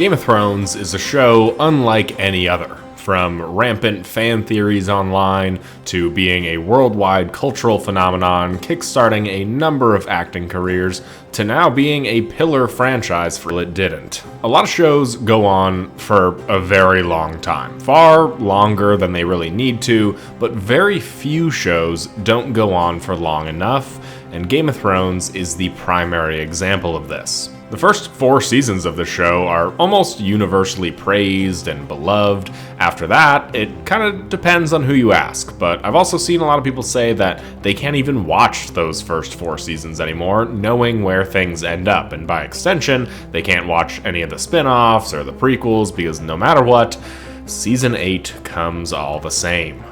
Game of Thrones is a show unlike any other. From rampant fan theories online, to being a worldwide cultural phenomenon, kickstarting a number of acting careers, to now being a pillar franchise for it didn't. A lot of shows go on for a very long time, far longer than they really need to, but very few shows don't go on for long enough, and Game of Thrones is the primary example of this. The first 4 seasons of the show are almost universally praised and beloved. After that, it kind of depends on who you ask, but I've also seen a lot of people say that they can't even watch those first 4 seasons anymore, knowing where things end up, and by extension, they can't watch any of the spinoffs or the prequels because no matter what, season 8 comes all the same.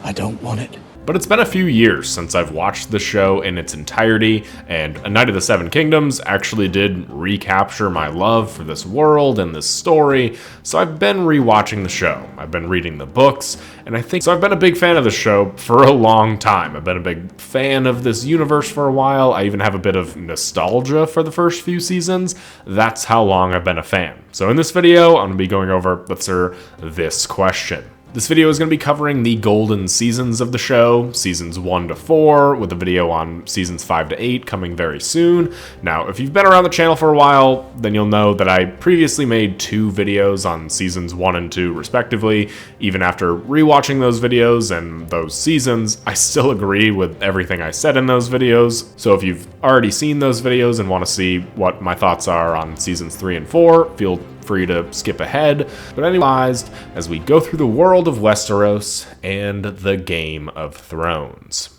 I don't want it. But it's been a few years since I've watched the show in its entirety, and A Night of the Seven Kingdoms actually did recapture my love for this world and this story, so I've been rewatching the show. I've been reading the books, and I've been a big fan of the show for a long time. I've been a big fan of this universe for a while. I even have a bit of nostalgia for the first few seasons. That's how long I've been a fan. So in this video, I'm going to be going over, this question. This video is going to be covering the golden seasons of the show, seasons 1 to 4, with a video on seasons 5 to 8 coming very soon. Now, if you've been around the channel for a while, then you'll know that I previously made 2 videos on seasons 1 and 2 respectively. Even after rewatching those videos and those seasons, I still agree with everything I said in those videos. So if you've already seen those videos and want to see what my thoughts are on seasons 3 and 4, feel free to skip ahead. But anyways, as we go through the world of Westeros and the Game of Thrones.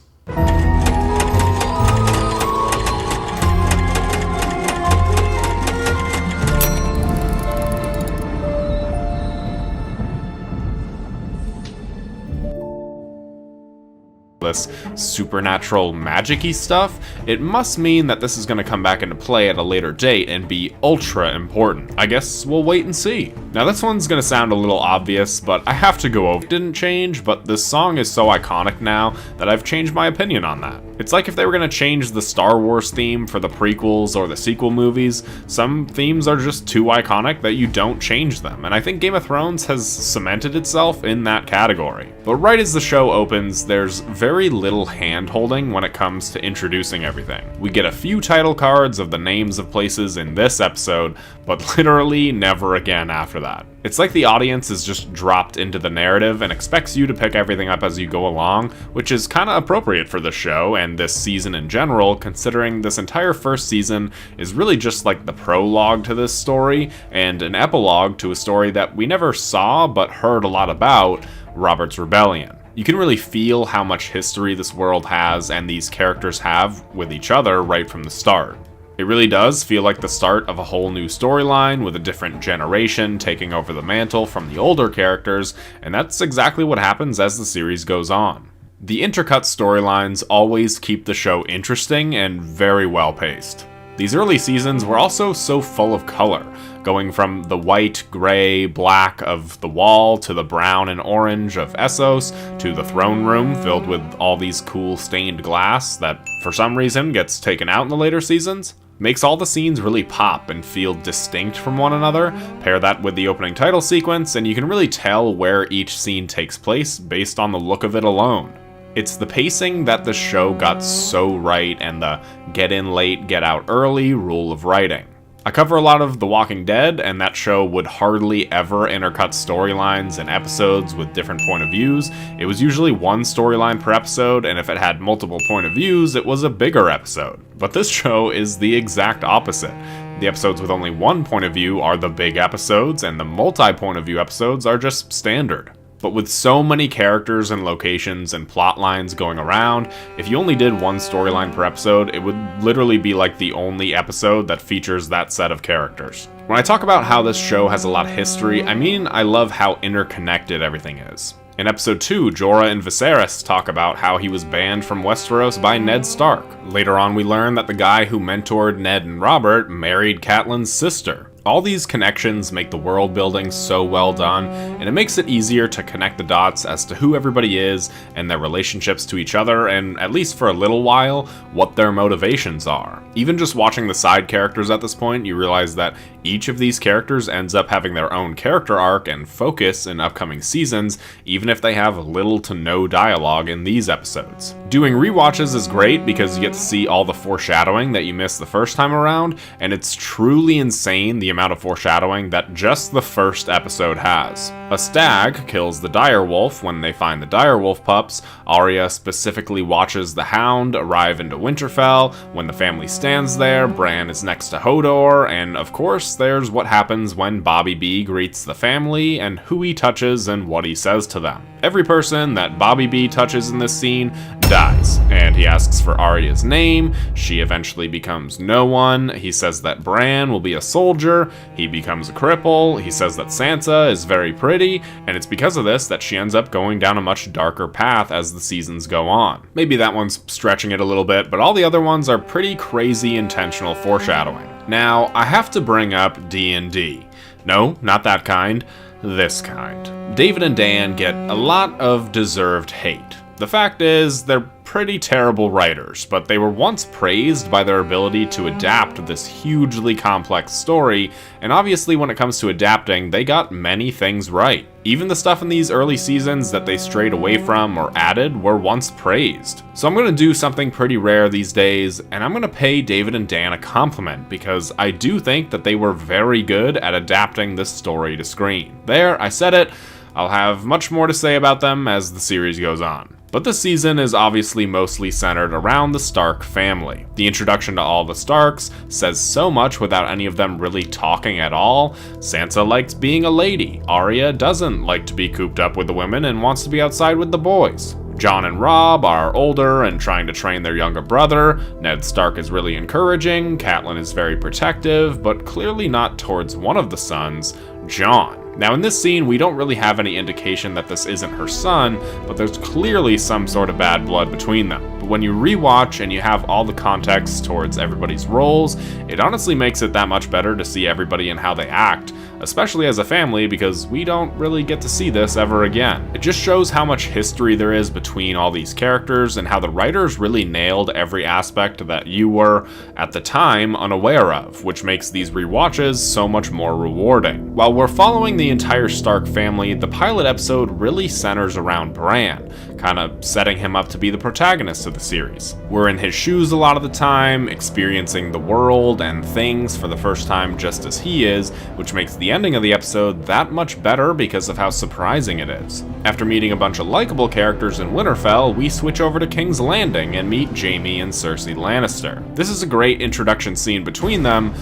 This supernatural magic-y stuff, it must mean that this is going to come back into play at a later date and be ultra important. I guess we'll wait and see. Now this one's going to sound a little obvious, but I have to go over. It didn't change, but this song is so iconic now that I've changed my opinion on that. It's like if they were going to change the Star Wars theme for the prequels or the sequel movies, some themes are just too iconic that you don't change them, and I think Game of Thrones has cemented itself in that category. But right as the show opens, there's very little hand-holding when it comes to introducing everything. We get a few title cards of the names of places in this episode, but literally never again after that. It's like the audience is just dropped into the narrative and expects you to pick everything up as you go along, which is kind of appropriate for the show and this season in general, considering this entire first season is really just like the prologue to this story and an epilogue to a story that we never saw but heard a lot about, Robert's Rebellion. You can really feel how much history this world has and these characters have with each other right from the start. It really does feel like the start of a whole new storyline with a different generation taking over the mantle from the older characters, and that's exactly what happens as the series goes on. The intercut storylines always keep the show interesting and very well paced. These early seasons were also so full of color, going from the white, gray, black of the Wall to the brown and orange of Essos to the throne room filled with all these cool stained glass that for some reason gets taken out in the later seasons. Makes all the scenes really pop and feel distinct from one another. Pair that with the opening title sequence and you can really tell where each scene takes place based on the look of it alone. It's the pacing that the show got so right and the get in late, get out early rule of writing. I cover a lot of The Walking Dead, and that show would hardly ever intercut storylines and episodes with different point of views. It was usually one storyline per episode, and if it had multiple point of views, it was a bigger episode. But this show is the exact opposite. The episodes with only one point of view are the big episodes, and the multi-point of view episodes are just standard. But with so many characters and locations and plot lines going around, if you only did one storyline per episode, it would literally be like the only episode that features that set of characters. When I talk about how this show has a lot of history, I mean I love how interconnected everything is. In episode 2, Jorah and Viserys talk about how he was banned from Westeros by Ned Stark. Later on we learn that the guy who mentored Ned and Robert married Catelyn's sister. All these connections make the world building so well done, and it makes it easier to connect the dots as to who everybody is and their relationships to each other, and at least for a little while, what their motivations are. Even just watching the side characters at this point, you realize that each of these characters ends up having their own character arc and focus in upcoming seasons, even if they have little to no dialogue in these episodes. Doing rewatches is great because you get to see all the foreshadowing that you missed the first time around, and it's truly insane the amount of foreshadowing that just the first episode has. A stag kills the direwolf when they find the direwolf pups. Arya specifically watches the hound arrive into Winterfell. When the family stands there, Bran is next to Hodor, and of course there's what happens when Bobby B greets the family and who he touches and what he says to them. Every person that Bobby B touches in this scene dies, and he asks for Arya's name. She eventually becomes no one. He says that Bran will be a soldier. He becomes a cripple. He says that Sansa is very pretty, and it's because of this that she ends up going down a much darker path as the seasons go on. Maybe that one's stretching it a little bit, but all the other ones are pretty crazy intentional foreshadowing. Now, I have to bring up D&D. No, not that kind. This kind. David and Dan get a lot of deserved hate. The fact is, they're pretty terrible writers, but they were once praised by their ability to adapt this hugely complex story, and obviously when it comes to adapting, they got many things right. Even the stuff in these early seasons that they strayed away from or added were once praised. So I'm going to do something pretty rare these days, and I'm going to pay David and Dan a compliment, because I do think that they were very good at adapting this story to screen. There, I said it. I'll have much more to say about them as the series goes on. But this season is obviously mostly centered around the Stark family. The introduction to all the Starks says so much without any of them really talking at all. Sansa likes being a lady. Arya doesn't like to be cooped up with the women and wants to be outside with the boys. Jon and Robb are older and trying to train their younger brother. Ned Stark is really encouraging. Catelyn is very protective, but clearly not towards one of the sons, Jon. Now in this scene, we don't really have any indication that this isn't her son, but there's clearly some sort of bad blood between them. But when you rewatch and you have all the context towards everybody's roles, it honestly makes it that much better to see everybody and how they act, especially as a family, because we don't really get to see this ever again. It just shows how much history there is between all these characters and how the writers really nailed every aspect that you were, at the time, unaware of, which makes these rewatches so much more rewarding. While we're following the entire Stark family, the pilot episode really centers around Bran, kind of setting him up to be the protagonist of the series. We're in his shoes a lot of the time, experiencing the world and things for the first time just as he is, which makes the ending of the episode that much better because of how surprising it is. After meeting a bunch of likable characters in Winterfell, we switch over to King's Landing and meet Jaime and Cersei Lannister. This is a great introduction scene between them,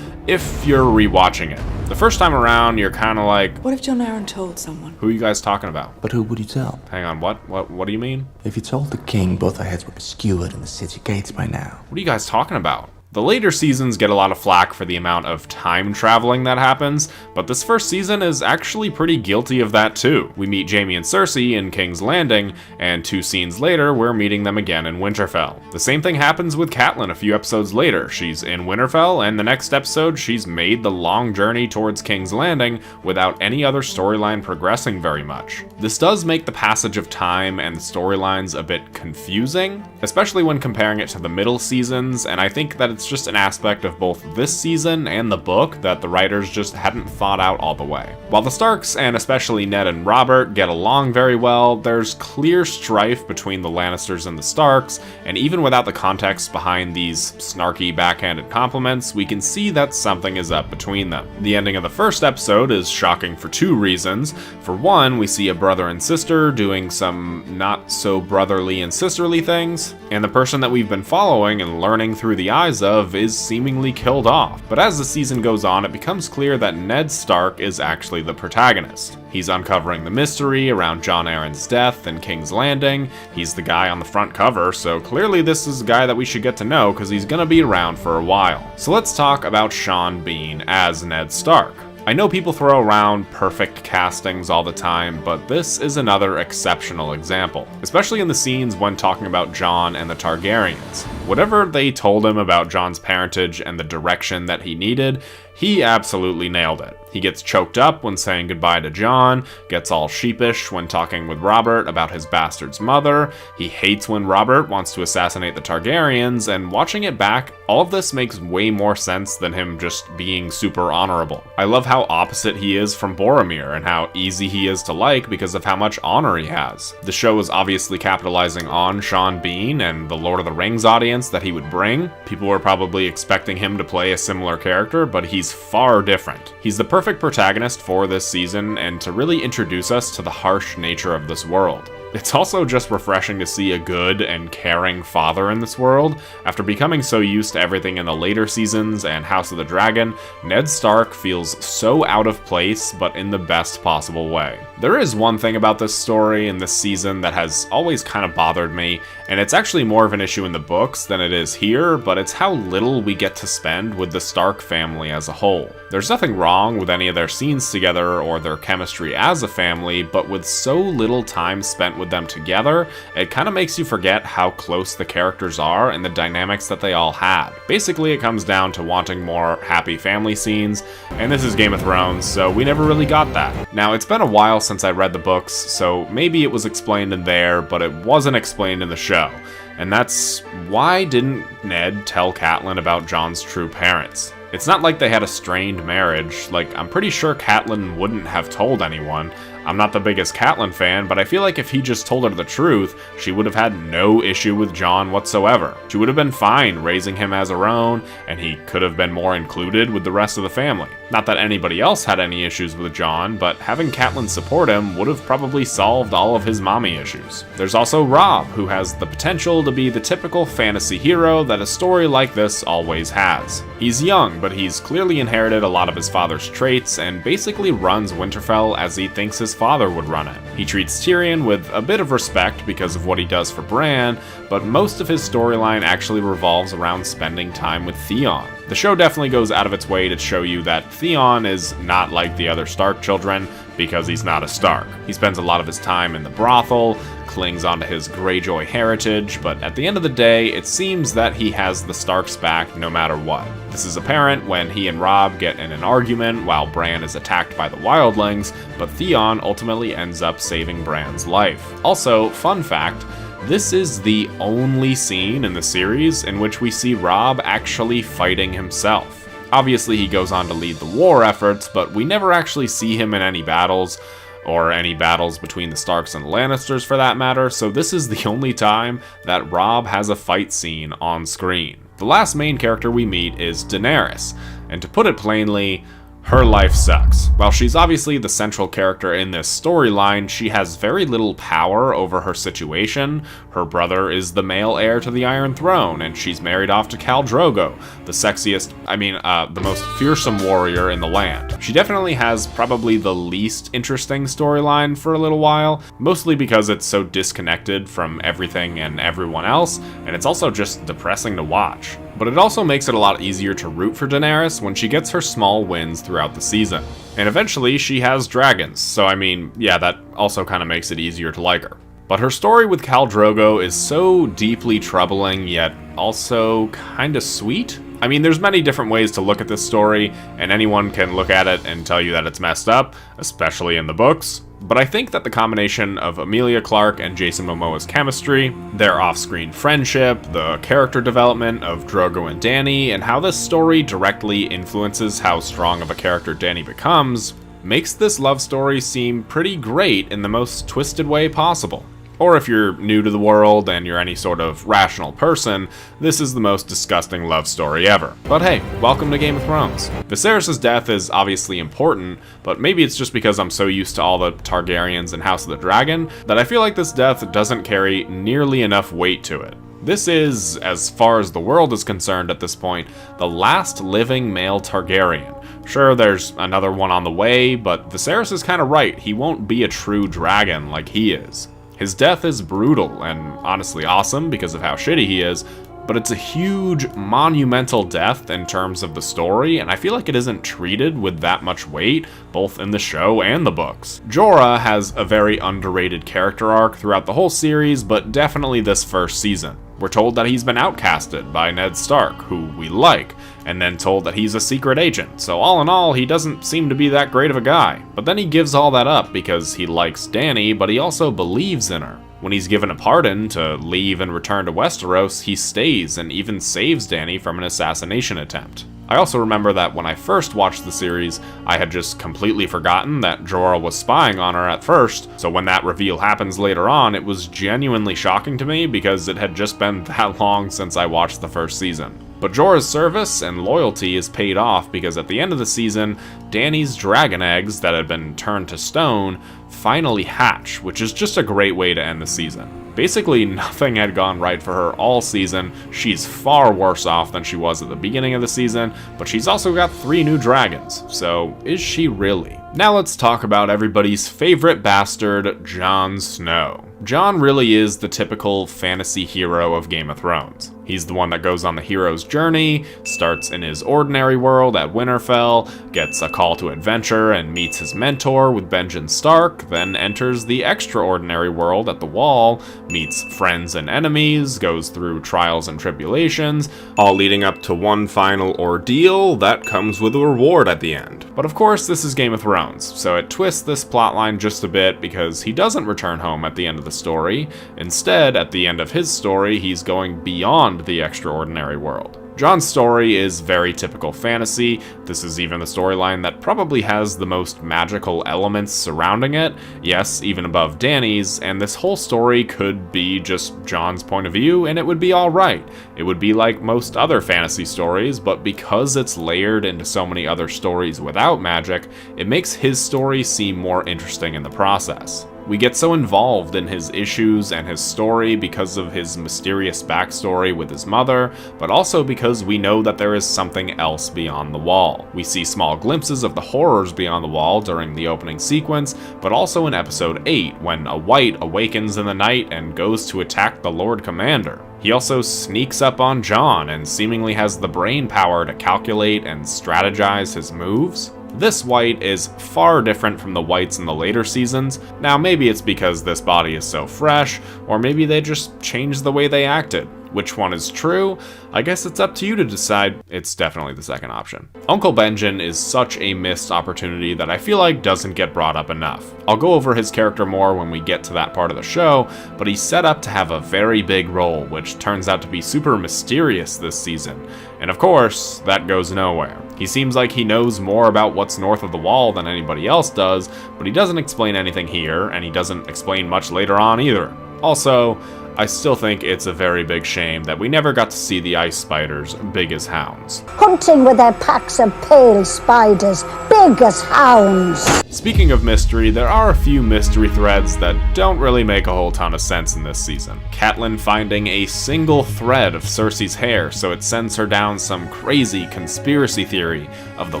if you're rewatching it. The first time around, you're kind of like, what if Jon Arryn told someone? Who are you guys talking about? But who would you tell? Hang on, what do you mean? If you told the king, both our heads would be skewered in the city gates by now. What are you guys talking about? The later seasons get a lot of flack for the amount of time traveling that happens, but this first season is actually pretty guilty of that too. We meet Jaime and Cersei in King's Landing, and 2 scenes later, we're meeting them again in Winterfell. The same thing happens with Catelyn a few episodes later. She's in Winterfell, and the next episode, she's made the long journey towards King's Landing without any other storyline progressing very much. This does make the passage of time and the storylines a bit confusing, especially when comparing it to the middle seasons, and I think that it's just an aspect of both this season and the book that the writers just hadn't thought out all the way. While the Starks, and especially Ned and Robert, get along very well, there's clear strife between the Lannisters and the Starks, and even without the context behind these snarky backhanded compliments, we can see that something is up between them. The ending of the first episode is shocking for 2 reasons. For one, we see a brother and sister doing some not so brotherly and sisterly things, and the person that we've been following and learning through the eyes of is seemingly killed off. But as the season goes on, it becomes clear that Ned Stark is actually the protagonist. He's uncovering the mystery around Jon Arryn's death in King's Landing. He's the guy on the front cover, so clearly this is a guy that we should get to know because he's gonna be around for a while. So let's talk about Sean Bean as Ned Stark. I know people throw around perfect castings all the time, but this is another exceptional example, especially in the scenes when talking about Jon and the Targaryens. Whatever they told him about Jon's parentage and the direction that he needed, he absolutely nailed it. He gets choked up when saying goodbye to Jon, gets all sheepish when talking with Robert about his bastard's mother, he hates when Robert wants to assassinate the Targaryens, and watching it back, all of this makes way more sense than him just being super honorable. I love how opposite he is from Boromir, and how easy he is to like because of how much honor he has. The show is obviously capitalizing on Sean Bean and the Lord of the Rings audience that he would bring. People were probably expecting him to play a similar character, but he's far different. He's the perfect protagonist for this season and to really introduce us to the harsh nature of this world. It's also just refreshing to see a good and caring father in this world. After becoming so used to everything in the later seasons and House of the Dragon, Ned Stark feels so out of place, but in the best possible way. There is one thing about this story and this season that has always kind of bothered me, and it's actually more of an issue in the books than it is here, but it's how little we get to spend with the Stark family as a whole. There's nothing wrong with any of their scenes together or their chemistry as a family, but with so little time spent with them together, it kind of makes you forget how close the characters are and the dynamics that they all had. Basically, it comes down to wanting more happy family scenes, and this is Game of Thrones, so we never really got that. Now, it's been a while since I read the books, so maybe it was explained in there, but it wasn't explained in the show. And that's why didn't Ned tell Catelyn about Jon's true parents? It's not like they had a strained marriage. Like, I'm pretty sure Catelyn wouldn't have told anyone. I'm not the biggest Catelyn fan, but I feel like if he just told her the truth, she would have had no issue with Jon whatsoever. She would have been fine raising him as her own, and he could have been more included with the rest of the family. Not that anybody else had any issues with Jon, but having Catelyn support him would have probably solved all of his mommy issues. There's also Robb, who has the potential to be the typical fantasy hero that a story like this always has. He's young, but he's clearly inherited a lot of his father's traits, and basically runs Winterfell as he thinks his father would run it. He treats Tyrion with a bit of respect because of what he does for Bran, but most of his storyline actually revolves around spending time with Theon. The show definitely goes out of its way to show you that Theon is not like the other Stark children because he's not a Stark. He spends a lot of his time in the brothel, clings onto his Greyjoy heritage, but at the end of the day, it seems that he has the Starks back no matter what. This is apparent when he and Robb get in an argument while Bran is attacked by the wildlings, but Theon ultimately ends up saving Bran's life. Also, fun fact, this is the only scene in the series in which we see Robb actually fighting himself. Obviously, he goes on to lead the war efforts, but we never actually see him in any battles, or any battles between the Starks and the Lannisters for that matter, so this is the only time that Robb has a fight scene on screen. The last main character we meet is Daenerys, and to put it plainly, her life sucks. While she's obviously the central character in this storyline, she has very little power over her situation. Her brother is the male heir to the Iron Throne, and she's married off to Khal Drogo, the most fearsome warrior in the land. She definitely has probably the least interesting storyline for a little while, mostly because it's so disconnected from everything and everyone else, and it's also just depressing to watch. But it also makes it a lot easier to root for Daenerys when she gets her small wins throughout the season. And eventually she has dragons, so that also kind of makes it easier to like her. But her story with Khal Drogo is so deeply troubling, yet also kinda sweet. There's many different ways to look at this story, and anyone can look at it and tell you that it's messed up, especially in the books. But I think that the combination of Emilia Clarke and Jason Momoa's chemistry, their off-screen friendship, the character development of Drogo and Dany, and how this story directly influences how strong of a character Dany becomes, makes this love story seem pretty great in the most twisted way possible. Or if you're new to the world and you're any sort of rational person, this is the most disgusting love story ever. But hey, welcome to Game of Thrones. Viserys' death is obviously important, but maybe it's just because I'm so used to all the Targaryens and House of the Dragon that I feel like this death doesn't carry nearly enough weight to it. This is, as far as the world is concerned at this point, the last living male Targaryen. Sure, there's another one on the way, but Viserys is kinda right, he won't be a true dragon like he is. His death is brutal and honestly awesome because of how shitty he is, but it's a huge, monumental death in terms of the story, and I feel like it isn't treated with that much weight, both in the show and the books. Jorah has a very underrated character arc throughout the whole series, but definitely this first season. We're told that he's been outcasted by Ned Stark, who we like, and then told that he's a secret agent, so all in all, he doesn't seem to be that great of a guy. But then he gives all that up because he likes Dany, but he also believes in her. When he's given a pardon to leave and return to Westeros, he stays and even saves Dany from an assassination attempt. I also remember that when I first watched the series, I had just completely forgotten that Jorah was spying on her at first, so when that reveal happens later on, it was genuinely shocking to me because it had just been that long since I watched the first season. But Jorah's service and loyalty is paid off because at the end of the season, Dany's dragon eggs that had been turned to stone finally hatch, which is just a great way to end the season. Basically, nothing had gone right for her all season. She's far worse off than she was at the beginning of the season, but she's also got 3 new dragons, so is she really? Now let's talk about everybody's favorite bastard, Jon Snow. Jon really is the typical fantasy hero of Game of Thrones. He's the one that goes on the hero's journey, starts in his ordinary world at Winterfell, gets a call to adventure and meets his mentor with Benjen Stark, then enters the extraordinary world at the Wall, meets friends and enemies, goes through trials and tribulations, all leading up to one final ordeal that comes with a reward at the end. But of course, this is Game of Thrones, so it twists this plotline just a bit because he doesn't return home at the end of the story. Instead, at the end of his story, he's going beyond the extraordinary world. Jon's story is very typical fantasy. This is even the storyline that probably has the most magical elements surrounding it, yes, even above Dany's, and this whole story could be just Jon's point of view, and it would be alright. It would be like most other fantasy stories, but because it's layered into so many other stories without magic, it makes his story seem more interesting in the process. We get so involved in his issues and his story because of his mysterious backstory with his mother, but also because we know that there is something else beyond the wall. We see small glimpses of the horrors beyond the wall during the opening sequence, but also in episode 8 when a White awakens in the night and goes to attack the Lord Commander. He also sneaks up on Jon and seemingly has the brain power to calculate and strategize his moves. This White is far different from the Whites in the later seasons. Now maybe it's because this body is so fresh, or maybe they just changed the way they acted. Which one is true? I guess it's up to you to decide. It's definitely the second option. Uncle Benjen is such a missed opportunity that I feel like doesn't get brought up enough. I'll go over his character more when we get to that part of the show, but he's set up to have a very big role, which turns out to be super mysterious this season. And of course, that goes nowhere. He seems like he knows more about what's north of the wall than anybody else does, but he doesn't explain anything here, and he doesn't explain much later on either. Also, I still think it's a very big shame that we never got to see the ice spiders big as hounds. Hunting with their packs of pale spiders, big as hounds. Speaking of mystery, there are a few mystery threads that don't really make a whole ton of sense in this season. Catelyn finding a single thread of Cersei's hair, so it sends her down some crazy conspiracy theory of the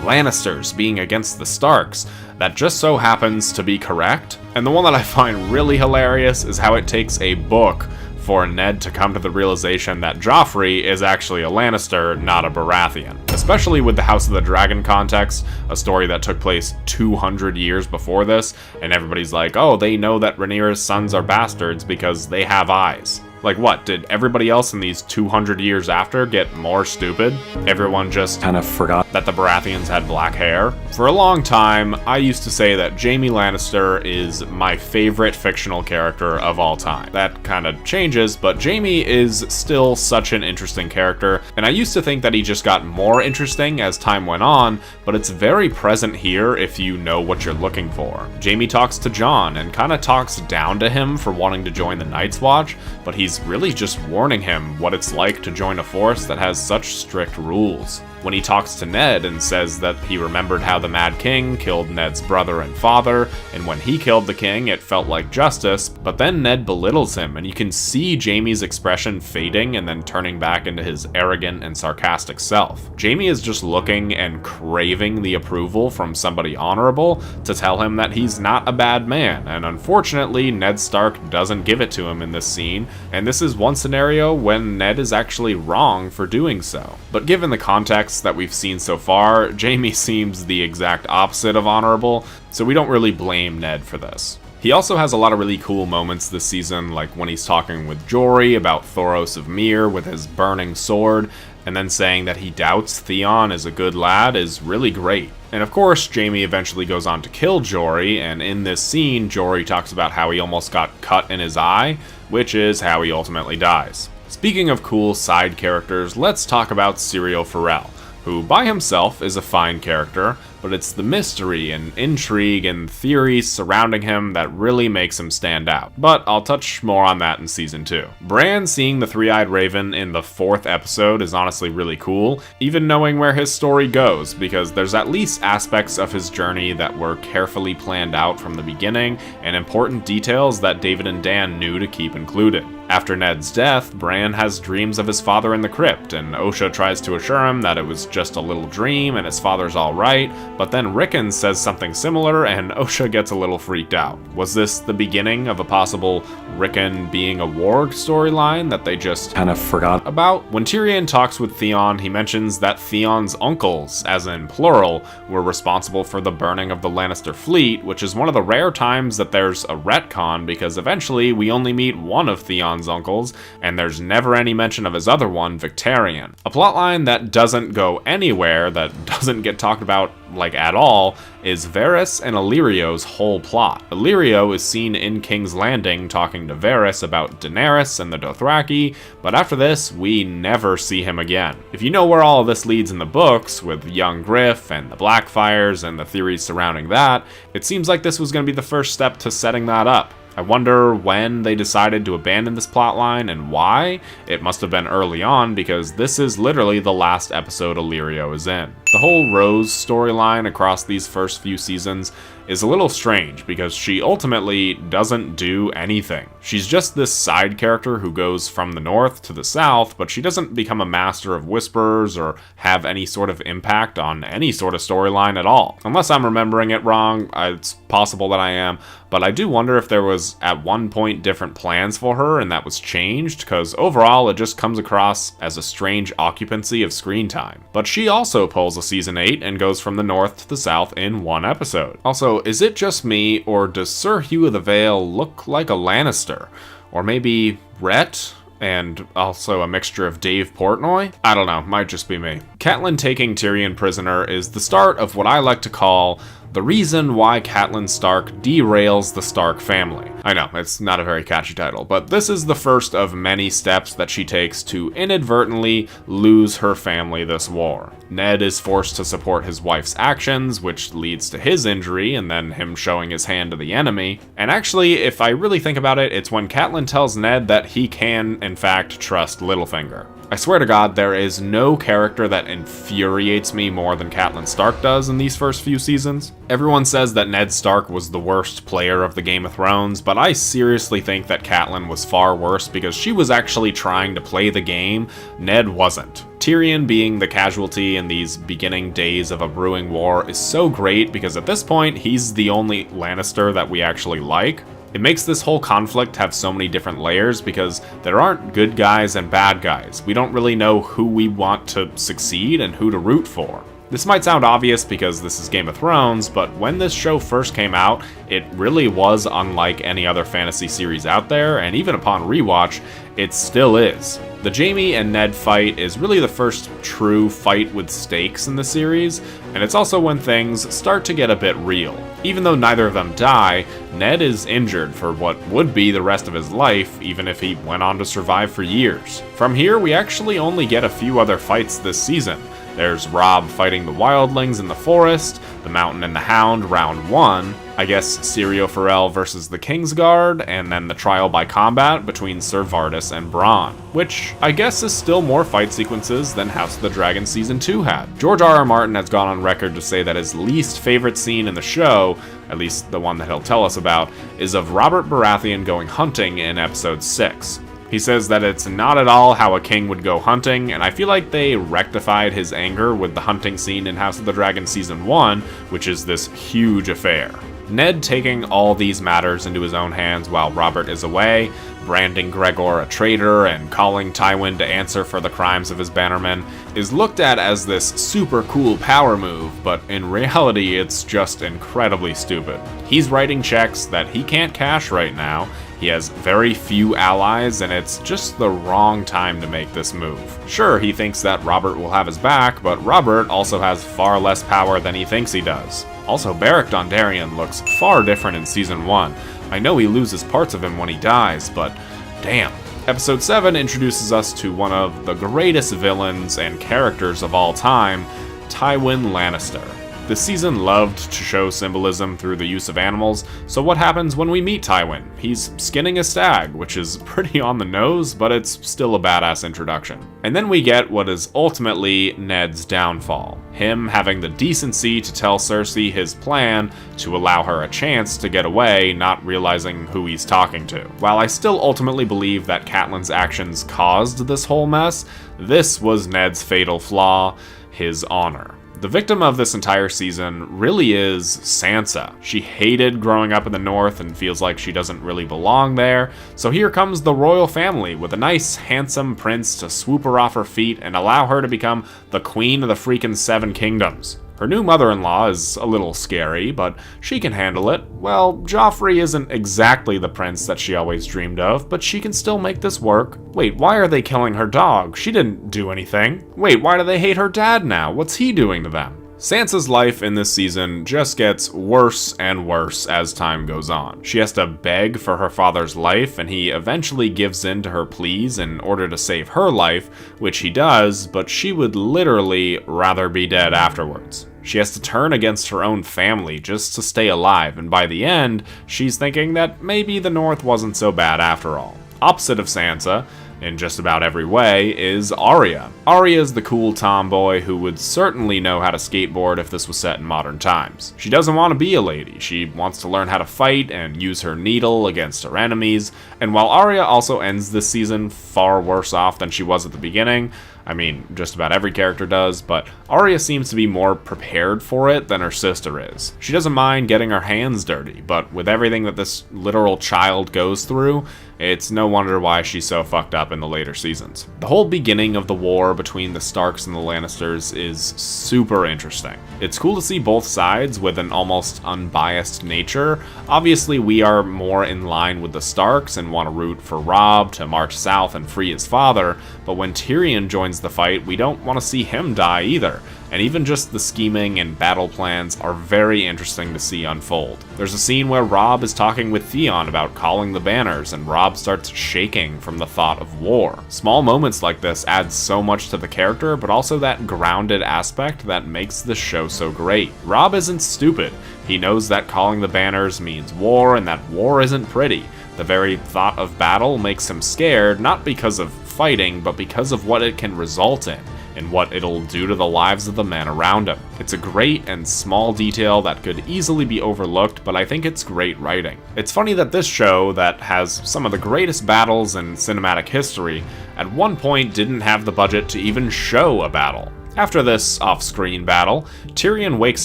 Lannisters being against the Starks that just so happens to be correct. And the one that I find really hilarious is how it takes a book for Ned to come to the realization that Joffrey is actually a Lannister, not a Baratheon. Especially with the House of the Dragon context, a story that took place 200 years before this, and everybody's like, oh, they know that Rhaenyra's sons are bastards because they have eyes. Like what, did everybody else in these 200 years after get more stupid? Everyone just kind of forgot that the Baratheons had black hair? For a long time, I used to say that Jaime Lannister is my favorite fictional character of all time. That kind of changes, but Jaime is still such an interesting character, and I used to think that he just got more interesting as time went on, but it's very present here if you know what you're looking for. Jaime talks to Jon and kind of talks down to him for wanting to join the Night's Watch, but he's really just warning him what it's like to join a force that has such strict rules. When he talks to Ned and says that he remembered how the Mad King killed Ned's brother and father, and when he killed the king it felt like justice, but then Ned belittles him and you can see Jaime's expression fading and then turning back into his arrogant and sarcastic self. Jaime is just looking and craving the approval from somebody honorable to tell him that he's not a bad man, and unfortunately Ned Stark doesn't give it to him in this scene, and this is one scenario when Ned is actually wrong for doing so. But given the context that we've seen so far, Jaime seems the exact opposite of honorable, so we don't really blame Ned for this. He also has a lot of really cool moments this season, like when he's talking with Jory about Thoros of Myr with his burning sword, and then saying that he doubts Theon is a good lad is really great. And of course, Jaime eventually goes on to kill Jory, and in this scene, Jory talks about how he almost got cut in his eye, which is how he ultimately dies. Speaking of cool side characters, let's talk about Syrio Forel, who by himself is a fine character, but it's the mystery and intrigue and theories surrounding him that really makes him stand out. But I'll touch more on that in season 2. Bran seeing the three-eyed raven in the 4th episode is honestly really cool, even knowing where his story goes, because there's at least aspects of his journey that were carefully planned out from the beginning, and important details that David and Dan knew to keep included. After Ned's death, Bran has dreams of his father in the crypt, and Osha tries to assure him that it was just a little dream and his father's alright, but then Rickon says something similar and Osha gets a little freaked out. Was this the beginning of a possible Rickon being a warg storyline that they just kind of forgot about? When Tyrion talks with Theon, he mentions that Theon's uncles, as in plural, were responsible for the burning of the Lannister fleet, which is one of the rare times that there's a retcon, because eventually we only meet one of Theon's uncles, and there's never any mention of his other one, Victarion. A plotline that doesn't go anywhere, that doesn't get talked about like at all, is Varys and Illyrio's whole plot. Illyrio is seen in King's Landing talking to Varys about Daenerys and the Dothraki, but after this, we never see him again. If you know where all of this leads in the books, with young Griff and the Blackfires and the theories surrounding that, it seems like this was going to be the first step to setting that up. I wonder when they decided to abandon this plotline and why. It must have been early on, because this is literally the last episode Illyrio is in. The whole Rose storyline across these first few seasons is a little strange, because she ultimately doesn't do anything. She's just this side character who goes from the north to the south, but she doesn't become a master of whisperers or have any sort of impact on any sort of storyline at all. Unless I'm remembering it wrong, it's possible that I am, but I do wonder if there was at one point different plans for her and that was changed, because overall it just comes across as a strange occupancy of screen time. But she also pulls a season 8 and goes from the north to the south in one episode. Also, is it just me, or does Sir Hugh of the Vale look like a Lannister? Or maybe Rhett? And also a mixture of Dave Portnoy? I don't know, might just be me. Catelyn taking Tyrion prisoner is the start of what I like to call the reason why Catelyn Stark derails the Stark family. I know, it's not a very catchy title, but this is the first of many steps that she takes to inadvertently lose her family this war. Ned is forced to support his wife's actions, which leads to his injury and then him showing his hand to the enemy. And actually, if I really think about it, it's when Catelyn tells Ned that he can, in fact, trust Littlefinger. I swear to God, there is no character that infuriates me more than Catelyn Stark does in these first few seasons. Everyone says that Ned Stark was the worst player of the Game of Thrones, but I seriously think that Catelyn was far worse because she was actually trying to play the game. Ned wasn't. Tyrion being the casualty in these beginning days of a brewing war is so great because at this point, he's the only Lannister that we actually like. It makes this whole conflict have so many different layers because there aren't good guys and bad guys. We don't really know who we want to succeed and who to root for. This might sound obvious because this is Game of Thrones, but when this show first came out, it really was unlike any other fantasy series out there, and even upon rewatch, it still is. The Jaime and Ned fight is really the first true fight with stakes in the series, and it's also when things start to get a bit real. Even though neither of them die, Ned is injured for what would be the rest of his life, even if he went on to survive for years. From here, we actually only get a few other fights this season. There's Robb fighting the wildlings in the forest, the Mountain and the Hound round 1, I guess Syrio Forel versus the Kingsguard, and then the trial by combat between Ser Vardis and Bronn, which I guess is still more fight sequences than House of the Dragon Season 2 had. George R.R. Martin has gone on record to say that his least favorite scene in the show, at least the one that he'll tell us about, is of Robert Baratheon going hunting in episode 6. He says that it's not at all how a king would go hunting, and I feel like they rectified his anger with the hunting scene in House of the Dragon Season 1, which is this huge affair. Ned taking all these matters into his own hands while Robert is away, branding Gregor a traitor and calling Tywin to answer for the crimes of his bannermen, is looked at as this super cool power move, but in reality it's just incredibly stupid. He's writing checks that he can't cash right now, he has very few allies, and it's just the wrong time to make this move. Sure, he thinks that Robert will have his back, but Robert also has far less power than he thinks he does. Also, Beric Dondarrion looks far different in Season 1. I know he loses parts of him when he dies, but damn. Episode 7 introduces us to one of the greatest villains and characters of all time, Tywin Lannister. The season loved to show symbolism through the use of animals, so what happens when we meet Tywin? He's skinning a stag, which is pretty on the nose, but it's still a badass introduction. And then we get what is ultimately Ned's downfall. Him having the decency to tell Cersei his plan to allow her a chance to get away, not realizing who he's talking to. While I still ultimately believe that Catelyn's actions caused this whole mess, this was Ned's fatal flaw, his honor. The victim of this entire season really is Sansa. She hated growing up in the North and feels like she doesn't really belong there, so here comes the royal family with a nice, handsome prince to swoop her off her feet and allow her to become the queen of the freaking Seven Kingdoms. Her new mother-in-law is a little scary, but she can handle it. Well, Joffrey isn't exactly the prince that she always dreamed of, but she can still make this work. Wait, why are they killing her dog? She didn't do anything. Wait, why do they hate her dad now? What's he doing to them? Sansa's life in this season just gets worse and worse as time goes on. She has to beg for her father's life, and he eventually gives in to her pleas in order to save her life, which he does, but she would literally rather be dead afterwards. She has to turn against her own family just to stay alive, and by the end, she's thinking that maybe the North wasn't so bad after all. Opposite of Sansa, in just about every way, is Arya. Arya is the cool tomboy who would certainly know how to skateboard if this was set in modern times. She doesn't want to be a lady, she wants to learn how to fight and use her needle against her enemies, and while Arya also ends this season far worse off than she was at the beginning, I mean, just about every character does, but Arya seems to be more prepared for it than her sister is. She doesn't mind getting her hands dirty, but with everything that this literal child goes through, it's no wonder why she's so fucked up in the later seasons. The whole beginning of the war between the Starks and the Lannisters is super interesting. It's cool to see both sides with an almost unbiased nature. Obviously, we are more in line with the Starks and want to root for Robb to march south and free his father, but when Tyrion joins the fight, we don't want to see him die either. And even just the scheming and battle plans are very interesting to see unfold. There's a scene where Robb is talking with Theon about calling the banners, and Robb starts shaking from the thought of war. Small moments like this add so much to the character, but also that grounded aspect that makes the show so great. Robb isn't stupid. He knows that calling the banners means war, and that war isn't pretty. The very thought of battle makes him scared, not because of fighting, but because of what it can result in, and what it'll do to the lives of the men around him. It's a great and small detail that could easily be overlooked, but I think it's great writing. It's funny that this show, that has some of the greatest battles in cinematic history, at one point didn't have the budget to even show a battle. After this off-screen battle, Tyrion wakes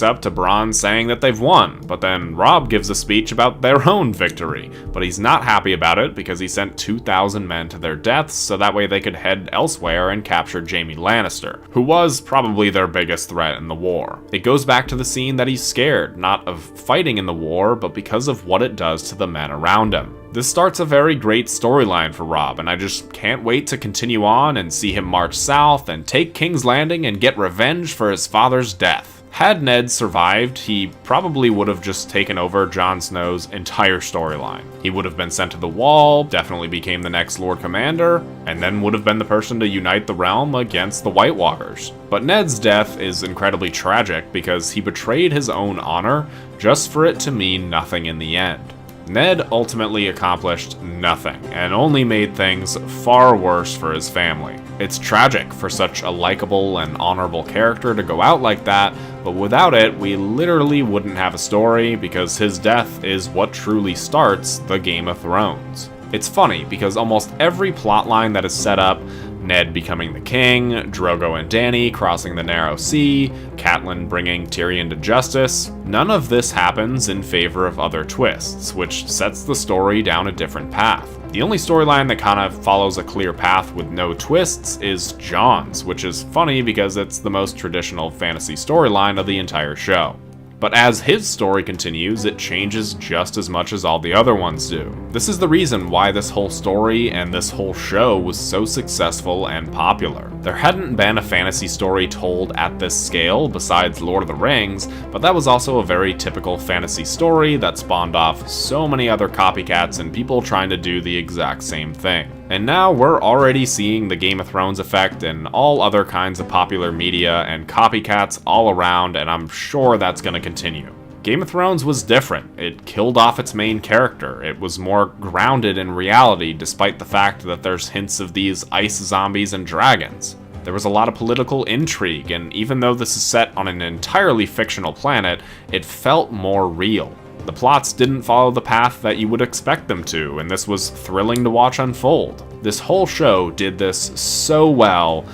up to Bronn saying that they've won, but then Robb gives a speech about their own victory. But he's not happy about it because he sent 2,000 men to their deaths so that way they could head elsewhere and capture Jaime Lannister, who was probably their biggest threat in the war. It goes back to the scene that he's scared, not of fighting in the war, but because of what it does to the men around him. This starts a very great storyline for Robb, and I just can't wait to continue on and see him march south and take King's Landing and get revenge for his father's death. Had Ned survived, he probably would have just taken over Jon Snow's entire storyline. He would have been sent to the Wall, definitely became the next Lord Commander, and then would have been the person to unite the realm against the White Walkers. But Ned's death is incredibly tragic because he betrayed his own honor just for it to mean nothing in the end. Ned ultimately accomplished nothing, and only made things far worse for his family. It's tragic for such a likable and honorable character to go out like that, but without it, we literally wouldn't have a story, because his death is what truly starts the Game of Thrones. It's funny, because almost every plotline that is set up, Ned becoming the king, Drogo and Dany crossing the Narrow Sea, Catelyn bringing Tyrion to justice. None of this happens in favor of other twists, which sets the story down a different path. The only storyline that kind of follows a clear path with no twists is Jon's, which is funny because it's the most traditional fantasy storyline of the entire show. But as his story continues, it changes just as much as all the other ones do. This is the reason why this whole story and this whole show was so successful and popular. There hadn't been a fantasy story told at this scale besides Lord of the Rings, but that was also a very typical fantasy story that spawned off so many other copycats and people trying to do the exact same thing. And now we're already seeing the Game of Thrones effect and all other kinds of popular media and copycats all around, and I'm sure that's going to continue. Game of Thrones was different. It killed off its main character. It was more grounded in reality, despite the fact that there's hints of these ice zombies and dragons. There was a lot of political intrigue, and even though this is set on an entirely fictional planet, it felt more real. The plots didn't follow the path that you would expect them to, and this was thrilling to watch unfold. This whole show did this so well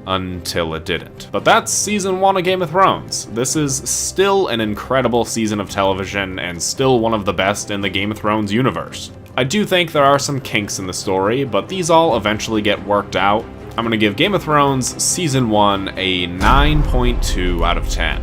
until it didn't. But that's season 1 of Game of Thrones. This is still an incredible season of television and still one of the best in the Game of Thrones universe. I do think there are some kinks in the story, but these all eventually get worked out. I'm gonna give Game of Thrones season 1 a 9.2 out of 10.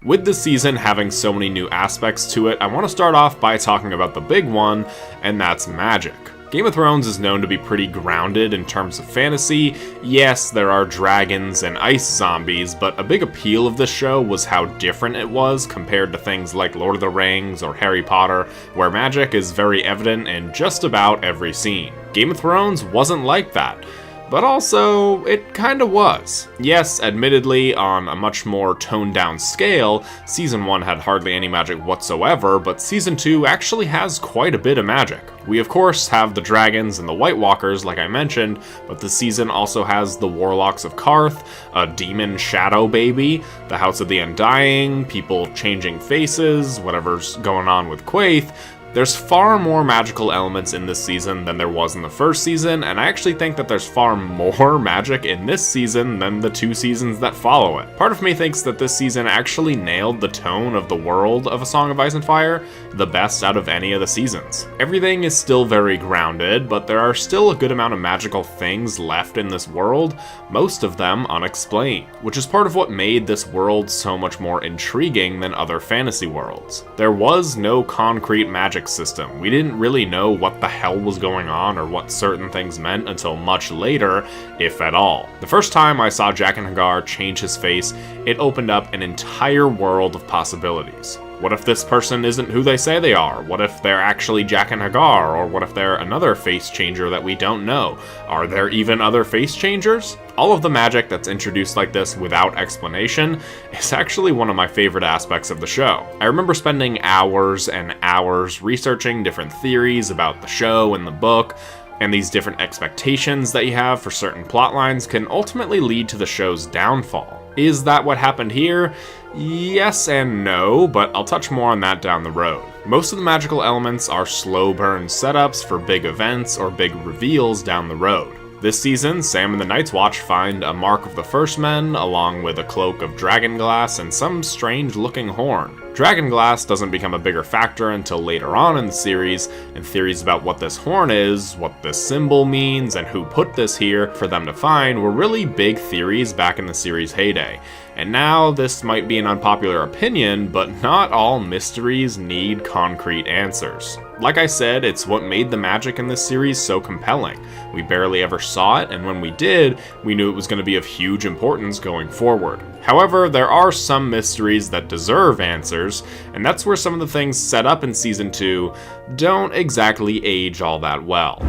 With this season having so many new aspects to it, I want to start off by talking about the big one, and that's magic. Game of Thrones is known to be pretty grounded in terms of fantasy. Yes, there are dragons and ice zombies, but a big appeal of this show was how different it was compared to things like Lord of the Rings or Harry Potter, where magic is very evident in just about every scene. Game of Thrones wasn't like that. But also, it kinda was. Yes, admittedly, on a much more toned-down scale, Season 1 had hardly any magic whatsoever, but Season 2 actually has quite a bit of magic. We of course have the dragons and the White Walkers, like I mentioned, but the season also has the Warlocks of Qarth, a demon shadow baby, the House of the Undying, people changing faces, whatever's going on with Quaithe. There's far more magical elements in this season than there was in the first season, and I actually think that there's far more magic in this season than the 2 seasons that follow it. Part of me thinks that this season actually nailed the tone of the world of A Song of Ice and Fire the best out of any of the seasons. Everything is still very grounded, but there are still a good amount of magical things left in this world, most of them unexplained, which is part of what made this world so much more intriguing than other fantasy worlds. There was no concrete magic system. We didn't really know what the hell was going on or what certain things meant until much later, if at all. The first time I saw Jaqen H'ghar change his face, it opened up an entire world of possibilities. What if this person isn't who they say they are? What if they're actually Jaqen H'ghar? Or what if they're another face changer that we don't know? Are there even other face changers? All of the magic that's introduced like this without explanation is actually one of my favorite aspects of the show. I remember spending hours and hours researching different theories about the show and the book, and these different expectations that you have for certain plot lines can ultimately lead to the show's downfall. Is that what happened here? Yes and no, but I'll touch more on that down the road. Most of the magical elements are slow burn setups for big events or big reveals down the road. This season, Sam and the Night's Watch find a Mark of the First Men, along with a cloak of dragonglass and some strange-looking horn. Dragonglass doesn't become a bigger factor until later on in the series, and theories about what this horn is, what this symbol means, and who put this here for them to find were really big theories back in the series' heyday. And now, this might be an unpopular opinion, but not all mysteries need concrete answers. Like I said, it's what made the magic in this series so compelling. We barely ever saw it, and when we did, we knew it was going to be of huge importance going forward. However, there are some mysteries that deserve answers, and that's where some of the things set up in Season 2 don't exactly age all that well.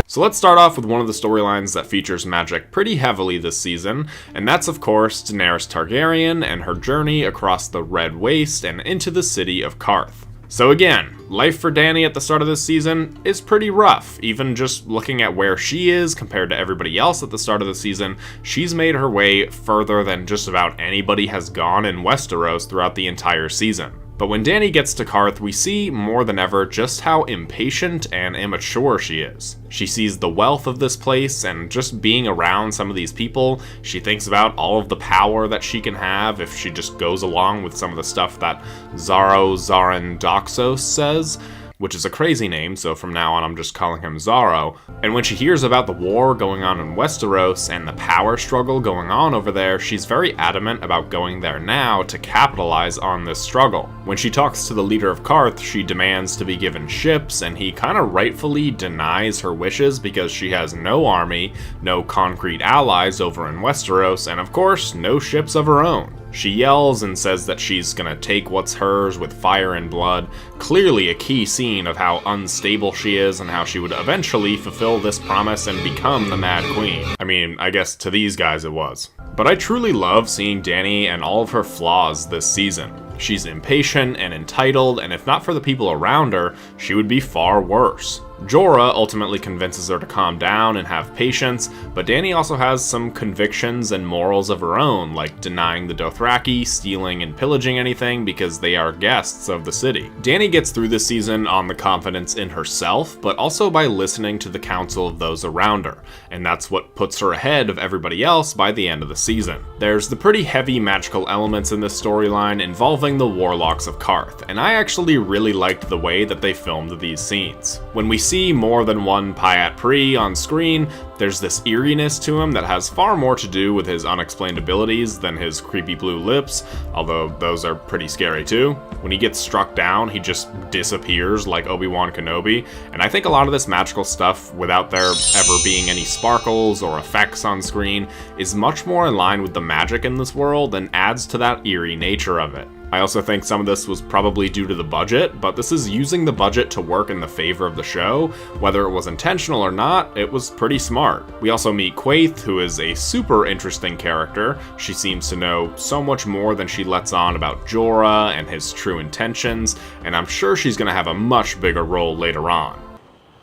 So let's start off with one of the storylines that features magic pretty heavily this season, and that's of course Daenerys Targaryen and her journey across the Red Waste and into the city of Qarth. So again, life for Dany at the start of this season is pretty rough. Even just looking at where she is compared to everybody else at the start of the season, she's made her way further than just about anybody has gone in Westeros throughout the entire season. But when Dany gets to Karth, we see more than ever just how impatient and immature she is. She sees the wealth of this place, and just being around some of these people, she thinks about all of the power that she can have if she just goes along with some of the stuff that Zaran Doxos says, which is a crazy name, so from now on I'm just calling him Zaro. And when she hears about the war going on in Westeros and the power struggle going on over there, she's very adamant about going there now to capitalize on this struggle. When she talks to the leader of Karth, she demands to be given ships, and he kind of rightfully denies her wishes because she has no army, no concrete allies over in Westeros, and of course, no ships of her own. She yells and says that she's gonna take what's hers with fire and blood, clearly a key scene of how unstable she is and how she would eventually fulfill this promise and become the Mad Queen. I mean, I guess to these guys it was. But I truly love seeing Dany and all of her flaws this season. She's impatient and entitled, and if not for the people around her, she would be far worse. Jorah ultimately convinces her to calm down and have patience, but Dany also has some convictions and morals of her own, like denying the Dothraki, stealing and pillaging anything because they are guests of the city. Dany gets through this season on the confidence in herself, but also by listening to the counsel of those around her, and that's what puts her ahead of everybody else by the end of the season. There's the pretty heavy magical elements in this storyline involving the warlocks of Karth, and I actually really liked the way that they filmed these scenes. When we see more than one Pyat Pri on screen, there's this eeriness to him that has far more to do with his unexplained abilities than his creepy blue lips, although those are pretty scary too. When he gets struck down, he just disappears like Obi-Wan Kenobi, and I think a lot of this magical stuff, without there ever being any sparkles or effects on screen, is much more in line with the magic in this world and adds to that eerie nature of it. I also think some of this was probably due to the budget, but this is using the budget to work in the favor of the show. Whether it was intentional or not, it was pretty smart. We also meet Quaithe, who is a super interesting character. She seems to know so much more than she lets on about Jorah and his true intentions, and I'm sure she's gonna have a much bigger role later on.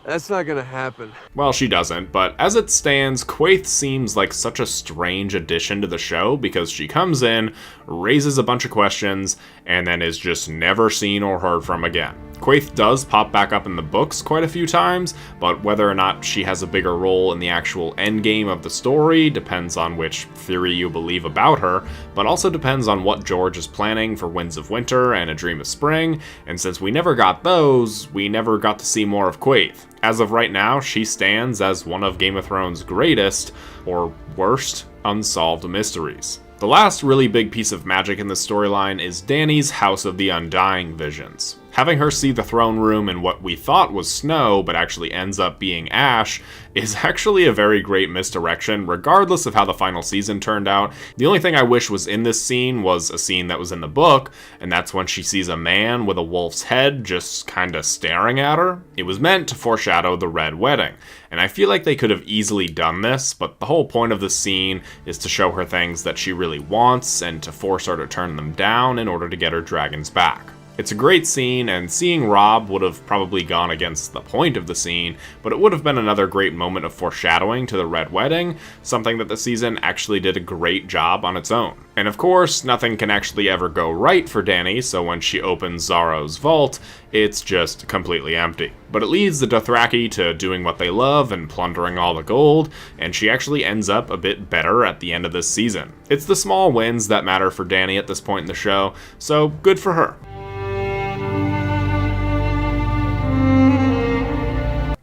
That's not gonna happen. Well, she doesn't, but as it stands, Quaithe seems like such a strange addition to the show because she comes in, raises a bunch of questions, and then is just never seen or heard from again. Quaithe does pop back up in the books quite a few times, but whether or not she has a bigger role in the actual endgame of the story depends on which theory you believe about her, but also depends on what George is planning for Winds of Winter and A Dream of Spring, and since we never got those, we never got to see more of Quaithe. As of right now, she stands as one of Game of Thrones' greatest, or worst, unsolved mysteries. The last really big piece of magic in this storyline is Dany's House of the Undying visions. Having her see the throne room in what we thought was snow, but actually ends up being ash, is actually a very great misdirection, regardless of how the final season turned out. The only thing I wish was in this scene was a scene that was in the book, and that's when she sees a man with a wolf's head just kinda staring at her. It was meant to foreshadow the Red Wedding, and I feel like they could have easily done this, but the whole point of the scene is to show her things that she really wants, and to force her to turn them down in order to get her dragons back. It's a great scene, and seeing Robb would have probably gone against the point of the scene, but it would have been another great moment of foreshadowing to the Red Wedding, something that the season actually did a great job on its own. And of course, nothing can actually ever go right for Dany, so when she opens Zaro's vault, it's just completely empty. But it leads the Dothraki to doing what they love and plundering all the gold, and she actually ends up a bit better at the end of this season. It's the small wins that matter for Dany at this point in the show, so good for her.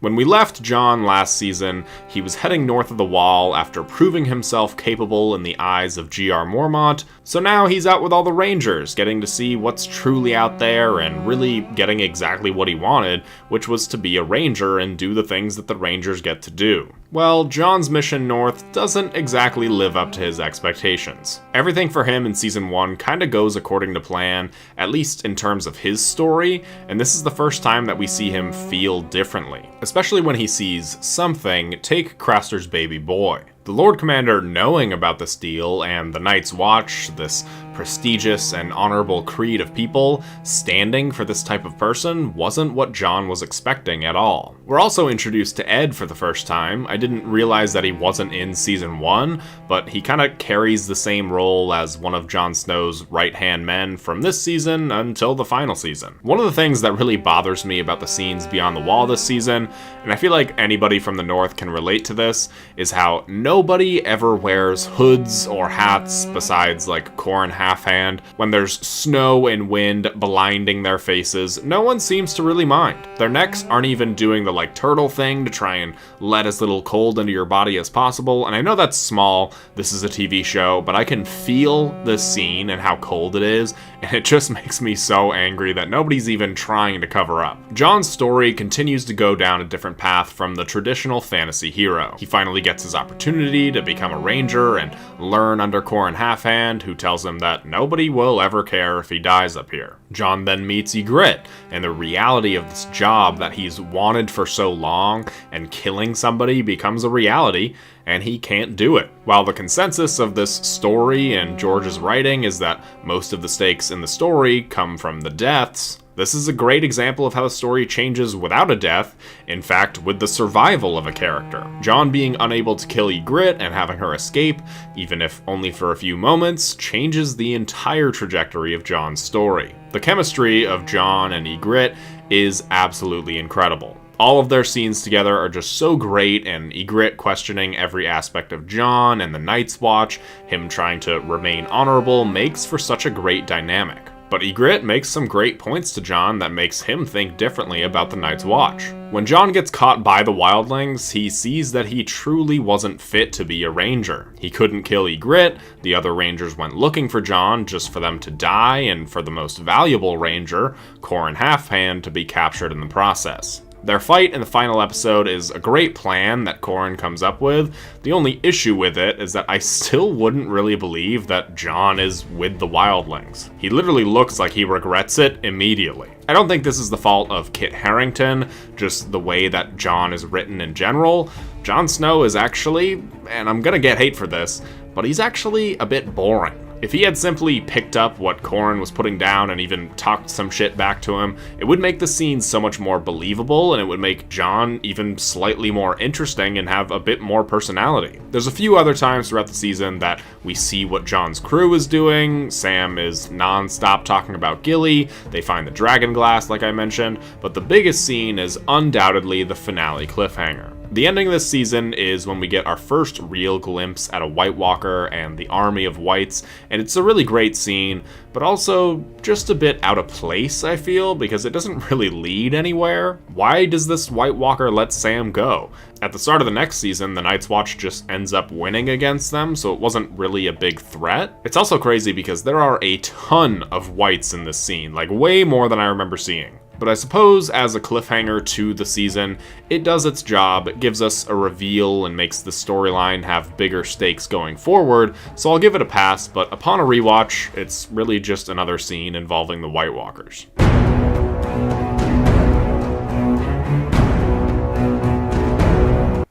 When we left Jon last season, he was heading north of the Wall after proving himself capable in the eyes of G.R. Mormont, so now he's out with all the Rangers, getting to see what's truly out there and really getting exactly what he wanted, which was to be a Ranger and do the things that the Rangers get to do. Well, Jon's mission north doesn't exactly live up to his expectations. Everything for him in Season 1 kinda goes according to plan, at least in terms of his story, and this is the first time that we see him feel differently. Especially when he sees something take Craster's baby boy. The Lord Commander, knowing about this deal and the Night's Watch, this prestigious and honorable creed of people, standing for this type of person wasn't what Jon was expecting at all. We're also introduced to Ed for the first time. I didn't realize that he wasn't in season 1, but he kind of carries the same role as one of Jon Snow's right-hand men from this season until the final season. One of the things that really bothers me about the scenes beyond the wall this season, and I feel like anybody from the North can relate to this, is how nobody ever wears hoods or hats besides like Qhorin Halfhand. When there's snow and wind blinding their faces, no one seems to really mind. Their necks aren't even doing the like turtle thing to try and let as little cold into your body as possible, and I know that's small, this is a TV show, but I can feel this scene and how cold it is, and it just makes me so angry that nobody's even trying to cover up. Jon's story continues to go down a different path from the traditional fantasy hero. He finally gets his opportunity to become a ranger and learn under Qhorin Halfhand, who tells him that nobody will ever care if he dies up here. Jon then meets Ygritte, and the reality of this job that he's wanted for so long, and killing somebody becomes a reality, and he can't do it. While the consensus of this story and George's writing is that most of the stakes in the story come from the deaths, this is a great example of how the story changes without a death, in fact, with the survival of a character. Jon being unable to kill Ygritte and having her escape, even if only for a few moments, changes the entire trajectory of Jon's story. The chemistry of Jon and Ygritte is absolutely incredible. All of their scenes together are just so great, and Ygritte questioning every aspect of Jon and the Night's Watch, him trying to remain honorable, makes for such a great dynamic. But Ygritte makes some great points to Jon that makes him think differently about the Night's Watch. When Jon gets caught by the wildlings, he sees that he truly wasn't fit to be a ranger. He couldn't kill Ygritte, the other rangers went looking for Jon just for them to die, and for the most valuable ranger, Qhorin Halfhand, to be captured in the process. Their fight in the final episode is a great plan that Qhorin comes up with. The only issue with it is that I still wouldn't really believe that Jon is with the wildlings. He literally looks like he regrets it immediately. I don't think this is the fault of Kit Harington, just the way that Jon is written in general. Jon Snow is actually, and I'm gonna get hate for this, but he's actually a bit boring. If he had simply picked up what Qhorin was putting down and even talked some shit back to him, it would make the scenes so much more believable, and it would make Jon even slightly more interesting and have a bit more personality. There's a few other times throughout the season that we see what Jon's crew is doing. Sam is non-stop talking about Gilly, they find the dragon glass like I mentioned, but the biggest scene is undoubtedly the finale cliffhanger. The ending of this season is when we get our first real glimpse at a White Walker and the army of whites, and it's a really great scene, but also just a bit out of place, I feel, because it doesn't really lead anywhere. Why does this White Walker let Sam go? At the start of the next season, the Night's Watch just ends up winning against them, so it wasn't really a big threat. It's also crazy because there are a ton of whites in this scene, like way more than I remember seeing. But I suppose as a cliffhanger to the season, it does its job, it gives us a reveal and makes the storyline have bigger stakes going forward, so I'll give it a pass, but upon a rewatch, it's really just another scene involving the White Walkers.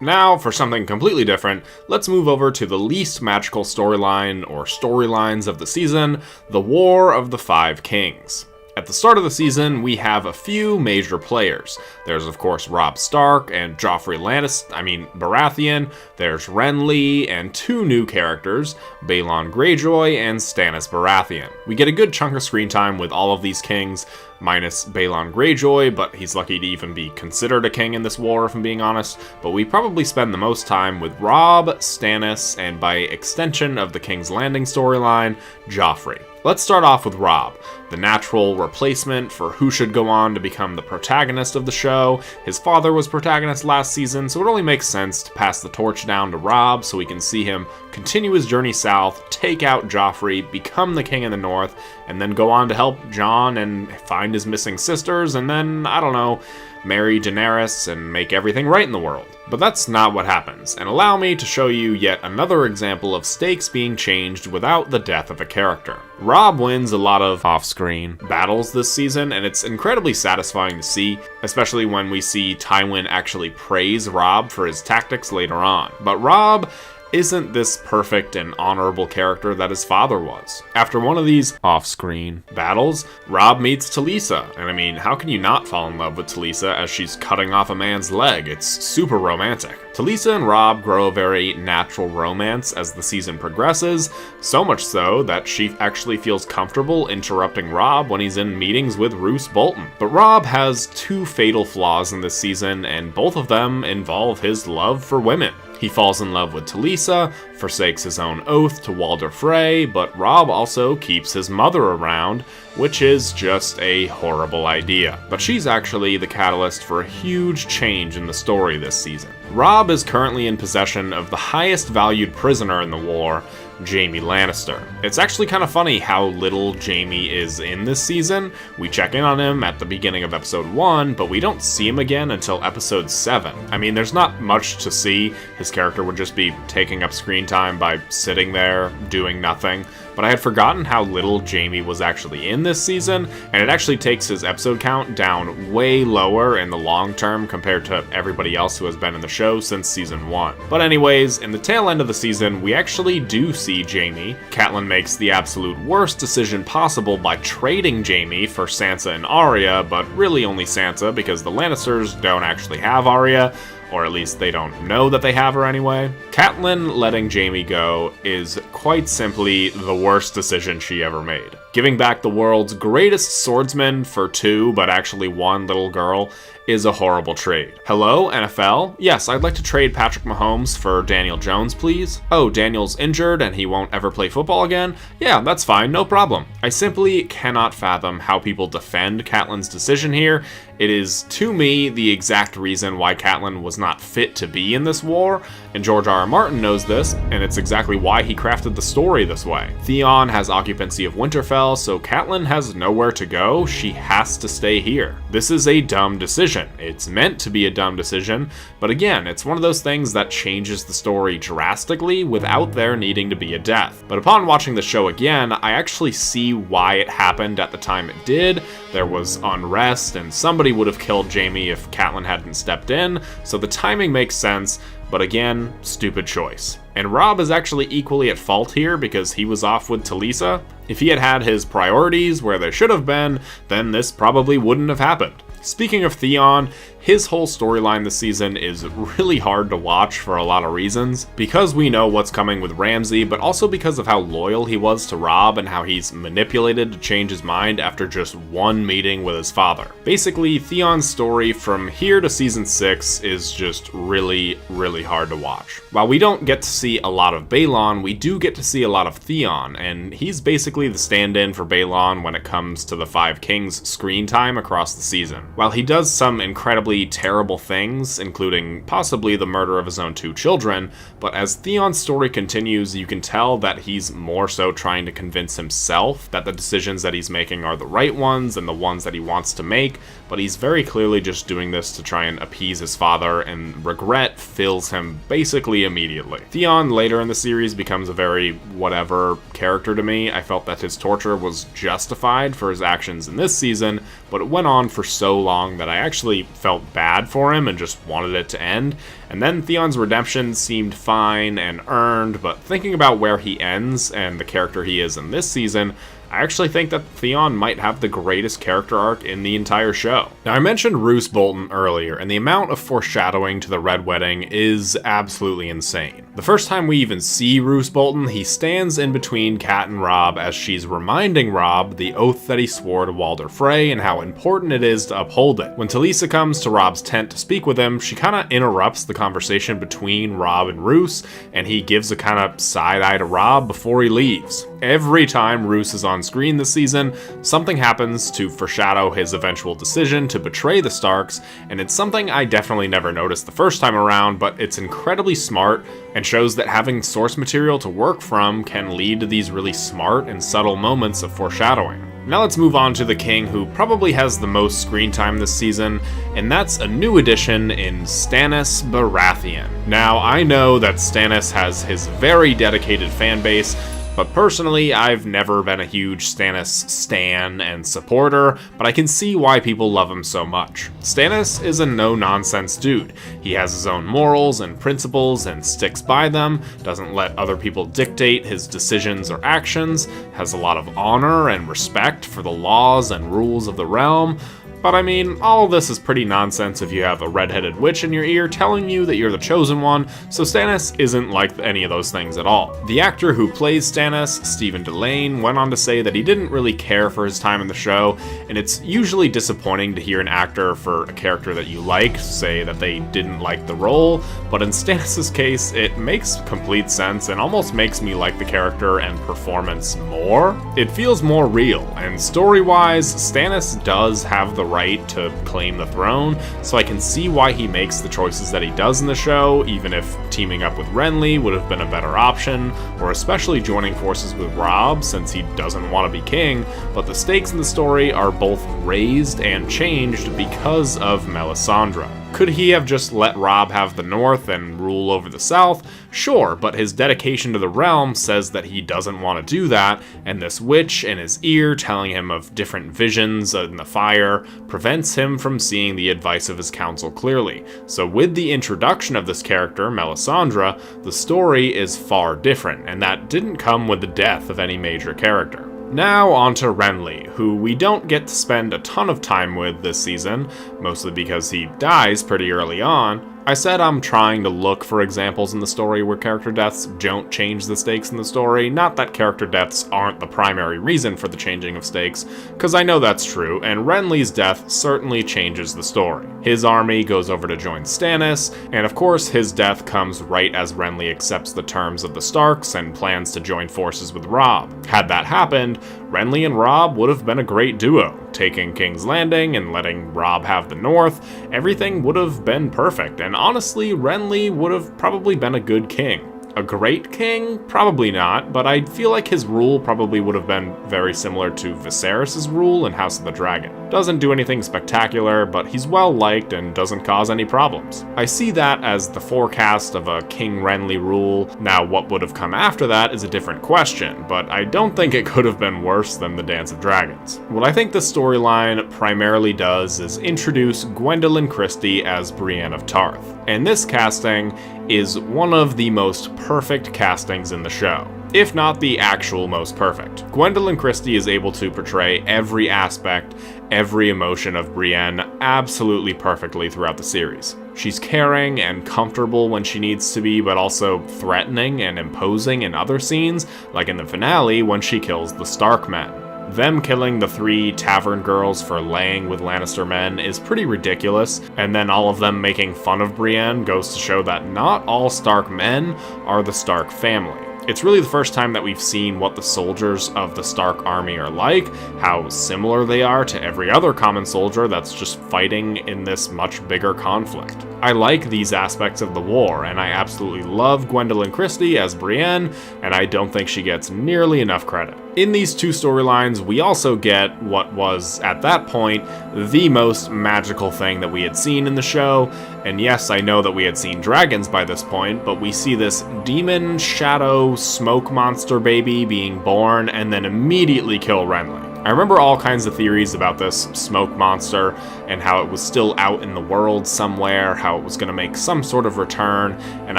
Now, for something completely different, let's move over to the least magical storyline, or storylines of the season, the War of the Five Kings. At the start of the season, we have a few major players. There's of course Robb Stark and Joffrey Baratheon, there's Renly, and two new characters, Balon Greyjoy and Stannis Baratheon. We get a good chunk of screen time with all of these kings, minus Balon Greyjoy, but he's lucky to even be considered a king in this war, if I'm being honest. But we probably spend the most time with Robb, Stannis, and by extension of the King's Landing storyline, Joffrey. Let's start off with Robb, the natural replacement for who should go on to become the protagonist of the show. His father was protagonist last season, so it only makes sense to pass the torch down to Robb so we can see him continue his journey south, take out Joffrey, become the king in the north, and then go on to help Jon and find his missing sisters, and then, I don't know, marry Daenerys and make everything right in the world. But that's not what happens, and allow me to show you yet another example of stakes being changed without the death of a character. Robb wins a lot of off-screen battles this season, and it's incredibly satisfying to see, especially when we see Tywin actually praise Robb for his tactics later on. But Robb isn't this perfect and honorable character that his father was. After one of these off-screen battles, Rob meets Talisa, and I mean, how can you not fall in love with Talisa as she's cutting off a man's leg? It's super romantic. Talisa and Rob grow a very natural romance as the season progresses, so much so that she actually feels comfortable interrupting Rob when he's in meetings with Roose Bolton. But Rob has two fatal flaws in this season, and both of them involve his love for women. He falls in love with Talisa, forsakes his own oath to Walder Frey, but Rob also keeps his mother around, which is just a horrible idea. But she's actually the catalyst for a huge change in the story this season. Rob is currently in possession of the highest valued prisoner in the war, Jaime Lannister. It's actually kind of funny how little Jaime is in this season. We check in on him at the beginning of episode 1, but we don't see him again until episode 7. I mean, there's not much to see. His character would just be taking up screen time by sitting there, doing nothing. But I had forgotten how little Jaime was actually in this season, and it actually takes his episode count down way lower in the long term compared to everybody else who has been in the show since season 1. But anyways, in the tail end of the season, we actually do see Jaime. Catelyn makes the absolute worst decision possible by trading Jaime for Sansa and Arya, but really only Sansa because the Lannisters don't actually have Arya, or at least they don't know that they have her anyway. Catelyn letting Jaime go is quite simply the worst decision she ever made. Giving back the world's greatest swordsman for 2, but actually 1 little girl is a horrible trade. Hello, NFL? Yes, I'd like to trade Patrick Mahomes for Daniel Jones, please. Oh, Daniel's injured and he won't ever play football again? Yeah, that's fine, no problem. I simply cannot fathom how people defend Catelyn's decision here. It is, to me, the exact reason why Catelyn was not fit to be in this war, and George R.R. Martin knows this, and it's exactly why he crafted the story this way. Theon has occupancy of Winterfell, so Catelyn has nowhere to go. She has to stay here. This is a dumb decision. It's meant to be a dumb decision, but again, it's one of those things that changes the story drastically without there needing to be a death. But upon watching the show again, I actually see why it happened at the time it did. There was unrest, and somebody would have killed Jaime if Catelyn hadn't stepped in, so the timing makes sense, but again, stupid choice. And Rob is actually equally at fault here because he was off with Talisa. If he had had his priorities where they should have been, then this probably wouldn't have happened. Speaking of Theon, his whole storyline this season is really hard to watch for a lot of reasons. Because we know what's coming with Ramsay, but also because of how loyal he was to Rob and how he's manipulated to change his mind after just one meeting with his father. Basically, Theon's story from here to season 6 is just really, really hard to watch. While we don't get to see a lot of Balon, we do get to see a lot of Theon, and he's basically the stand-in for Balon when it comes to the Five Kings screen time across the season. While he does some incredibly terrible things, including possibly the murder of his own 2 children, but as Theon's story continues, you can tell that he's more so trying to convince himself that the decisions that he's making are the right ones and the ones that he wants to make, but he's very clearly just doing this to try and appease his father, and regret fills him basically immediately. Theon later in the series becomes a very whatever character to me. I felt that his torture was justified for his actions in this season, but it went on for so long that I actually felt bad for him and just wanted it to end. And then Theon's redemption seemed fine and earned, but thinking about where he ends and the character he is in this season, I actually think that Theon might have the greatest character arc in the entire show. Now, I mentioned Roose Bolton earlier, and the amount of foreshadowing to the Red Wedding is absolutely insane. The first time we even see Roose Bolton, he stands in between Kat and Rob as she's reminding Rob the oath that he swore to Walder Frey and how important it is to uphold it. When Talisa comes to Rob's tent to speak with him, she kind of interrupts the conversation between Rob and Roose, and he gives a kind of side eye to Rob before he leaves. Every time Roose is on screen this season, something happens to foreshadow his eventual decision to betray the Starks, and it's something I definitely never noticed the first time around, but it's incredibly smart and shows that having source material to work from can lead to these really smart and subtle moments of foreshadowing. Now let's move on to the king who probably has the most screen time this season, and that's a new addition in Stannis Baratheon. Now, I know that Stannis has his very dedicated fan base, But personally, I've never been a huge Stannis stan and supporter, but I can see why people love him so much. Stannis is a no-nonsense dude. He has his own morals and principles and sticks by them, doesn't let other people dictate his decisions or actions, has a lot of honor and respect for the laws and rules of the realm. But I mean, all of this is pretty nonsense if you have a redheaded witch in your ear telling you that you're the chosen one, so Stannis isn't like any of those things at all. The actor who plays Stannis, Stephen Delane, went on to say that he didn't really care for his time in the show, and it's usually disappointing to hear an actor for a character that you like say that they didn't like the role, but in Stannis' case, it makes complete sense and almost makes me like the character and performance more. It feels more real, and story-wise, Stannis does have the right to claim the throne, so I can see why he makes the choices that he does in the show, even if teaming up with Renly would have been a better option, or especially joining forces with Robb since he doesn't want to be king, but the stakes in the story are both raised and changed because of Melisandre. Could he have just let Robb have the North and rule over the South? Sure, but his dedication to the realm says that he doesn't want to do that, and this witch in his ear telling him of different visions in the fire prevents him from seeing the advice of his council clearly. So with the introduction of this character, Melisandre, the story is far different, and that didn't come with the death of any major character. Now on to Renly, who we don't get to spend a ton of time with this season, mostly because he dies pretty early on. I said I'm trying to look for examples in the story where character deaths don't change the stakes in the story, not that character deaths aren't the primary reason for the changing of stakes, because I know that's true, and Renly's death certainly changes the story. His army goes over to join Stannis, and of course his death comes right as Renly accepts the terms of the Starks and plans to join forces with Robb. Had that happened, Renly and Robb would have been a great duo. Taking King's Landing and letting Robb have the North, everything would have been perfect, and honestly, Renly would have probably been a good king. A great king? Probably not, but I feel like his rule probably would have been very similar to Viserys' rule in House of the Dragon. Doesn't do anything spectacular, but he's well liked and doesn't cause any problems. I see that as the forecast of a King Renly rule. Now, what would have come after that is a different question, but I don't think it could have been worse than the Dance of Dragons. What I think the storyline primarily does is introduce Gwendoline Christie as Brienne of Tarth, and this casting is one of the most perfect castings in the show, if not the actual most perfect. Gwendoline Christie is able to portray every aspect, every emotion of Brienne absolutely perfectly throughout the series. She's caring and comfortable when she needs to be, but also threatening and imposing in other scenes, like in the finale when she kills the Stark men. Them killing the 3 tavern girls for laying with Lannister men is pretty ridiculous, and then all of them making fun of Brienne goes to show that not all Stark men are the Stark family. It's really the first time that we've seen what the soldiers of the Stark army are like, how similar they are to every other common soldier that's just fighting in this much bigger conflict. I like these aspects of the war, and I absolutely love Gwendoline Christie as Brienne, and I don't think she gets nearly enough credit. In these two storylines, we also get what was, at that point, the most magical thing that we had seen in the show, and yes, I know that we had seen dragons by this point, but we see this demon, shadow, smoke monster baby being born and then immediately kill Renly. I remember all kinds of theories about this smoke monster and how it was still out in the world somewhere, how it was going to make some sort of return, and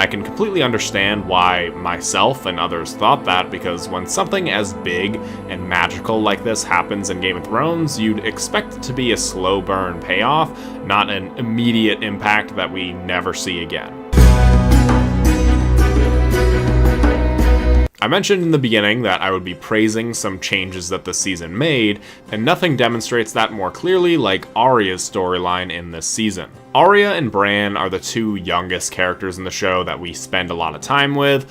I can completely understand why myself and others thought that, because when something as big and magical like this happens in Game of Thrones, you'd expect it to be a slow burn payoff, not an immediate impact that we never see again. I mentioned in the beginning that I would be praising some changes that the season made, and nothing demonstrates that more clearly like Arya's storyline in this season. Arya and Bran are the 2 youngest characters in the show that we spend a lot of time with.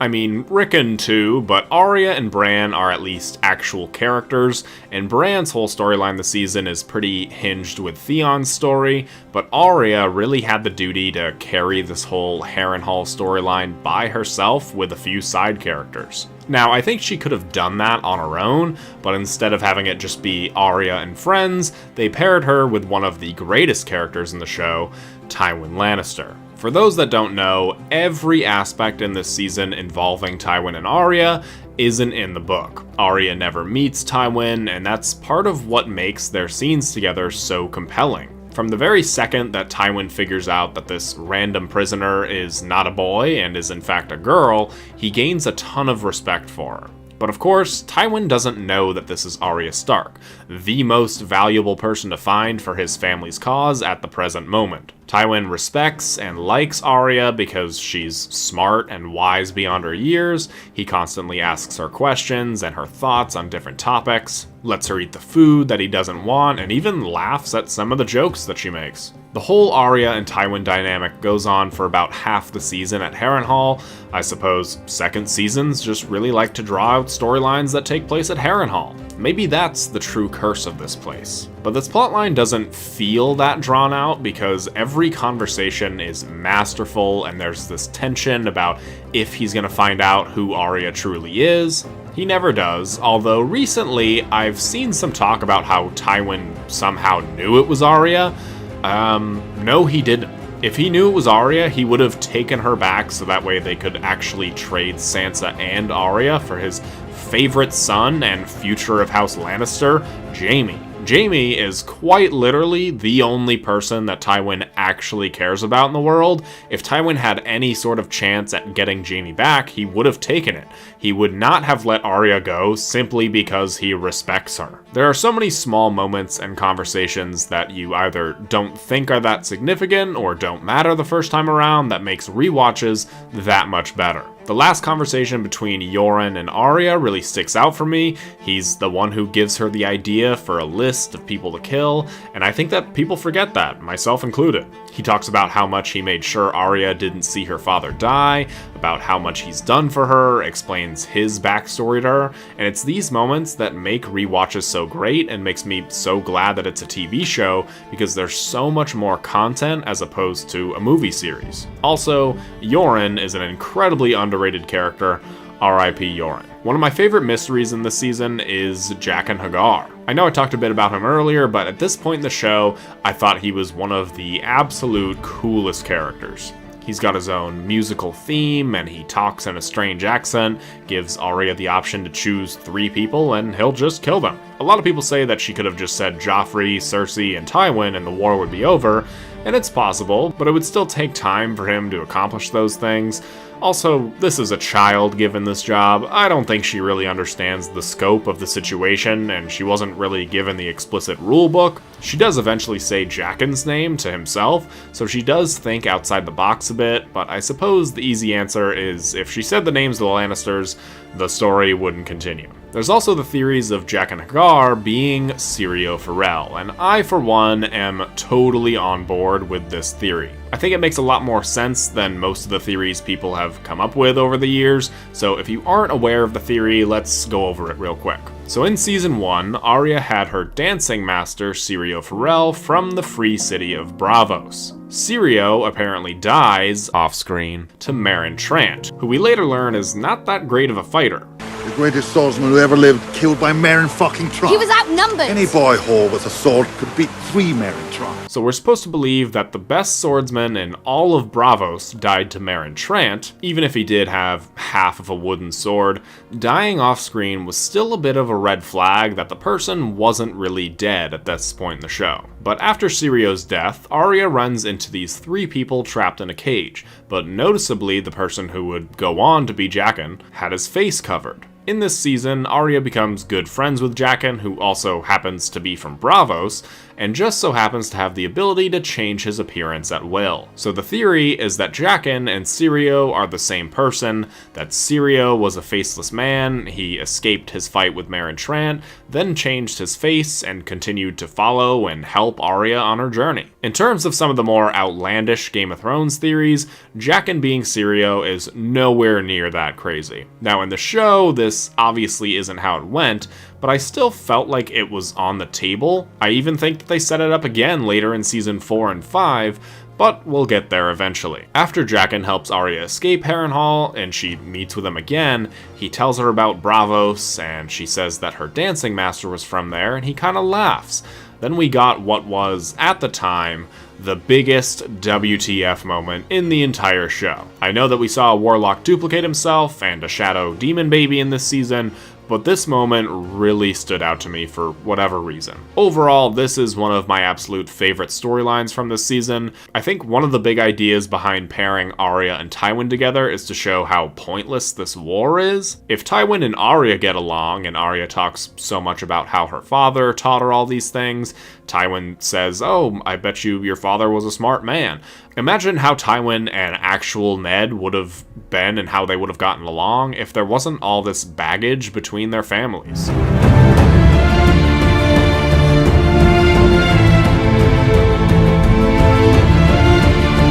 I mean, Rickon too, but Arya and Bran are at least actual characters, and Bran's whole storyline this season is pretty hinged with Theon's story, but Arya really had the duty to carry this whole Harrenhal storyline by herself with a few side characters. Now, I think she could have done that on her own, but instead of having it just be Arya and friends, they paired her with one of the greatest characters in the show, Tywin Lannister. For those that don't know, every aspect in this season involving Tywin and Arya isn't in the book. Arya never meets Tywin, and that's part of what makes their scenes together so compelling. From the very second that Tywin figures out that this random prisoner is not a boy and is in fact a girl, he gains a ton of respect for her. But of course, Tywin doesn't know that this is Arya Stark, the most valuable person to find for his family's cause at the present moment. Tywin respects and likes Arya because she's smart and wise beyond her years. He constantly asks her questions and her thoughts on different topics, lets her eat the food that he doesn't want, and even laughs at some of the jokes that she makes. The whole Arya and Tywin dynamic goes on for about half the season at Harrenhal. I suppose second seasons just really like to draw out storylines that take place at Harrenhal. Maybe that's the true curse of this place. But this plotline doesn't feel that drawn out because every conversation is masterful and there's this tension about if he's gonna find out who Arya truly is. He never does, although recently I've seen some talk about how Tywin somehow knew it was Arya. No, he didn't. If he knew it was Arya, he would have taken her back so that way they could actually trade Sansa and Arya for his favorite son and future of House Lannister, Jaime. Jaime is quite literally the only person that Tywin actually cares about in the world. If Tywin had any sort of chance at getting Jaime back, he would have taken it. He would not have let Arya go simply because he respects her. There are so many small moments and conversations that you either don't think are that significant or don't matter the first time around that makes rewatches that much better. The last conversation between Yoren and Arya really sticks out for me. He's the one who gives her the idea for a list of people to kill, and I think that people forget that, myself included. He talks about how much he made sure Arya didn't see her father die, about how much he's done for her, explains his backstory to her, and it's these moments that make rewatches so great and makes me so glad that it's a TV show because there's so much more content as opposed to a movie series. Also, Yoren is an incredibly underrated character. R.I.P. Yoren. One of my favorite mysteries in this season is Jaqen H'ghar. I know I talked a bit about him earlier, but at this point in the show, I thought he was one of the absolute coolest characters. He's got his own musical theme, and he talks in a strange accent, gives Arya the option to choose 3 people, and he'll just kill them. A lot of people say that she could have just said Joffrey, Cersei, and Tywin, and the war would be over, and it's possible, but it would still take time for him to accomplish those things. Also, this is a child given this job. I don't think she really understands the scope of the situation, and she wasn't really given the explicit rulebook. She does eventually say Jaqen's name to himself, so she does think outside the box a bit, but I suppose the easy answer is if she said the names of the Lannisters, the story wouldn't continue. There's also the theories of Jaqen H'ghar being Syrio Forel, and I, for one, am totally on board with this theory. I think it makes a lot more sense than most of the theories people have come up with over the years, so if you aren't aware of the theory, let's go over it real quick. So in Season 1, Arya had her dancing master, Syrio Forel, from the free city of Braavos. Syrio apparently dies, off-screen, to Meryn Trant, who we later learn is not that great of a fighter. The greatest swordsman who ever lived, killed by Meryn fucking Trant. He was outnumbered! Any boy whore with a sword could beat 3 Meryn Trant. So we're supposed to believe that the best swordsman in all of Braavos died to Meryn Trant. Even if he did have half of a wooden sword, dying off-screen was still a bit of a red flag that the person wasn't really dead at this point in the show. But after Syrio's death, Arya runs into these 3 people trapped in a cage, but noticeably the person who would go on to be Jaqen had his face covered. In this season, Arya becomes good friends with Jaqen, who also happens to be from Braavos, and just so happens to have the ability to change his appearance at will. So the theory is that Jaqen and Syrio are the same person, that Syrio was a faceless man, he escaped his fight with Meryn Trant, then changed his face and continued to follow and help Arya on her journey. In terms of some of the more outlandish Game of Thrones theories, Jaqen being Syrio is nowhere near that crazy. Now in the show, this obviously isn't how it went, but I still felt like it was on the table. I even think that they set it up again later in Season 4 and 5, but we'll get there eventually. After Jaqen helps Arya escape Harrenhal and she meets with him again, he tells her about Braavos and she says that her dancing master was from there and he kinda laughs. Then we got what was, at the time, the biggest WTF moment in the entire show. I know that we saw a warlock duplicate himself and a shadow demon baby in this season, but this moment really stood out to me for whatever reason. Overall, this is one of my absolute favorite storylines from this season. I think one of the big ideas behind pairing Arya and Tywin together is to show how pointless this war is. If Tywin and Arya get along, and Arya talks so much about how her father taught her all these things, Tywin says, "Oh, I bet your father was a smart man." Imagine how Tywin and actual Ned would have been and how they would have gotten along if there wasn't all this baggage between their families.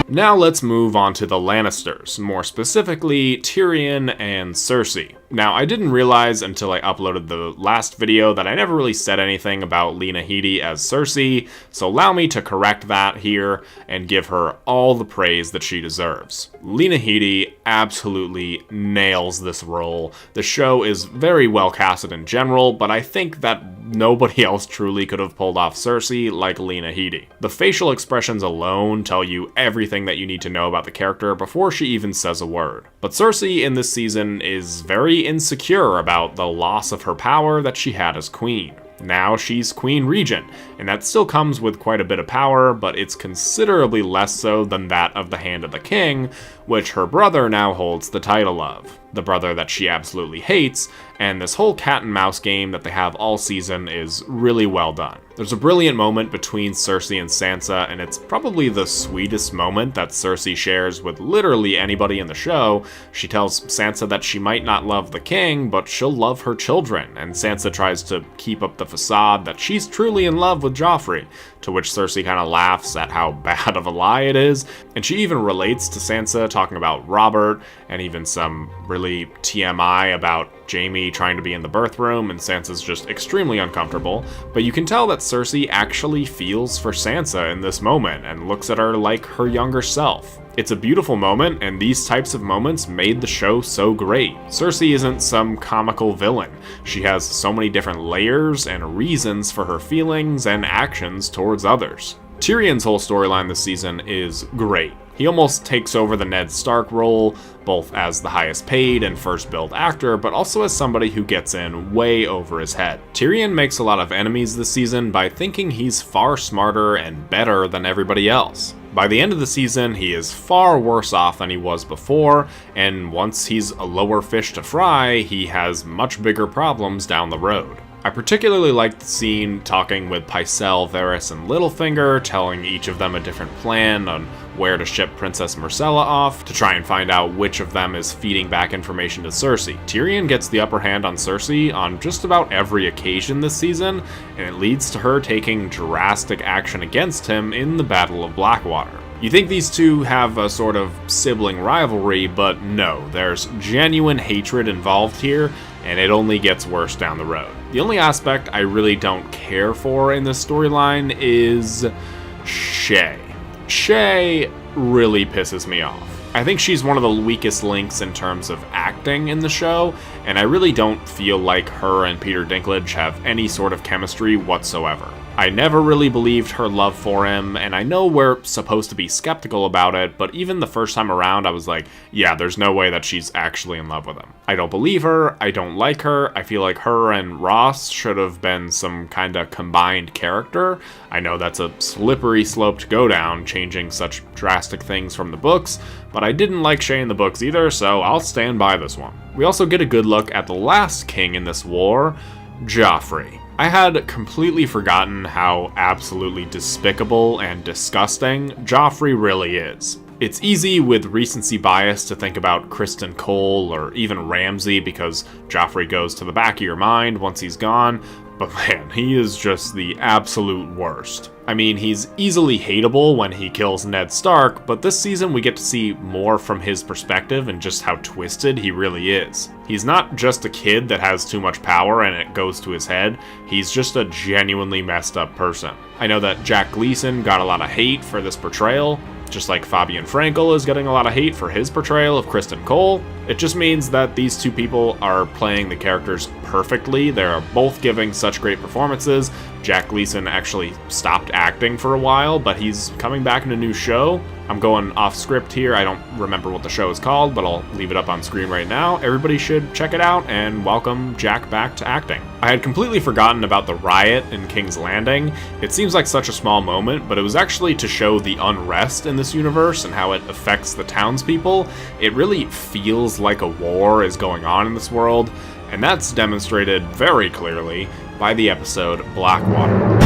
Now let's move on to the Lannisters, more specifically Tyrion and Cersei. Now, I didn't realize until I uploaded the last video that I never really said anything about Lena Headey as Cersei, so allow me to correct that here and give her all the praise that she deserves. Lena Headey absolutely nails this role. The show is very well casted in general, but I think that nobody else truly could have pulled off Cersei like Lena Headey. The facial expressions alone tell you everything that you need to know about the character before she even says a word. But Cersei in this season is very insecure about the loss of her power that she had as queen. Now she's Queen Regent, and that still comes with quite a bit of power, but it's considerably less so than that of the Hand of the King, which her brother now holds the title of. The brother that she absolutely hates, and this whole cat and mouse game that they have all season is really well done. There's a brilliant moment between Cersei and Sansa, and it's probably the sweetest moment that Cersei shares with literally anybody in the show. She tells Sansa that she might not love the king, but she'll love her children, and Sansa tries to keep up the facade that she's truly in love with Joffrey, to which Cersei kind of laughs at how bad of a lie it is, and she even relates to Sansa talking about Robert, and even some really TMI about Jaime trying to be in the birth room, and Sansa's just extremely uncomfortable, but you can tell that Cersei actually feels for Sansa in this moment, and looks at her like her younger self. It's a beautiful moment, and these types of moments made the show so great. Cersei isn't some comical villain. She has so many different layers and reasons for her feelings and actions towards others. Tyrion's whole storyline this season is great. He almost takes over the Ned Stark role, both as the highest paid and first billed actor, but also as somebody who gets in way over his head. Tyrion makes a lot of enemies this season by thinking he's far smarter and better than everybody else. By the end of the season, he is far worse off than he was before, and once he's a lower fish to fry, he has much bigger problems down the road. I particularly liked the scene talking with Pycelle, Varys, and Littlefinger, telling each of them a different plan on where to ship Princess Myrcella off to try and find out which of them is feeding back information to Cersei. Tyrion gets the upper hand on Cersei on just about every occasion this season, and it leads to her taking drastic action against him in the Battle of Blackwater. You think these two have a sort of sibling rivalry, but no, there's genuine hatred involved here, and it only gets worse down the road. The only aspect I really don't care for in this storyline is Shae. Shae really pisses me off. I think she's one of the weakest links in terms of acting in the show, and I really don't feel like her and Peter Dinklage have any sort of chemistry whatsoever. I never really believed her love for him, and I know we're supposed to be skeptical about it, but even the first time around I was like, yeah, there's no way that she's actually in love with him. I don't believe her, I don't like her, I feel like her and Ross should have been some kind of combined character. I know that's a slippery slope to go down, changing such drastic things from the books, but I didn't like Shae in the books either, so I'll stand by this one. We also get a good look at the last king in this war, Joffrey. I had completely forgotten how absolutely despicable and disgusting Joffrey really is. It's easy with recency bias to think about Kristen Cole or even Ramsay because Joffrey goes to the back of your mind once he's gone, but man, he is just the absolute worst. I mean, he's easily hateable when he kills Ned Stark, but this season we get to see more from his perspective and just how twisted he really is. He's not just a kid that has too much power and it goes to his head, he's just a genuinely messed up person. I know that Jack Gleason got a lot of hate for this portrayal, just like Fabian Frankel is getting a lot of hate for his portrayal of Kristen Cole. It just means that these two people are playing the characters perfectly. They're both giving such great performances. Jack Gleason actually stopped acting for a while, but he's coming back in a new show. I'm going off script here. I don't remember what the show is called, but I'll leave it up on screen right now. Everybody should check it out and welcome Jack back to acting. I had completely forgotten about the riot in King's Landing. It seems like such a small moment, but it was actually to show the unrest in this universe and how it affects the townspeople. It really feels like a war is going on in this world, and that's demonstrated very clearly by the episode Blackwater.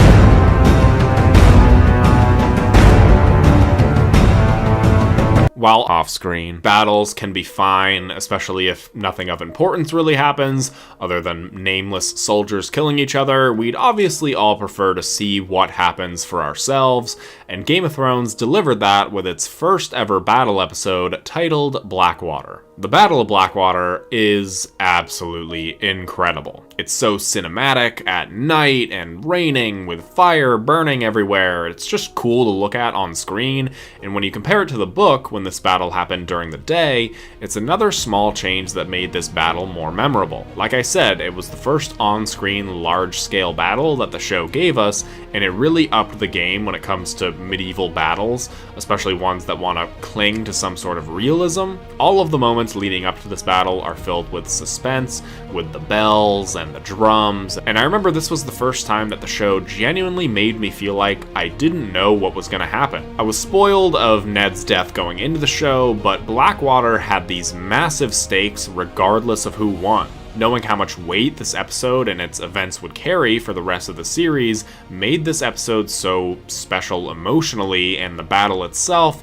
While off-screen, battles can be fine, especially if nothing of importance really happens, other than nameless soldiers killing each other. We'd obviously all prefer to see what happens for ourselves, and Game of Thrones delivered that with its first ever battle episode titled Blackwater. The Battle of Blackwater is absolutely incredible. It's so cinematic at night and raining with fire burning everywhere. It's just cool to look at on screen, and when you compare it to the book when this battle happened during the day, it's another small change that made this battle more memorable. Like I said, it was the first on-screen large-scale battle that the show gave us, and it really upped the game when it comes to medieval battles, especially ones that want to cling to some sort of realism. All of the moments leading up to this battle are filled with suspense, with the bells and the drums, and I remember this was the first time that the show genuinely made me feel like I didn't know what was going to happen. I was spoiled of Ned's death going into the show, but Blackwater had these massive stakes regardless of who won. Knowing how much weight this episode and its events would carry for the rest of the series made this episode so special emotionally, and the battle itself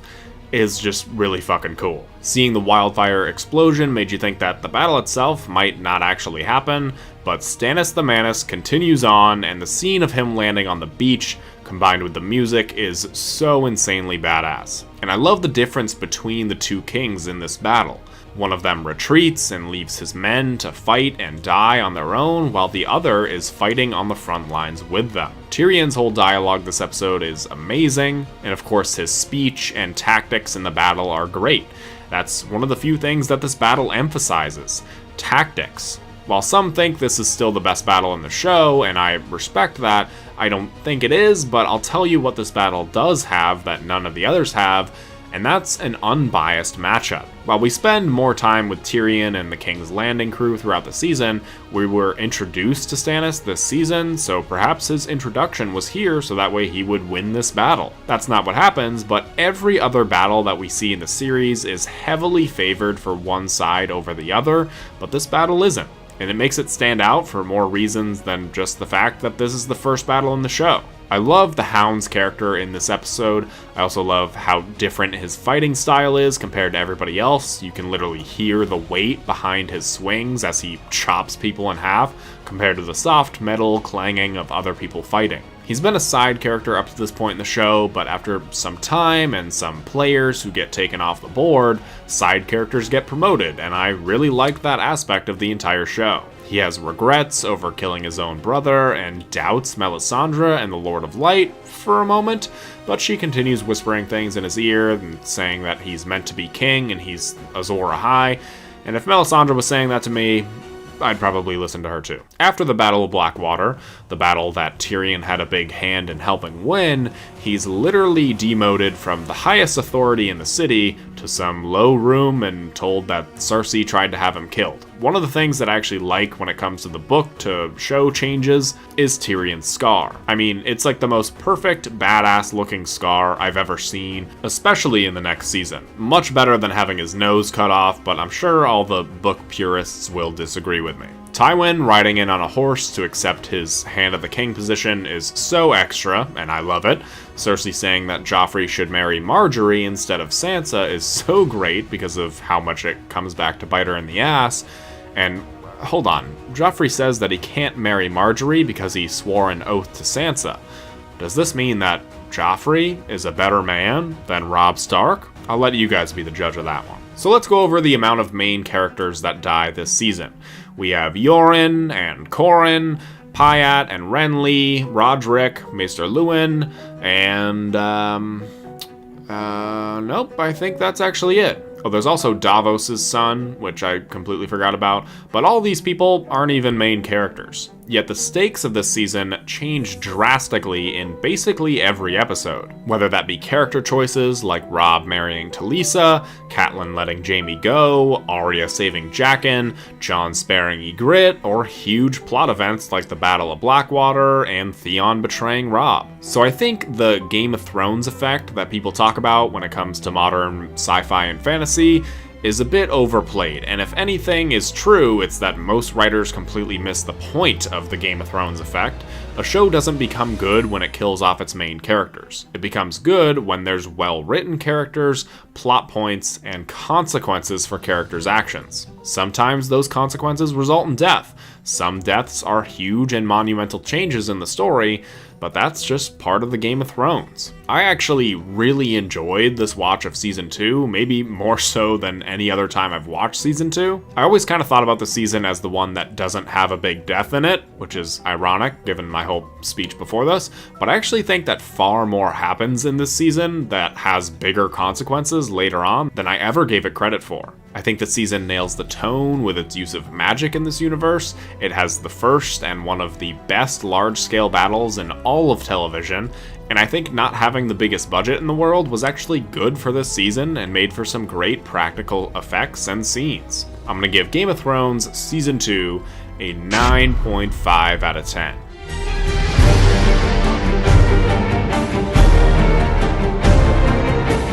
is just really fucking cool. Seeing the wildfire explosion made you think that the battle itself might not actually happen, but Stannis the Manus continues on, and the scene of him landing on the beach combined with the music is so insanely badass. And I love the difference between the two kings in this battle. One of them retreats and leaves his men to fight and die on their own, while the other is fighting on the front lines with them. Tyrion's whole dialogue this episode is amazing, and of course his speech and tactics in the battle are great. That's one of the few things that this battle emphasizes: tactics. While some think this is still the best battle in the show, and I respect that, I don't think it is, but I'll tell you what this battle does have that none of the others have, and that's an unbiased matchup. While we spend more time with Tyrion and the King's Landing crew throughout the season, we were introduced to Stannis this season, so perhaps his introduction was here so that way he would win this battle. That's not what happens, but every other battle that we see in the series is heavily favored for one side over the other, but this battle isn't. And it makes it stand out for more reasons than just the fact that this is the first battle in the show. I love the Hound's character in this episode. I also love how different his fighting style is compared to everybody else. You can literally hear the weight behind his swings as he chops people in half, compared to the soft metal clanging of other people fighting. He's been a side character up to this point in the show, but after some time and some players who get taken off the board, side characters get promoted, and I really like that aspect of the entire show. He has regrets over killing his own brother and doubts Melisandre and the Lord of Light for a moment, but she continues whispering things in his ear and saying that he's meant to be king and he's Azor Ahai, and if Melisandre was saying that to me, I'd probably listen to her too. After the Battle of Blackwater, the battle that Tyrion had a big hand in helping win, he's literally demoted from the highest authority in the city to some low room and told that Cersei tried to have him killed. One of the things that I actually like when it comes to the book to show changes is Tyrion's scar. I mean, it's like the most perfect, badass looking scar I've ever seen, especially in the next season. Much better than having his nose cut off, but I'm sure all the book purists will disagree with me. Tywin riding in on a horse to accept his Hand of the King position is so extra, and I love it. Cersei saying that Joffrey should marry Marjorie instead of Sansa is so great because of how much it comes back to bite her in the ass. And hold on, Joffrey says that he can't marry Marjorie because he swore an oath to Sansa. Does this mean that Joffrey is a better man than Robb Stark? I'll let you guys be the judge of that one. So let's go over the amount of main characters that die this season. We have Yoren and Corin, Pyat and Renly, Roderick, Maester Luwin, and nope, I think that's actually it. Oh, there's also Davos's son, which I completely forgot about, but all these people aren't even main characters. Yet the stakes of this season change drastically in basically every episode. Whether that be character choices like Robb marrying Talisa, Catelyn letting Jaime go, Arya saving Jaqen, Jon sparing Ygritte, or huge plot events like the Battle of Blackwater and Theon betraying Robb. So I think the Game of Thrones effect that people talk about when it comes to modern sci-fi and fantasy is a bit overplayed, and if anything is true, it's that most writers completely miss the point of the Game of Thrones effect. A show doesn't become good when it kills off its main characters. It becomes good when there's well-written characters, plot points, and consequences for characters' actions. Sometimes those consequences result in death. Some deaths are huge and monumental changes in the story, but that's just part of the Game of Thrones. I actually really enjoyed this watch of Season 2, maybe more so than any other time I've watched Season 2. I always kind of thought about the season as the one that doesn't have a big death in it, which is ironic given my whole speech before this, but I actually think that far more happens in this season that has bigger consequences later on than I ever gave it credit for. I think the season nails the tone with its use of magic in this universe. It has the first and one of the best large-scale battles in all of television, and I think not having the biggest budget in the world was actually good for this season and made for some great practical effects and scenes. I'm gonna give Game of Thrones Season 2 a 9.5 out of 10.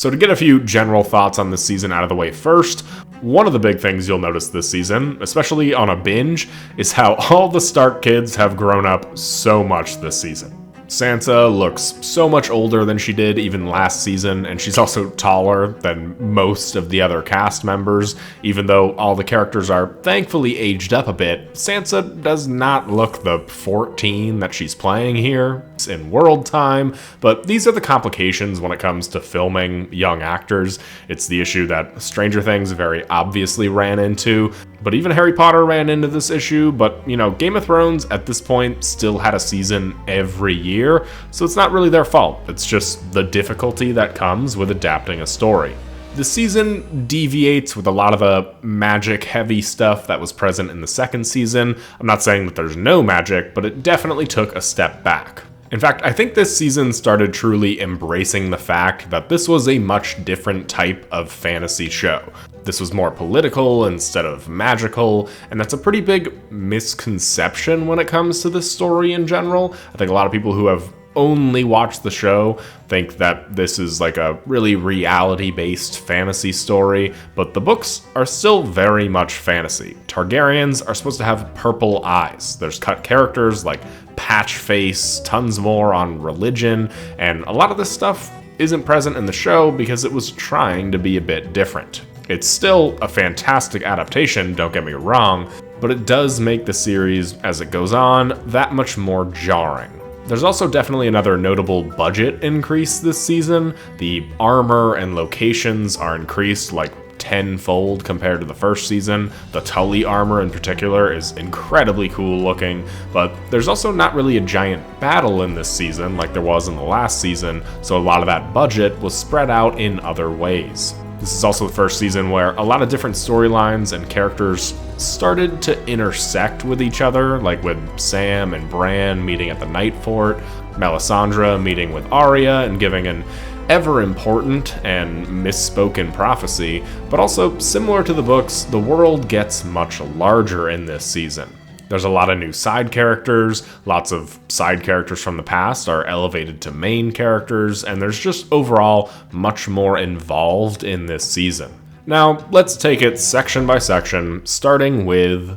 So to get a few general thoughts on this season out of the way first, one of the big things you'll notice this season, especially on a binge, is how all the Stark kids have grown up so much this season. Sansa looks so much older than she did even last season, and she's also taller than most of the other cast members. Even though all the characters are thankfully aged up a bit, Sansa does not look the 14 that she's playing here. It's in world time, but these are the complications when it comes to filming young actors. It's the issue that Stranger Things very obviously ran into, but even Harry Potter ran into this issue. But, you know, Game of Thrones at this point still had a season every year, so it's not really their fault. It's just the difficulty that comes with adapting a story. The season deviates with a lot of the magic-heavy stuff that was present in the second season. I'm not saying that there's no magic, but it definitely took a step back. In fact, I think this season started truly embracing the fact that this was a much different type of fantasy show. This was more political instead of magical, and that's a pretty big misconception when it comes to this story in general. I think a lot of people who have only watched the show think that this is like a really reality-based fantasy story, but the books are still very much fantasy. Targaryens are supposed to have purple eyes. There's cut characters like Patchface, tons more on religion, and a lot of this stuff isn't present in the show because it was trying to be a bit different. It's still a fantastic adaptation, don't get me wrong, but it does make the series, as it goes on, that much more jarring. There's also definitely another notable budget increase this season. The armor and locations are increased like tenfold compared to the first season. The Tully armor in particular is incredibly cool looking, but there's also not really a giant battle in this season like there was in the last season, so a lot of that budget was spread out in other ways. This is also the first season where a lot of different storylines and characters started to intersect with each other, like with Sam and Bran meeting at the Night Fort, Melisandre meeting with Arya and giving an ever-important and misspoken prophecy, but also similar to the books, the world gets much larger in this season. There's a lot of new side characters, lots of side characters from the past are elevated to main characters, and there's just overall much more involved in this season. Now, let's take it section by section, starting with...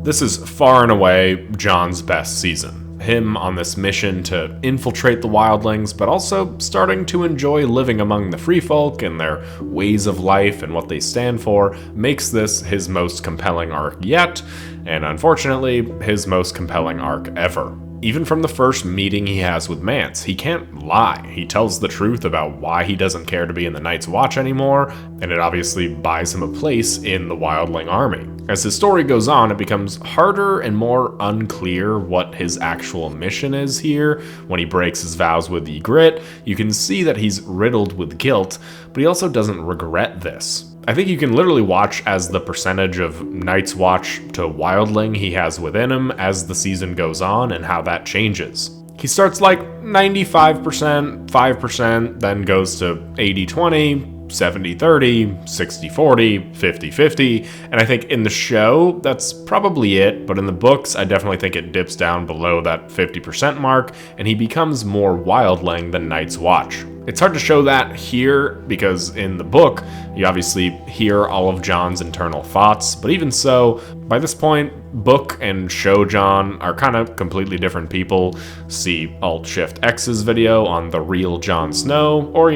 This is far and away Jon's best season. Him on this mission to infiltrate the wildlings, but also starting to enjoy living among the free folk and their ways of life and what they stand for, makes this his most compelling arc yet, and unfortunately, his most compelling arc ever. Even from the first meeting he has with Mance, he can't lie. He tells the truth about why he doesn't care to be in the Night's Watch anymore, and it obviously buys him a place in the Wildling army. As his story goes on, it becomes harder and more unclear what his actual mission is here. When he breaks his vows with Ygritte, you can see that he's riddled with guilt, but he also doesn't regret this. I think you can literally watch as the percentage of Night's Watch to Wildling he has within him as the season goes on and how that changes. He starts like 95%, 5%, then goes to 80-20, 70-30, 60-40, 50-50, and I think in the show, that's probably it, but in the books, I definitely think it dips down below that 50% mark, and he becomes more Wildling than Night's Watch. It's hard to show that here, because in the book, you obviously hear all of Jon's internal thoughts, but even so, by this point, book and show Jon are kind of completely different people. See Alt-Shift-X's video on the real Jon Snow, or,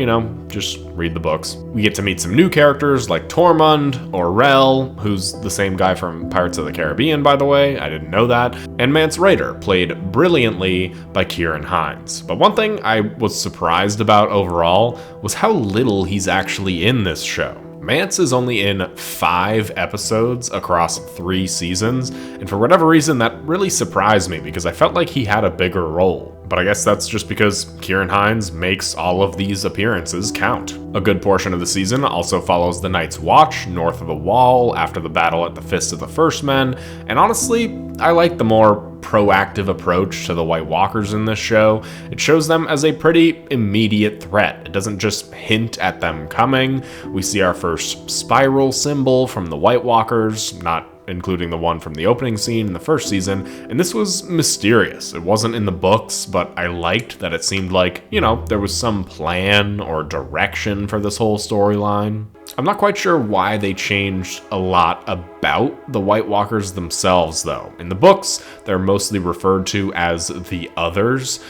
just read the books. We get to meet some new characters like Tormund, or Rel, who's the same guy from Pirates of the Caribbean, by the way, I didn't know that, and Mance Rayder, played brilliantly by Ciarán Hinds. But one thing I was surprised about overall was how little he's actually in this show. Mance is only in 5 episodes across 3 seasons, and for whatever reason that really surprised me because I felt like he had a bigger role. But I guess that's just because Ciarán Hinds makes all of these appearances count. A good portion of the season also follows the Night's Watch north of the Wall after the battle at the Fist of the First Men, and honestly, I like the more proactive approach to the White Walkers in this show. It shows them as a pretty immediate threat. It doesn't just hint at them coming. We see our first spiral symbol from the White Walkers, not including the one from the opening scene in the first season, and this was mysterious. It wasn't in the books, but I liked that it seemed like, there was some plan or direction for this whole storyline. I'm not quite sure why they changed a lot about the White Walkers themselves, though. In the books, they're mostly referred to as the Others.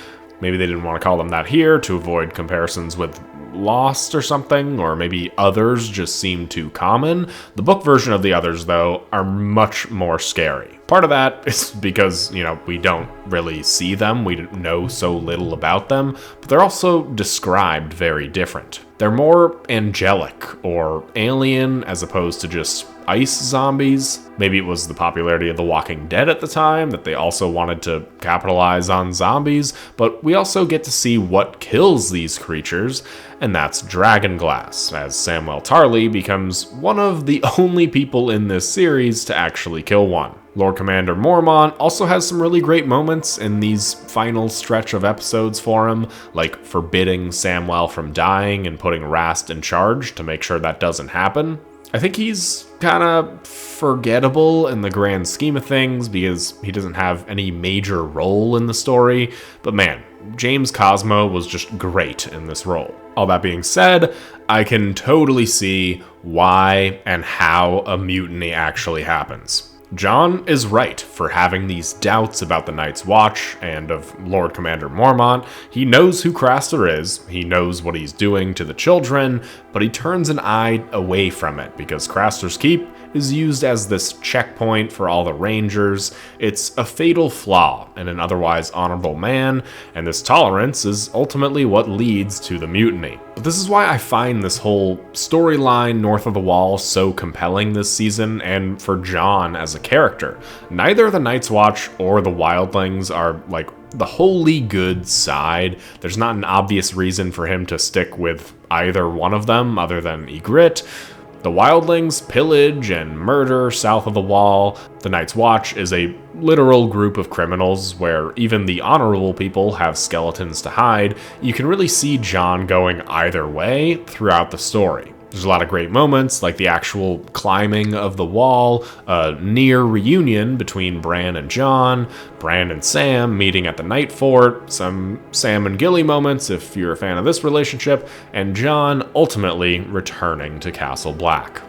Maybe they didn't want to call them that here to avoid comparisons with Lost or something, or maybe Others just seem too common. The book version of the Others, though, are much more scary. Part of that is because, we don't really see them, we know so little about them, but they're also described very different. They're more angelic or alien as opposed to just ice zombies. Maybe it was the popularity of The Walking Dead at the time that they also wanted to capitalize on zombies, but we also get to see what kills these creatures, and that's dragonglass, as Samwell Tarly becomes one of the only people in this series to actually kill one. Lord Commander Mormont also has some really great moments in these final stretch of episodes for him, like forbidding Samwell from dying and putting Rast in charge to make sure that doesn't happen. I think he's kind of forgettable in the grand scheme of things because he doesn't have any major role in the story, but man, James Cosmo was just great in this role. All that being said, I can totally see why and how a mutiny actually happens. Jon is right for having these doubts about the Night's Watch and of Lord Commander Mormont. He knows who Craster is, he knows what he's doing to the children, but he turns an eye away from it because Craster's Keep is used as this checkpoint for all the Rangers. It's a fatal flaw in an otherwise honorable man, and this tolerance is ultimately what leads to the mutiny. But this is why I find this whole storyline north of the Wall so compelling this season, and for Jon as a character. Neither the Night's Watch or the Wildlings are like the wholly good side. There's not an obvious reason for him to stick with either one of them other than Ygritte. The Wildlings pillage and murder south of the Wall. The Night's Watch is a literal group of criminals where even the honorable people have skeletons to hide. You can really see Jon going either way throughout the story. There's a lot of great moments, like the actual climbing of the wall, a near reunion between Bran and Jon, Bran and Sam meeting at the Night Fort, some Sam and Gilly moments if you're a fan of this relationship, and Jon ultimately returning to Castle Black.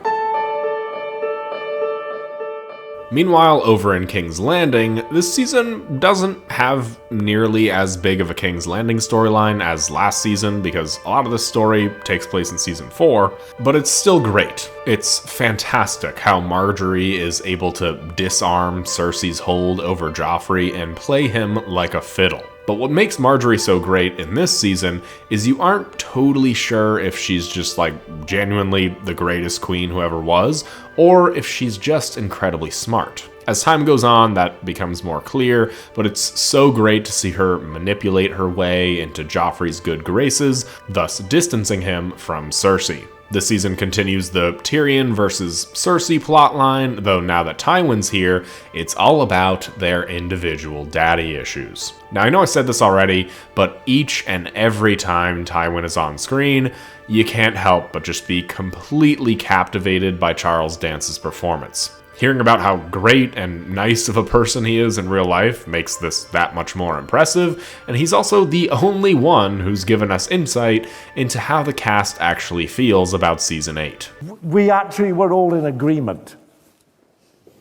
Meanwhile, over in King's Landing, this season doesn't have nearly as big of a King's Landing storyline as last season because a lot of this story takes place in season 4, but it's still great. It's fantastic how Marjorie is able to disarm Cersei's hold over Joffrey and play him like a fiddle. But what makes Marjorie so great in this season is you aren't totally sure if she's just like genuinely the greatest queen who ever was, or if she's just incredibly smart. As time goes on, that becomes more clear, but it's so great to see her manipulate her way into Joffrey's good graces, thus distancing him from Cersei. This season continues the Tyrion versus Cersei plotline, though now that Tywin's here, it's all about their individual daddy issues. Now I know I said this already, but each and every time Tywin is on screen, you can't help but just be completely captivated by Charles Dance's performance. Hearing about how great and nice of a person he is in real life makes this that much more impressive, and he's also the only one who's given us insight into how the cast actually feels about Season 8. We actually were all in agreement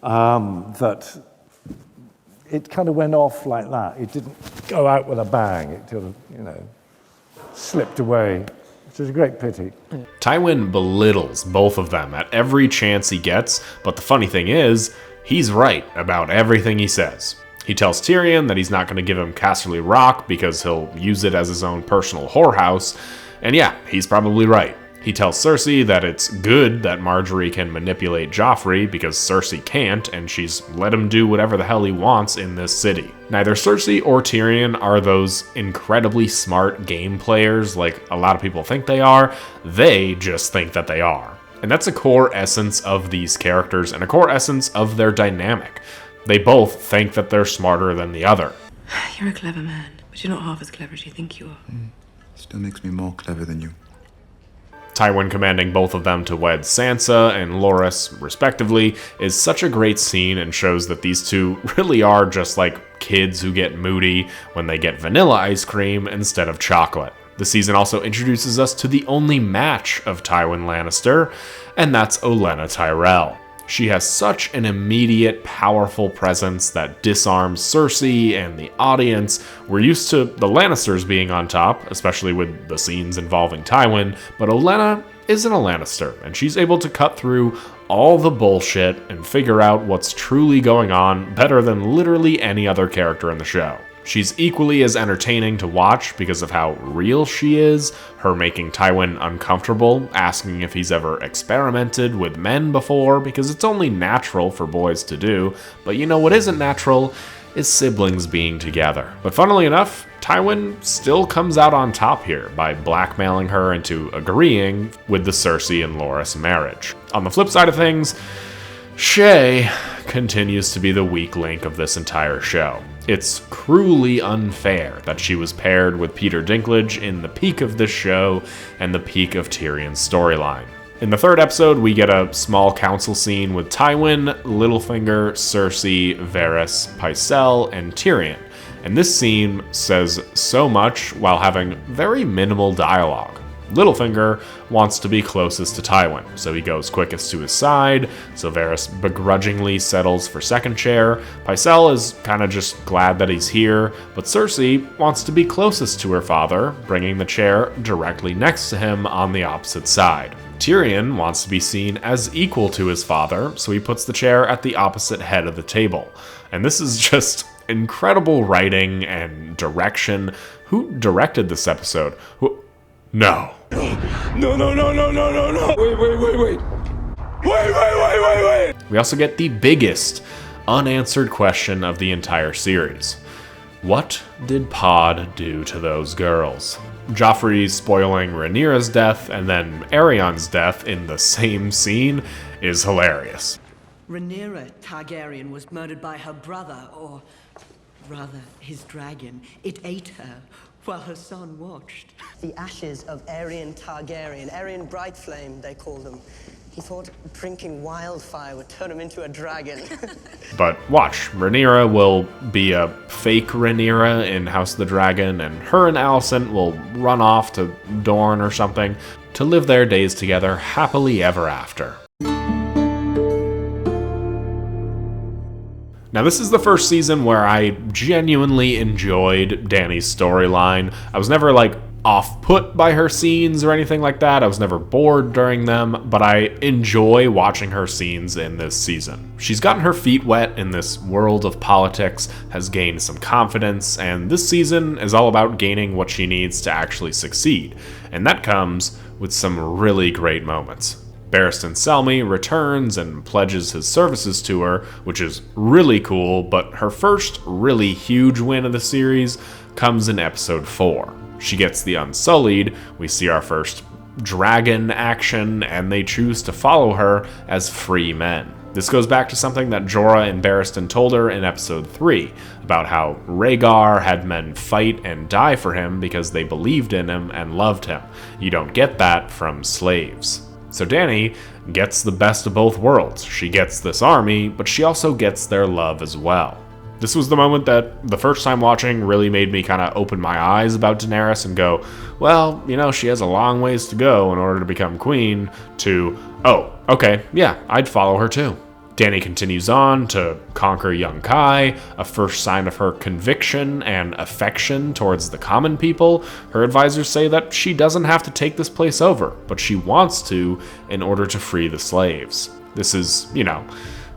that it kind of went off like that. It didn't go out with a bang. It sort of, slipped away, which is a great pity. Tywin belittles both of them at every chance he gets, but the funny thing is, he's right about everything he says. He tells Tyrion that he's not going to give him Casterly Rock because he'll use it as his own personal whorehouse, and yeah, he's probably right. He tells Cersei that it's good that Marjorie can manipulate Joffrey because Cersei can't, and she's let him do whatever the hell he wants in this city. Neither Cersei or Tyrion are those incredibly smart game players like a lot of people think they are. They just think that they are. And that's a core essence of these characters and a core essence of their dynamic. They both think that they're smarter than the other. You're a clever man, but you're not half as clever as you think you are. Still makes me more clever than you. Tywin commanding both of them to wed Sansa and Loras, respectively, is such a great scene and shows that these two really are just like kids who get moody when they get vanilla ice cream instead of chocolate. The season also introduces us to the only match of Tywin Lannister, and that's Olenna Tyrell. She has such an immediate, powerful presence that disarms Cersei and the audience. We're used to the Lannisters being on top, especially with the scenes involving Tywin, but Olenna isn't a Lannister, and she's able to cut through all the bullshit and figure out what's truly going on better than literally any other character in the show. She's equally as entertaining to watch because of how real she is, her making Tywin uncomfortable, asking if he's ever experimented with men before, because it's only natural for boys to do, but you know what isn't natural is siblings being together. But funnily enough, Tywin still comes out on top here by blackmailing her into agreeing with the Cersei and Loras marriage. On the flip side of things, Shae continues to be the weak link of this entire show. It's cruelly unfair that she was paired with Peter Dinklage in the peak of this show and the peak of Tyrion's storyline. In the third episode, we get a small council scene with Tywin, Littlefinger, Cersei, Varys, Pycelle, and Tyrion. And this scene says so much while having very minimal dialogue. Littlefinger wants to be closest to Tywin, so he goes quickest to his side, so Varys begrudgingly settles for second chair. Pycelle is kind of just glad that he's here, but Cersei wants to be closest to her father, bringing the chair directly next to him on the opposite side. Tyrion wants to be seen as equal to his father, so he puts the chair at the opposite head of the table. And this is just incredible writing and direction. Who directed this episode? No. No. Wait. We also get the biggest unanswered question of the entire series. What did Pod do to those girls? Joffrey spoiling Rhaenyra's death and then Aerion's death in the same scene is hilarious. Rhaenyra Targaryen was murdered by her brother, or rather his dragon. It ate her while her son watched. The ashes of Aerion Targaryen, Aerion Brightflame, they called him. He thought drinking wildfire would turn him into a dragon. But watch, Rhaenyra will be a fake Rhaenyra in House of the Dragon, and her and Alicent will run off to Dorne or something to live their days together happily ever after. Now, this is the first season where I genuinely enjoyed Dany's storyline. I was never, off-put by her scenes or anything like that. I was never bored during them, but I enjoy watching her scenes in this season. She's gotten her feet wet in this world of politics, has gained some confidence, and this season is all about gaining what she needs to actually succeed. And that comes with some really great moments. Barristan Selmy returns and pledges his services to her, which is really cool, but her first really huge win of the series comes in episode 4. She gets the Unsullied, we see our first dragon action, and they choose to follow her as free men. This goes back to something that Jorah and Barristan told her in episode 3, about how Rhaegar had men fight and die for him because they believed in him and loved him. You don't get that from slaves. So Dany gets the best of both worlds. She gets this army, but she also gets their love as well. This was the moment that the first time watching really made me kind of open my eyes about Daenerys and go, well, she has a long ways to go in order to become queen, to, oh, okay, yeah, I'd follow her too. Dany continues on to conquer young Kai, a first sign of her conviction and affection towards the common people. Her advisors say that she doesn't have to take this place over, but she wants to in order to free the slaves. This is,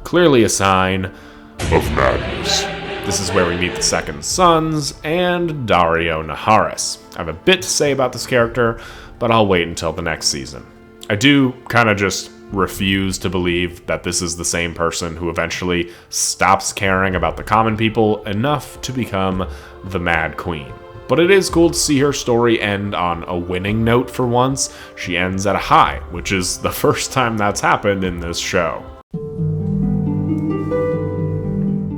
clearly a sign of madness. This is where we meet the Second Sons and Daario Naharis. I have a bit to say about this character, but I'll wait until the next season. I do kind of just refuse to believe that this is the same person who eventually stops caring about the common people enough to become the Mad Queen. But it is cool to see her story end on a winning note for once. She ends at a high, which is the first time that's happened in this show.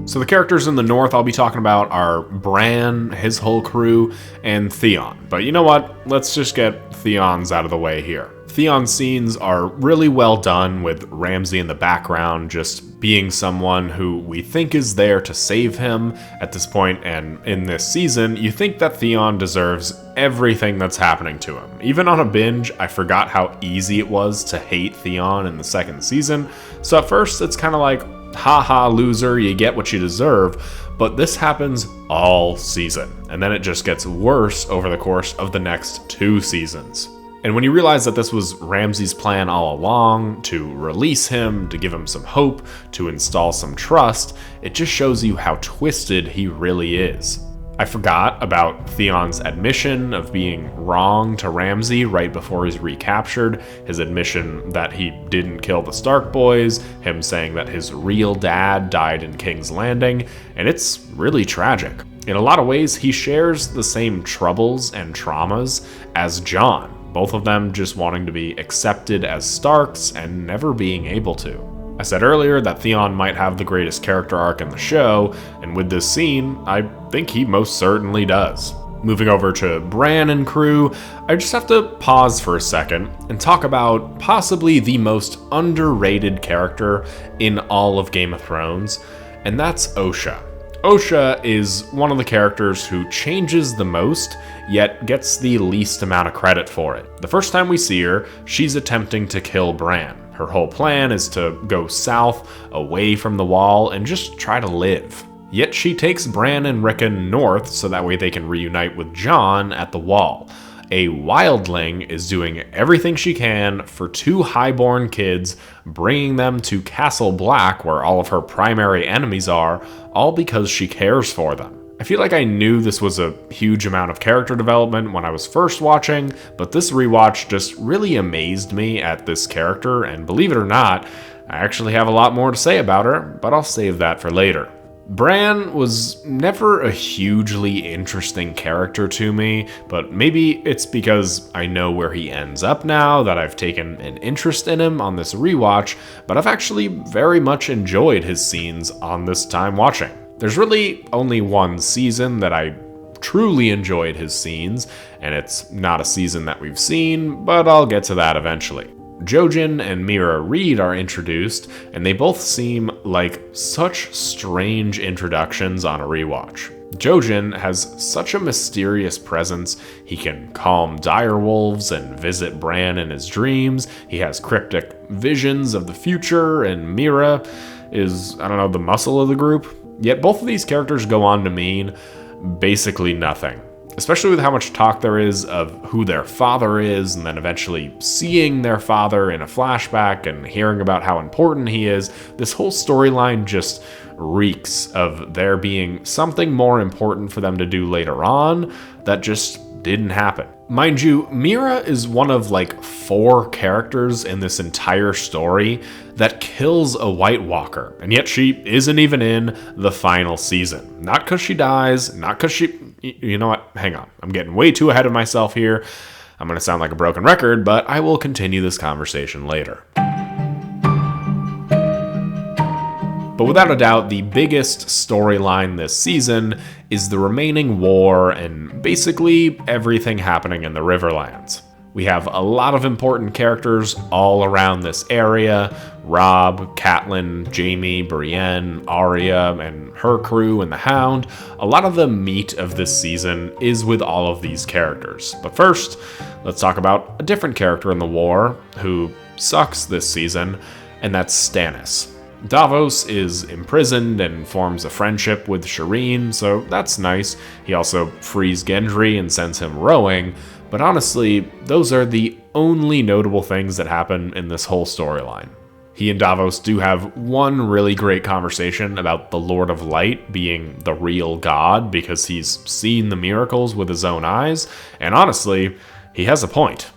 So the characters in the north I'll be talking about are Bran, his whole crew, and Theon. But you know what? Let's just get Theon's out of the way here. Theon's scenes are really well done, with Ramsay in the background just being someone who we think is there to save him at this point, and in this season, you think that Theon deserves everything that's happening to him. Even on a binge, I forgot how easy it was to hate Theon in the second season, so at first it's kind of like, haha, loser, you get what you deserve, but this happens all season, and then it just gets worse over the course of the next 2 seasons. And when you realize that this was Ramsay's plan all along, to release him, to give him some hope, to install some trust, it just shows you how twisted he really is. I forgot about Theon's admission of being wrong to Ramsay right before he's recaptured, his admission that he didn't kill the Stark boys, him saying that his real dad died in King's Landing, and it's really tragic. In a lot of ways, he shares the same troubles and traumas as Jon, both of them just wanting to be accepted as Starks and never being able to. I said earlier that Theon might have the greatest character arc in the show, and with this scene, I think he most certainly does. Moving over to Bran and crew, I just have to pause for a second and talk about possibly the most underrated character in all of Game of Thrones, and that's Osha. Osha is one of the characters who changes the most, yet gets the least amount of credit for it. The first time we see her, she's attempting to kill Bran. Her whole plan is to go south, away from the wall, and just try to live. Yet she takes Bran and Rickon north so that way they can reunite with Jon at the wall. A wildling is doing everything she can for 2 highborn kids, bringing them to Castle Black where all of her primary enemies are, all because she cares for them. I feel like I knew this was a huge amount of character development when I was first watching, but this rewatch just really amazed me at this character, and believe it or not, I actually have a lot more to say about her, but I'll save that for later. Bran was never a hugely interesting character to me, but maybe it's because I know where he ends up now that I've taken an interest in him on this rewatch, but I've actually very much enjoyed his scenes on this time watching. There's really only one season that I truly enjoyed his scenes, and it's not a season that we've seen, but I'll get to that eventually. Jojen and Mira Reed are introduced, and they both seem like such strange introductions on a rewatch. Jojen has such a mysterious presence. He can calm direwolves and visit Bran in his dreams. He has cryptic visions of the future, and Mira is, the muscle of the group. Yet both of these characters go on to mean basically nothing, especially with how much talk there is of who their father is, and then eventually seeing their father in a flashback and hearing about how important he is. This whole storyline just reeks of there being something more important for them to do later on that just didn't happen. Mind you, Mira is one of like 4 characters in this entire story that kills a White Walker, and yet she isn't even in the final season. Not because she dies, not because she... You know what? Hang on. I'm getting way too ahead of myself here. I'm going to sound like a broken record, but I will continue this conversation later. But without a doubt, the biggest storyline this season is the remaining war and basically everything happening in the Riverlands. We have a lot of important characters all around this area: Rob, Catelyn, Jaime, Brienne, Arya, and her crew and the Hound. A lot of the meat of this season is with all of these characters. But first, let's talk about a different character in the war who sucks this season, and that's Stannis. Davos is imprisoned and forms a friendship with Shireen, so that's nice. He also frees Gendry and sends him rowing, but honestly, those are the only notable things that happen in this whole storyline. He and Davos do have one really great conversation about the Lord of Light being the real god because he's seen the miracles with his own eyes, and honestly, he has a point.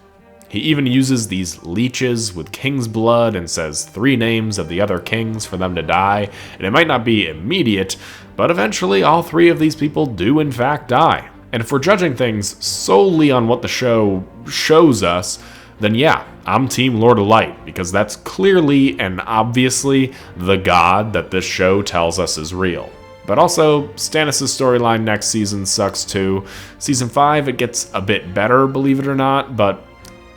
He even uses these leeches with king's blood and says 3 names of the other kings for them to die, and it might not be immediate, but eventually all 3 of these people do in fact die. And if we're judging things solely on what the show shows us, then yeah, I'm Team Lord of Light, because that's clearly and obviously the god that this show tells us is real. But also, Stannis' storyline next season sucks too. Season 5, it gets a bit better, believe it or not, but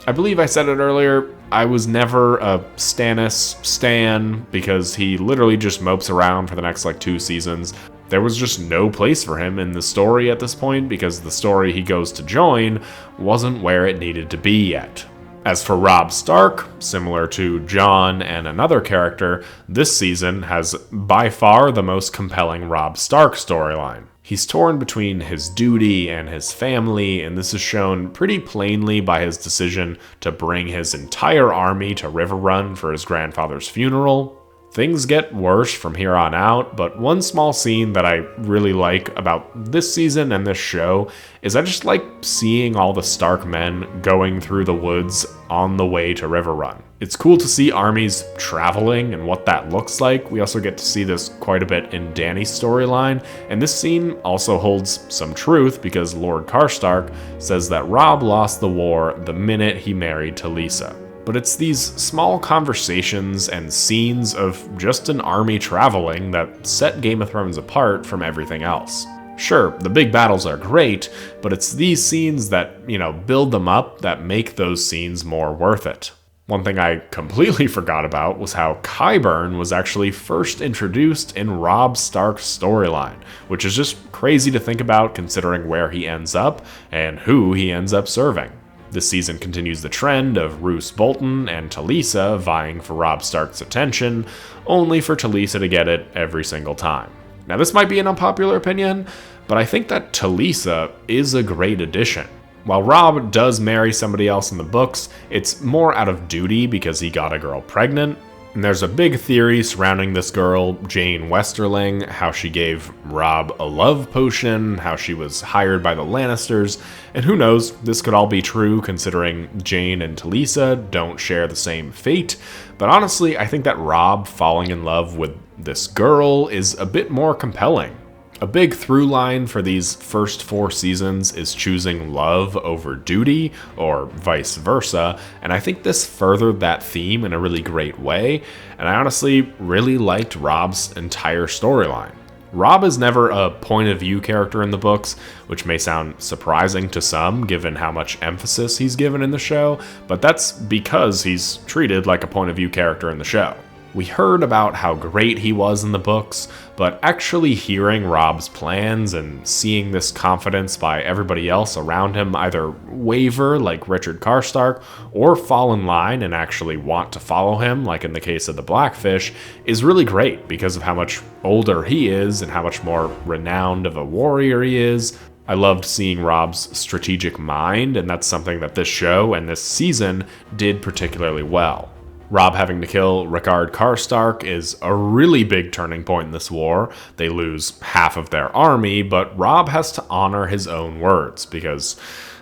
I believe I said it earlier, I was never a Stannis stan because he literally just mopes around for the next 2 seasons. There was just no place for him in the story at this point because the story he goes to join wasn't where it needed to be yet. As for Robb Stark, similar to Jon and another character, this season has by far the most compelling Robb Stark storyline. He's torn between his duty and his family, and this is shown pretty plainly by his decision to bring his entire army to Riverrun for his grandfather's funeral. Things get worse from here on out, but one small scene that I really like about this season and this show is I just like seeing all the Stark men going through the woods on the way to Riverrun. It's cool to see armies traveling and what that looks like. We also get to see this quite a bit in Dany's storyline, and this scene also holds some truth because Lord Karstark says that Robb lost the war the minute he married Talisa. But it's these small conversations and scenes of just an army traveling that set Game of Thrones apart from everything else. Sure, the big battles are great, but it's these scenes that, build them up that make those scenes more worth it. One thing I completely forgot about was how Qyburn was actually first introduced in Robb Stark's storyline, which is just crazy to think about considering where he ends up and who he ends up serving. This season continues the trend of Roose Bolton and Talisa vying for Robb Stark's attention, only for Talisa to get it every single time. Now this might be an unpopular opinion, but I think that Talisa is a great addition. While Robb does marry somebody else in the books, it's more out of duty because he got a girl pregnant. And there's a big theory surrounding this girl, Jane Westerling, how she gave Robb a love potion, how she was hired by the Lannisters, and who knows, this could all be true considering Jane and Talisa don't share the same fate. But honestly, I think that Robb falling in love with this girl is a bit more compelling. A big through line for these first 4 seasons is choosing love over duty, or vice versa, and I think this furthered that theme in a really great way, and I honestly really liked Robb's entire storyline. Robb is never a point of view character in the books, which may sound surprising to some given how much emphasis he's given in the show, but that's because he's treated like a point of view character in the show. We heard about how great he was in the books, but actually hearing Robb's plans and seeing this confidence by everybody else around him either waver, like Richard Karstark, or fall in line and actually want to follow him, like in the case of the Blackfish, is really great because of how much older he is and how much more renowned of a warrior he is. I loved seeing Robb's strategic mind, and that's something that this show and this season did particularly well. Robb having to kill Rickard Karstark is a really big turning point in this war. They lose half of their army, but Robb has to honor his own words because,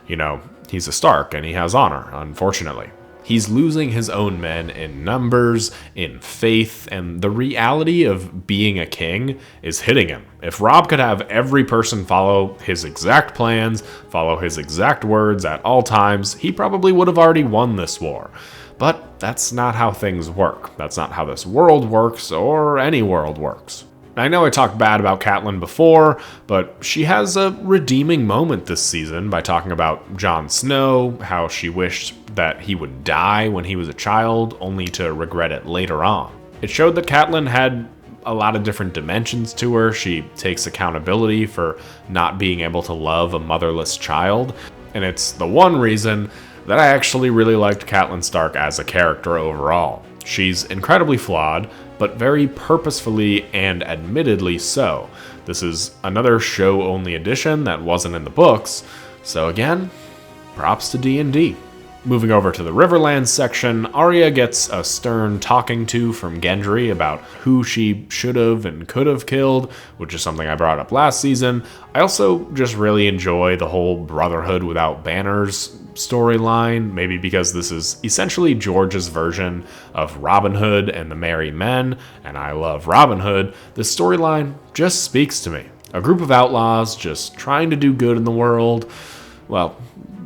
he's a Stark and he has honor, unfortunately. He's losing his own men in numbers, in faith, and the reality of being a king is hitting him. If Robb could have every person follow his exact plans, follow his exact words at all times, he probably would have already won this war. But that's not how things work. That's not how this world works, or any world works. I know I talked bad about Catelyn before, but she has a redeeming moment this season by talking about Jon Snow, how she wished that he would die when he was a child, only to regret it later on. It showed that Catelyn had a lot of different dimensions to her. She takes accountability for not being able to love a motherless child, and it's the one reason that I actually really liked Catelyn Stark as a character overall. She's incredibly flawed, but very purposefully and admittedly so. This is another show-only edition that wasn't in the books, so again, props to D&D. Moving over to the Riverlands section, Arya gets a stern talking to from Gendry about who she should have and could have killed, which is something I brought up last season. I also just really enjoy the whole Brotherhood without banners storyline, maybe because this is essentially George's version of Robin Hood and the Merry Men, and I love Robin Hood. This storyline just speaks to me. A group of outlaws just trying to do good in the world. Well,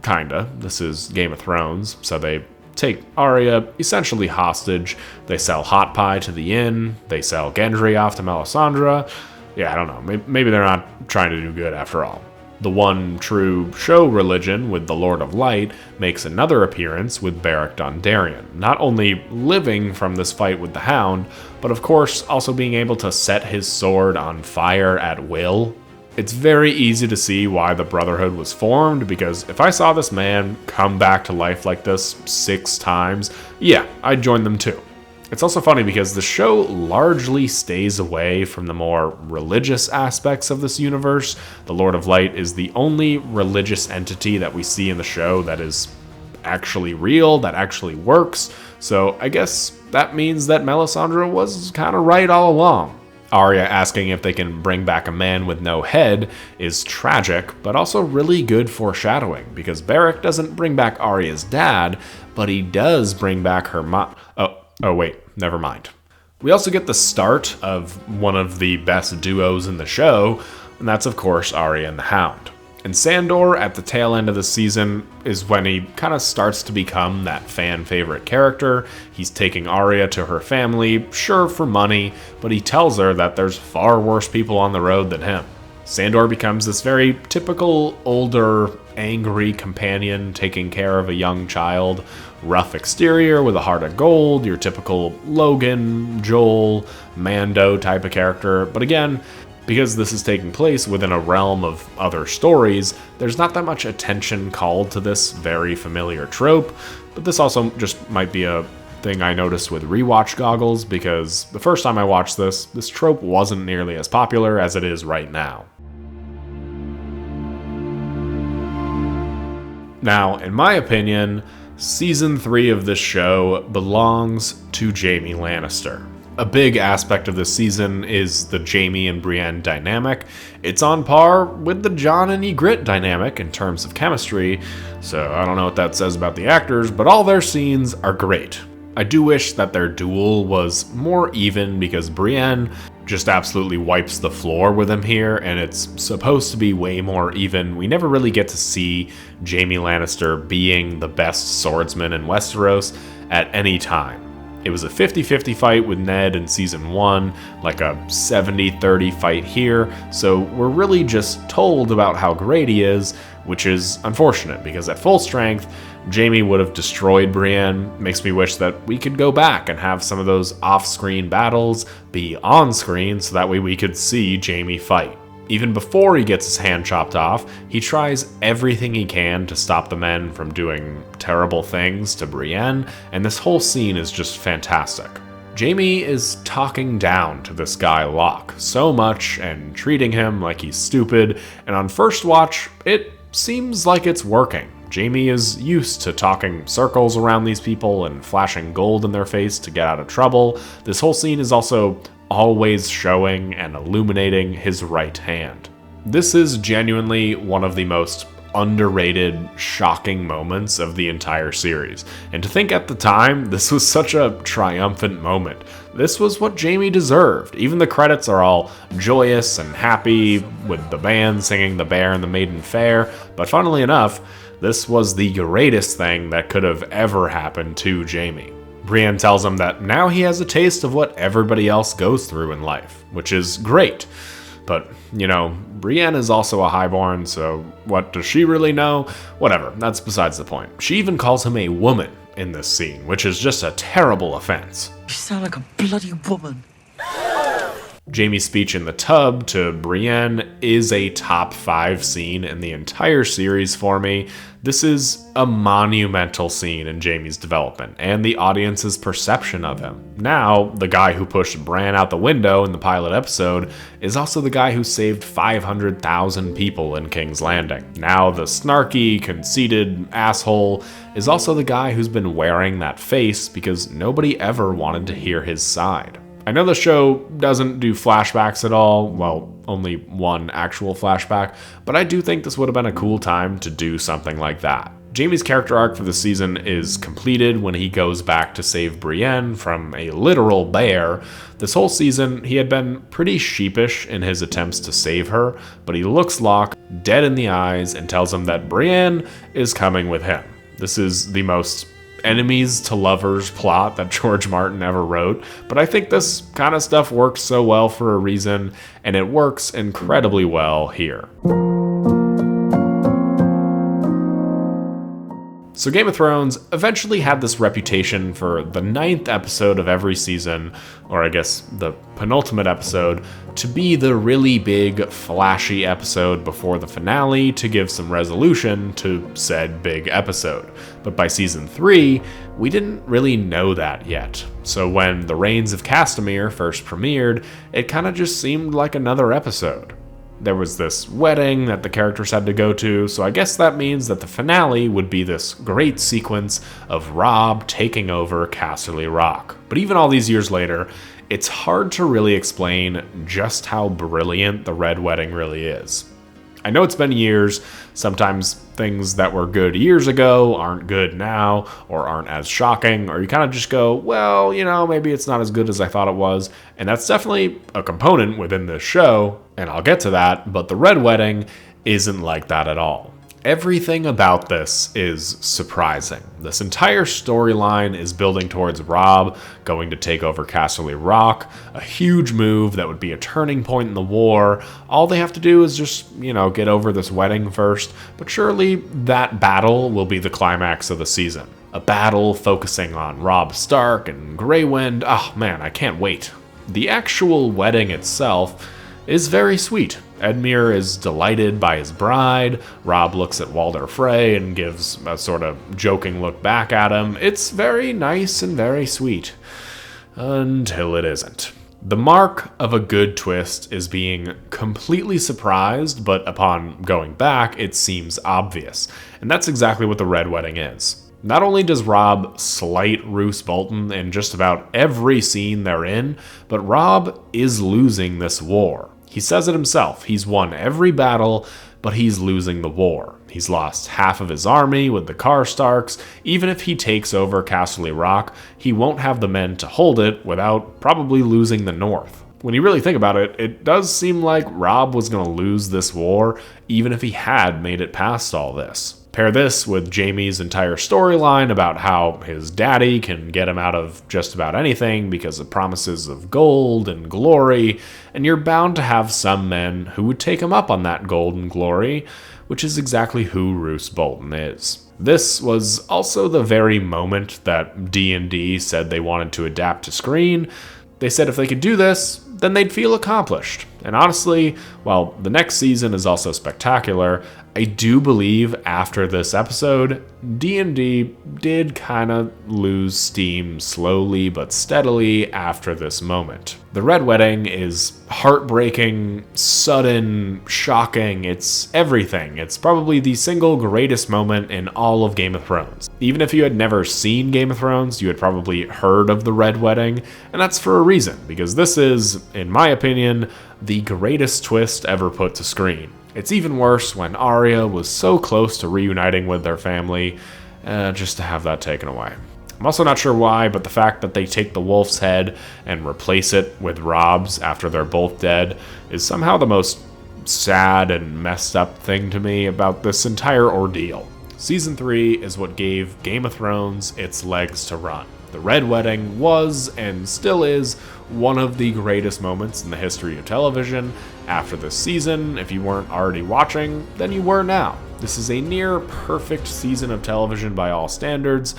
kinda. This is Game of Thrones, so they take Arya essentially hostage. They sell hot pie to the inn. They sell Gendry off to Melisandre. Yeah, I don't know. Maybe they're not trying to do good after all. The one true show religion with the Lord of Light makes another appearance with Beric Dondarrion, not only living from this fight with the Hound, but of course also being able to set his sword on fire at will. It's very easy to see why the Brotherhood was formed, because if I saw this man come back to life like this 6 times, yeah, I'd join them too. It's also funny because the show largely stays away from the more religious aspects of this universe. The Lord of Light is the only religious entity that we see in the show that is actually real, that actually works. So I guess that means that Melisandre was kind of right all along. Arya asking if they can bring back a man with no head is tragic, but also really good foreshadowing, because Beric doesn't bring back Arya's dad, but he does bring back her mom. Oh wait, never mind. We also get the start of one of the best duos in the show, and that's of course Arya and the Hound. And Sandor, at the tail end of the season, is when he kind of starts to become that fan favorite character. He's taking Arya to her family, sure for money, but he tells her that there's far worse people on the road than him. Sandor becomes this very typical older, angry companion taking care of a young child. Rough exterior with a heart of gold, your typical Logan, Joel, Mando type of character. But again, because this is taking place within a realm of other stories, there's not that much attention called to this very familiar trope, but this also just might be a thing I noticed with rewatch goggles, because the first time I watched this trope wasn't nearly as popular as it is right now. Now, in my opinion, Season 3 of this show belongs to Jaime Lannister. A big aspect of this season is the Jaime and Brienne dynamic. It's on par with the Jon and Ygritte dynamic in terms of chemistry, so I don't know what that says about the actors, but all their scenes are great. I do wish that their duel was more even, because Brienne just absolutely wipes the floor with him here, and it's supposed to be way more even. We never really get to see Jaime Lannister being the best swordsman in Westeros at any time. It was a 50-50 fight with Ned in Season 1, like a 70-30 fight here, so we're really just told about how great he is, which is unfortunate, because at full strength, Jaime would have destroyed Brienne. Makes me wish that we could go back and have some of those off-screen battles be on-screen so that way we could see Jaime fight. Even before he gets his hand chopped off, he tries everything he can to stop the men from doing terrible things to Brienne, and this whole scene is just fantastic. Jaime is talking down to this guy Locke so much and treating him like he's stupid, and on first watch, it seems like it's working. Jaime is used to talking circles around these people and flashing gold in their face to get out of trouble. This whole scene is also always showing and illuminating his right hand. This is genuinely one of the most underrated, shocking moments of the entire series. And to think at the time, this was such a triumphant moment. This was what Jaime deserved. Even the credits are all joyous and happy, with the band singing The Bear and the Maiden Fair, but funnily enough, this was the greatest thing that could have ever happened to Jaime. Brienne tells him that now he has a taste of what everybody else goes through in life, which is great. But, you know, Brienne is also a highborn, so what does she really know? Whatever, that's besides the point. She even calls him a woman in this scene, which is just a terrible offense. You sound like a bloody woman. Jaime's speech in the tub to Brienne is a top 5 scene in the entire series for me. This is a monumental scene in Jaime's development and the audience's perception of him. Now, the guy who pushed Bran out the window in the pilot episode is also the guy who saved 500,000 people in King's Landing. Now, the snarky, conceited asshole is also the guy who's been wearing that face because nobody ever wanted to hear his side. I know the show doesn't do flashbacks at all, well, only one actual flashback, but I do think this would have been a cool time to do something like that. Jaime's character arc for the season is completed when he goes back to save Brienne from a literal bear. This whole season, he had been pretty sheepish in his attempts to save her, but he looks Locke dead in the eyes and tells him that Brienne is coming with him. This is the most enemies to lovers plot that George Martin ever wrote, but I think this kind of stuff works so well for a reason, and it works incredibly well here. So Game of Thrones eventually had this reputation for the 9th episode of every season, or I guess the penultimate episode, to be the really big, flashy episode before the finale to give some resolution to said big episode. But by season 3, we didn't really know that yet. So when The Reigns of Castamere first premiered, it kind of just seemed like another episode. There was this wedding that the characters had to go to, so I guess that means that the finale would be this great sequence of Robb taking over Casterly Rock. But even all these years later, it's hard to really explain just how brilliant the Red Wedding really is. I know it's been years, sometimes things that were good years ago aren't good now, or aren't as shocking, or you kind of just go, well, you know, maybe it's not as good as I thought it was, and that's definitely a component within this show, and I'll get to that, but the Red Wedding isn't like that at all. Everything about this is surprising. This entire storyline is building towards Robb going to take over Casterly Rock, a huge move that would be a turning point in the war. All they have to do is just, you know, get over this wedding first, but surely that battle will be the climax of the season. A battle focusing on Robb Stark and Grey Wind. Oh man, I can't wait. The actual wedding itself is very sweet. Edmure is delighted by his bride. Robb looks at Walder Frey and gives a sort of joking look back at him. It's very nice and very sweet. Until it isn't. The mark of a good twist is being completely surprised, but upon going back, it seems obvious. And that's exactly what the Red Wedding is. Not only does Robb slight Roose Bolton in just about every scene they're in, but Robb is losing this war. He says it himself, he's won every battle, but he's losing the war. He's lost half of his army with the Karstarks. Even if he takes over Casterly Rock, he won't have the men to hold it without probably losing the North. When you really think about it, it does seem like Robb was going to lose this war, even if he had made it past all this. Pair this with Jaime's entire storyline about how his daddy can get him out of just about anything because of promises of gold and glory, and you're bound to have some men who would take him up on that gold and glory, which is exactly who Roose Bolton is. This was also the very moment that D&D said they wanted to adapt to screen. They said if they could do this, then they'd feel accomplished. And honestly, while the next season is also spectacular, I do believe after this episode, D&D did kind of lose steam slowly but steadily after this moment. The Red Wedding is heartbreaking, sudden, shocking, it's everything. It's probably the single greatest moment in all of Game of Thrones. Even if you had never seen Game of Thrones, you had probably heard of the Red Wedding, and that's for a reason, because this is, in my opinion, the greatest twist ever put to screen. It's even worse when Arya was so close to reuniting with their family, just to have that taken away. I'm also not sure why, but the fact that they take the wolf's head and replace it with Robb's after they're both dead is somehow the most sad and messed up thing to me about this entire ordeal. Season 3 is what gave Game of Thrones its legs to run. The Red Wedding was, and still is, one of the greatest moments in the history of television. After this season, if you weren't already watching, then you were now. This is a near perfect season of television by all standards.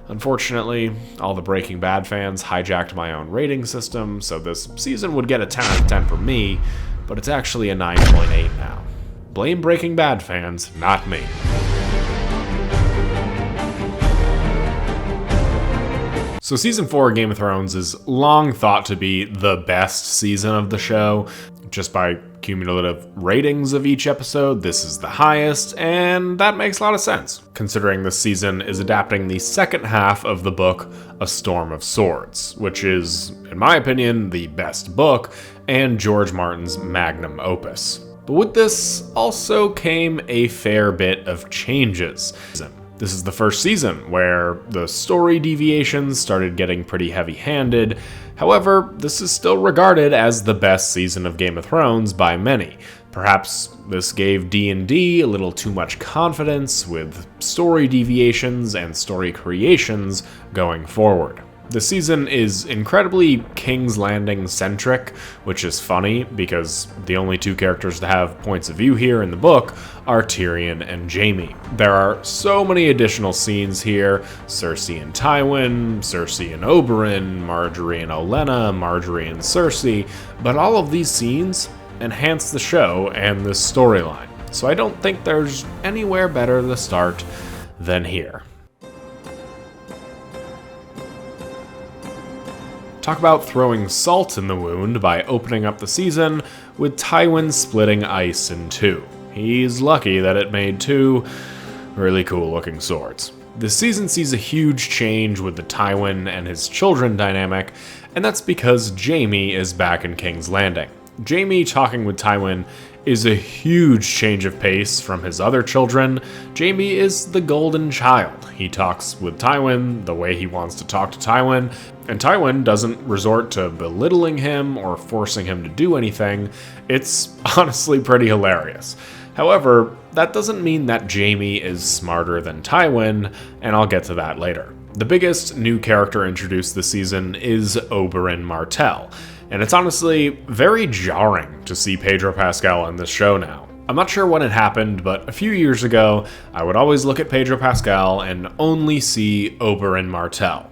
Unfortunately, all the Breaking Bad fans hijacked my own rating system, so this season would get a 10 out of 10 for me, but it's actually a 9.8 now. Blame Breaking Bad fans, not me. So season 4 of Game of Thrones is long thought to be the best season of the show. Just by cumulative ratings of each episode, this is the highest, and that makes a lot of sense, considering this season is adapting the second half of the book, A Storm of Swords, which is, in my opinion, the best book, and George Martin's magnum opus. But with this also came a fair bit of changes. This is the first season where the story deviations started getting pretty heavy-handed. However, this is still regarded as the best season of Game of Thrones by many. Perhaps this gave D&D a little too much confidence with story deviations and story creations going forward. The season is incredibly King's Landing centric, which is funny because the only two characters to have points of view here in the book are Tyrion and Jaime. There are so many additional scenes here: Cersei and Tywin, Cersei and Oberyn, Marjorie and Olenna, Marjorie and Cersei, but all of these scenes enhance the show and this storyline. So I don't think there's anywhere better to start than here. Talk about throwing salt in the wound by opening up the season with Tywin splitting ice in two. He's lucky that it made two really cool looking swords. This season sees a huge change with the Tywin and his children dynamic, and that's because Jaime is back in King's Landing. Jaime talking with Tywin is a huge change of pace from his other children. Jaime is the golden child. He talks with Tywin the way he wants to talk to Tywin, and Tywin doesn't resort to belittling him or forcing him to do anything. It's honestly pretty hilarious. However, that doesn't mean that Jaime is smarter than Tywin, and I'll get to that later. The biggest new character introduced this season is Oberyn Martell, and it's honestly very jarring to see Pedro Pascal on this show now. I'm not sure when it happened, but a few years ago, I would always look at Pedro Pascal and only see Oberyn Martell.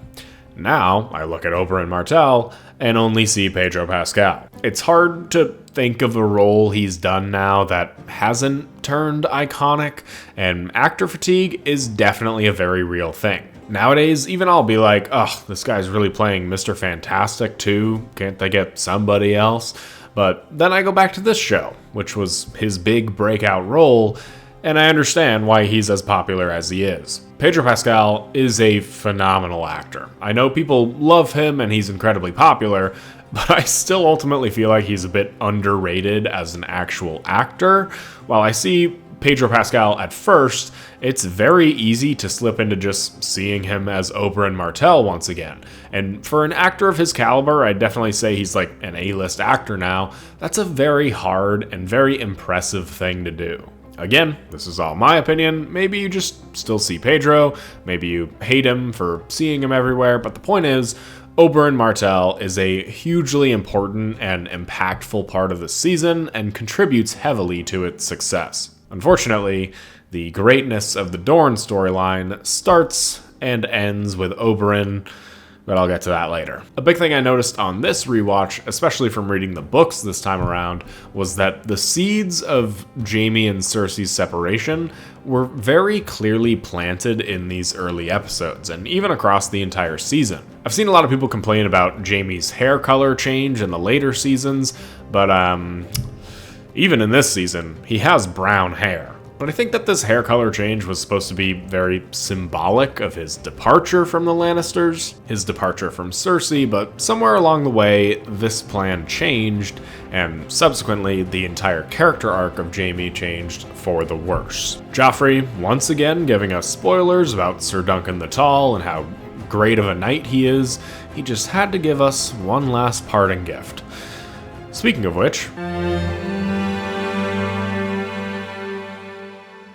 Now, I look at Oberyn Martell and only see Pedro Pascal. It's hard to think of a role he's done now that hasn't turned iconic, and actor fatigue is definitely a very real thing. Nowadays, even I'll be like, oh, this guy's really playing Mr. Fantastic too, can't they get somebody else? But then I go back to this show, which was his big breakout role, and I understand why he's as popular as he is. Pedro Pascal is a phenomenal actor. I know people love him and he's incredibly popular, but I still ultimately feel like he's a bit underrated as an actual actor. While I see Pedro Pascal at first, it's very easy to slip into just seeing him as Oberyn Martell once again. And for an actor of his caliber, I'd definitely say he's like an A-list actor now. That's a very hard and very impressive thing to do. Again, this is all my opinion. Maybe you just still see Pedro, maybe you hate him for seeing him everywhere, but the point is, Oberyn Martell is a hugely important and impactful part of the season and contributes heavily to its success. Unfortunately, The greatness of the Dorne storyline starts and ends with Oberyn, but I'll get to that later. A big thing I noticed on this rewatch, especially from reading the books this time around, was that the seeds of Jaime and Cersei's separation were very clearly planted in these early episodes, and even across the entire season. I've seen a lot of people complain about Jaime's hair color change in the later seasons, but even in this season, he has brown hair. But I think that this hair color change was supposed to be very symbolic of his departure from the Lannisters, his departure from Cersei, but somewhere along the way, this plan changed, and subsequently, the entire character arc of Jaime changed for the worse. Joffrey, once again, giving us spoilers about Sir Duncan the Tall and how great of a knight he is. He just had to give us one last parting gift. Speaking of which,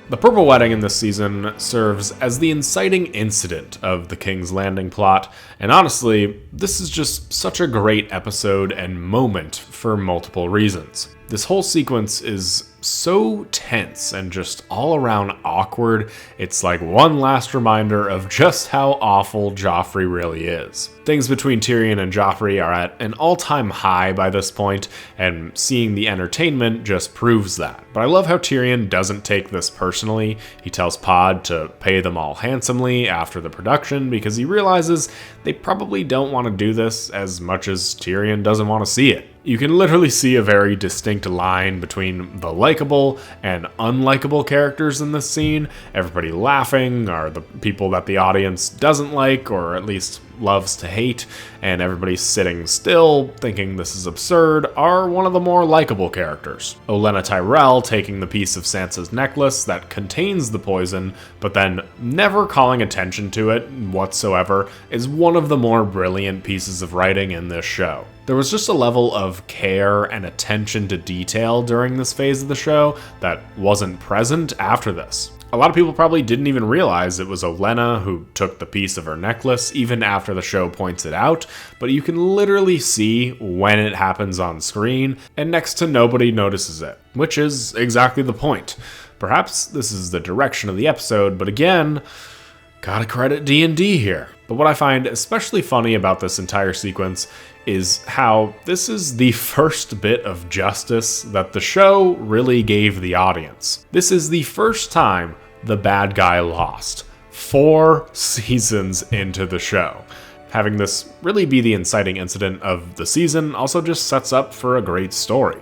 the Purple Wedding in this season serves as the inciting incident of the King's Landing plot, and honestly, this is just such a great episode and moment for multiple reasons. This whole sequence is so tense and just all around awkward. It's like one last reminder of just how awful Joffrey really is. Things between Tyrion and Joffrey are at an all-time high by this point, and seeing the entertainment just proves that. But I love how Tyrion doesn't take this personally. He tells Pod to pay them all handsomely after the production because he realizes they probably don't want to do this as much as Tyrion doesn't want to see it. You can literally see a very distinct line between the likable and unlikable characters in this scene. Everybody laughing are the people that the audience doesn't like, or at least loves to hate, and everybody sitting still, thinking this is absurd, are one of the more likable characters. Olenna Tyrell taking the piece of Sansa's necklace that contains the poison, but then never calling attention to it whatsoever, is one of the more brilliant pieces of writing in this show. There was just a level of care and attention to detail during this phase of the show that wasn't present after this. A lot of people probably didn't even realize it was Olenna who took the piece of her necklace, even after the show points it out, but you can literally see when it happens on screen, and next to nobody notices it, which is exactly the point. Perhaps this is the direction of the episode, but again, gotta credit D&D here. But what I find especially funny about this entire sequence is how this is the first bit of justice that the show really gave the audience. This is the first time the bad guy lost, 4 seasons into the show. Having this really be the inciting incident of the season also just sets up for a great story.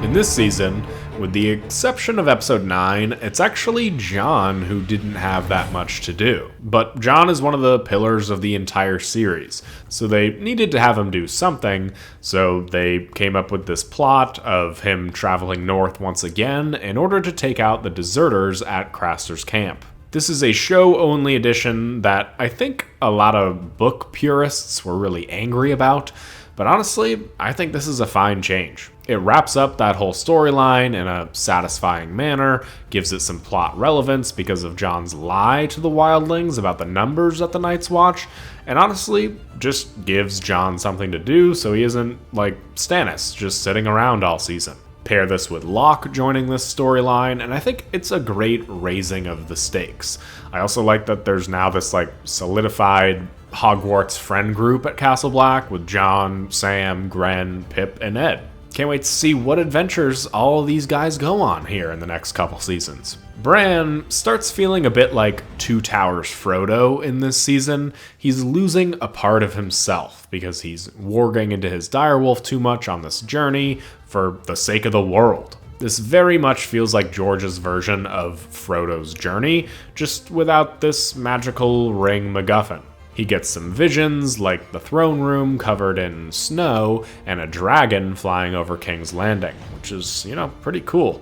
In this season, with the exception of episode 9, it's actually Jon who didn't have that much to do. But Jon is one of the pillars of the entire series, so they needed to have him do something, so they came up with this plot of him traveling north once again in order to take out the deserters at Craster's camp. This is a show-only edition that I think a lot of book purists were really angry about, but honestly, I think this is a fine change. It wraps up that whole storyline in a satisfying manner, gives it some plot relevance because of Jon's lie to the wildlings about the numbers at the Night's Watch, and honestly, just gives Jon something to do so he isn't like Stannis, just sitting around all season. Pair this with Locke joining this storyline, and I think it's a great raising of the stakes. I also like that there's now this like solidified Hogwarts friend group at Castle Black with Jon, Sam, Gren, Pip, and Ed. Can't wait to see what adventures all of these guys go on here in the next couple seasons. Bran starts feeling a bit like Two Towers Frodo in this season. He's losing a part of himself because he's warging into his direwolf too much on this journey for the sake of the world. This very much feels like George's version of Frodo's journey, just without this magical ring MacGuffin. He gets some visions, like the throne room covered in snow and a dragon flying over King's Landing, which is, pretty cool.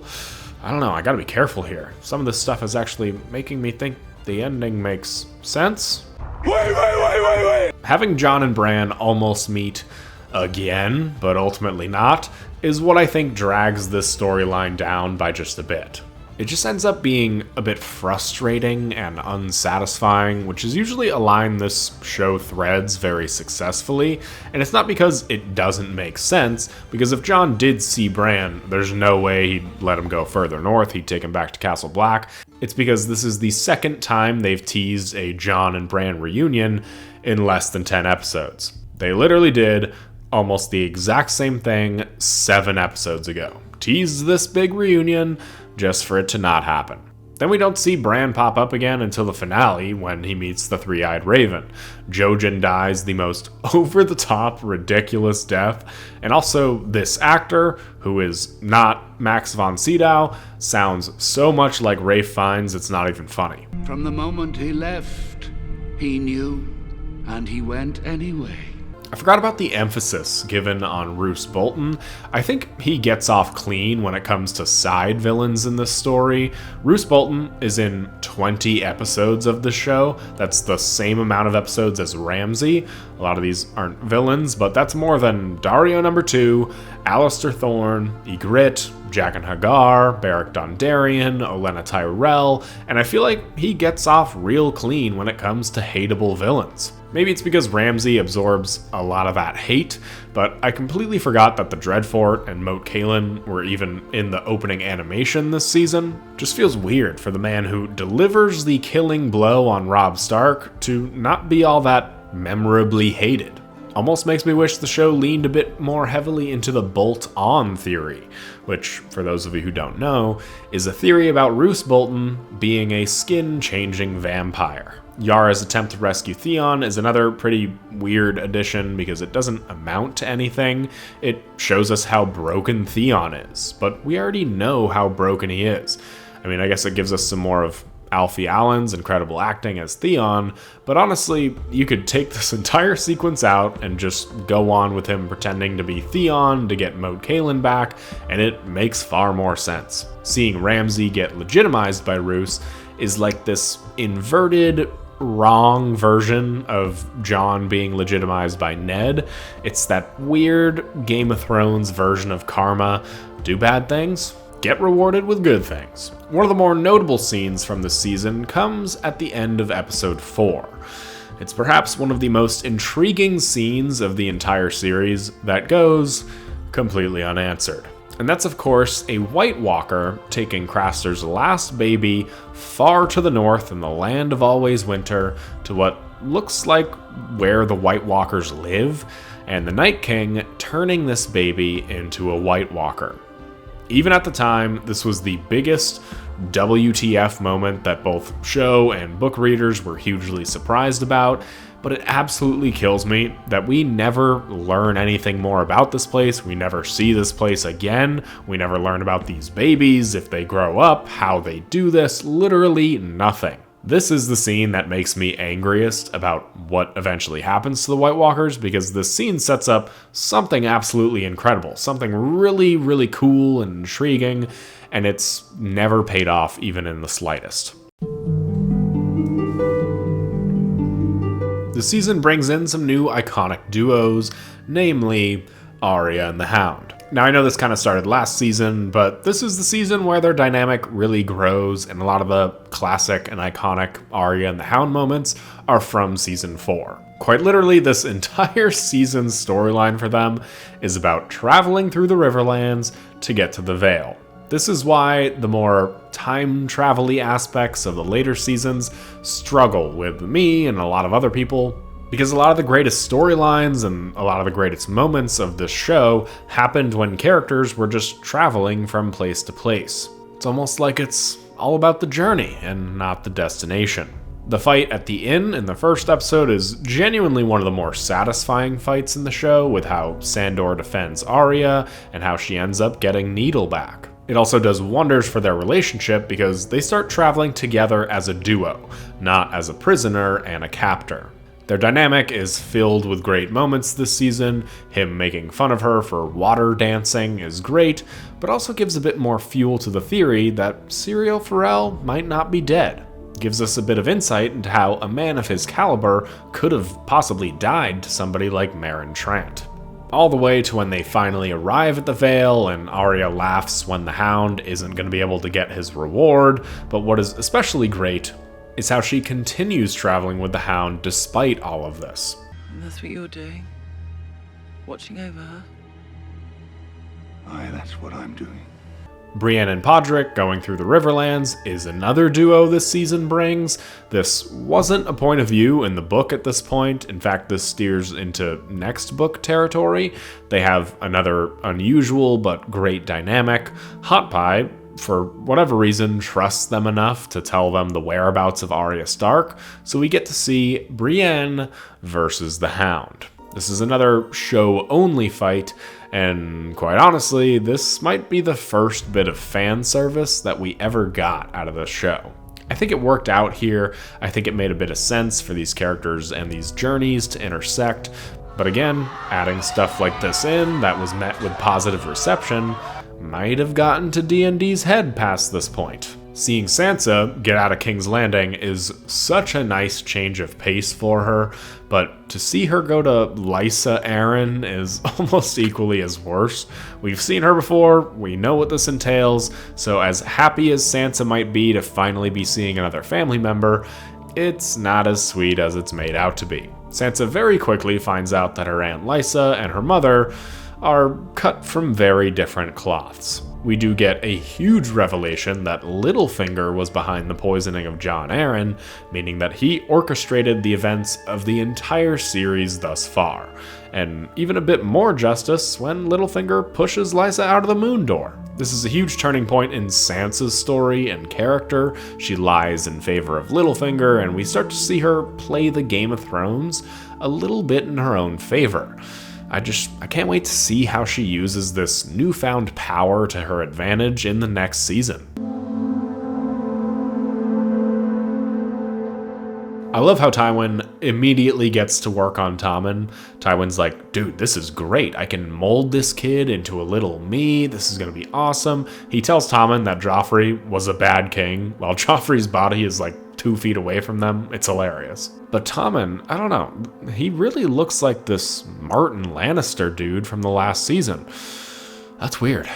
I don't know, I gotta be careful here. Some of this stuff is actually making me think the ending makes sense. Wait! Having Jon and Bran almost meet again, but ultimately not, is what I think drags this storyline down by just a bit. It just ends up being a bit frustrating and unsatisfying, which is usually a line this show threads very successfully, and it's not because it doesn't make sense, because if Jon did see Bran, there's no way he'd let him go further north, he'd take him back to Castle Black. It's because this is the second time they've teased a Jon and Bran reunion in less than 10 episodes. They literally did almost the exact same thing 7 episodes ago. Teased this big reunion just for it to not happen. Then we don't see Bran pop up again until the finale when he meets the Three-Eyed Raven. Jojen dies the most over-the-top, ridiculous death, and also this actor, who is not Max von Sydow, sounds so much like Ralph Fiennes it's not even funny. From the moment he left, he knew, and he went anyway. I forgot about the emphasis given on Roose Bolton. I think he gets off clean when it comes to side villains in this story. Roose Bolton is in 20 episodes of the show. That's the same amount of episodes as Ramsay. A lot of these aren't villains, but that's more than Daario number 2, Alistair Thorne, Ygritte, Jaqen H'ghar, Beric Dondarrion, Olenna Tyrell, and I feel like he gets off real clean when it comes to hateable villains. Maybe it's because Ramsay absorbs a lot of that hate, but I completely forgot that the Dreadfort and Moat Cailin were even in the opening animation this season. Just feels weird for the man who delivers the killing blow on Robb Stark to not be all that memorably hated. Almost makes me wish the show leaned a bit more heavily into the bolt-on theory, which, for those of you who don't know, is a theory about Roose Bolton being a skin-changing vampire. Yara's attempt to rescue Theon is another pretty weird addition because it doesn't amount to anything. It shows us how broken Theon is, but we already know how broken he is. I mean, I guess it gives us some more of Alfie Allen's incredible acting as Theon, but honestly, you could take this entire sequence out and just go on with him pretending to be Theon to get Moat Cailin back, and it makes far more sense. Seeing Ramsay get legitimized by Roose is like this inverted, wrong version of Jon being legitimized by Ned. It's that weird Game of Thrones version of karma. Do bad things, get rewarded with good things. One of the more notable scenes from this season comes at the end of episode 4. It's perhaps one of the most intriguing scenes of the entire series that goes completely unanswered. And that's, of course, a White Walker taking Craster's last baby far to the north in the land of always winter to what looks like where the White Walkers live, and the Night King turning this baby into a White Walker. Even at the time, this was the biggest WTF moment that both show and book readers were hugely surprised about, but it absolutely kills me that we never learn anything more about this place. We never see this place again. We never learn about these babies, if they grow up, how they do this, literally nothing. This is the scene that makes me angriest about what eventually happens to the White Walkers, because this scene sets up something absolutely incredible, something really, really cool and intriguing, and it's never paid off even in the slightest. The season brings in some new iconic duos, namely Arya and the Hound. Now, I know this kind of started last season, but this is the season where their dynamic really grows, and a lot of the classic and iconic Arya and the Hound moments are from season 4. Quite literally, this entire season's storyline for them is about traveling through the Riverlands to get to the Vale. This is why the more time travel-y aspects of the later seasons struggle with me and a lot of other people, because a lot of the greatest storylines and a lot of the greatest moments of this show happened when characters were just traveling from place to place. It's almost like it's all about the journey and not the destination. The fight at the inn in the first episode is genuinely one of the more satisfying fights in the show, with how Sandor defends Arya and how she ends up getting Needle back. It also does wonders for their relationship because they start traveling together as a duo, not as a prisoner and a captor. Their dynamic is filled with great moments this season. Him making fun of her for water dancing is great, but also gives a bit more fuel to the theory that Syrio Forel might not be dead. Gives us a bit of insight into how a man of his caliber could have possibly died to somebody like Meryn Trant. all the way to when they finally arrive at the Vale and Arya laughs when the Hound isn't going to be able to get his reward. But what is especially great is how she continues traveling with the Hound despite all of this. And that's what you're doing? Watching over her? Aye, that's what I'm doing. Brienne and Podrick going through the Riverlands is another duo this season brings. This wasn't a point of view in the book at this point. In fact, this steers into next book territory. They have another unusual but great dynamic. Hot Pie, for whatever reason, trusts them enough to tell them the whereabouts of Arya Stark, so we get to see Brienne versus the Hound. This is another show-only fight, and quite honestly, this might be the first bit of fan service that we ever got out of the show. I think it worked out here. I think it made a bit of sense for these characters and these journeys to intersect, but again, adding stuff like this in that was met with positive reception might have gotten to D&D's head past this point. Seeing Sansa get out of King's Landing is such a nice change of pace for her, but to see her go to Lysa Arryn is almost equally as worse. We've seen her before, we know what this entails, so as happy as Sansa might be to finally be seeing another family member, it's not as sweet as it's made out to be. Sansa very quickly finds out that her Aunt Lysa and her mother are cut from very different cloths. We do get a huge revelation that Littlefinger was behind the poisoning of Jon Arryn, meaning that he orchestrated the events of the entire series thus far. And even a bit more justice when Littlefinger pushes Lysa out of the moon door. This is a huge turning point in Sansa's story and character. She lies in favor of Littlefinger, and we start to see her play the Game of Thrones a little bit in her own favor. I can't wait to see how she uses this newfound power to her advantage in the next season. I love how Tywin immediately gets to work on Tommen. Tywin's like, dude, this is great. I can mold this kid into a little me. This is going to be awesome. He tells Tommen that Joffrey was a bad king, while Joffrey's body is like 2 feet away from them. It's hilarious. But Tommen, I don't know, he really looks like this Martin Lannister dude from the last season. That's weird.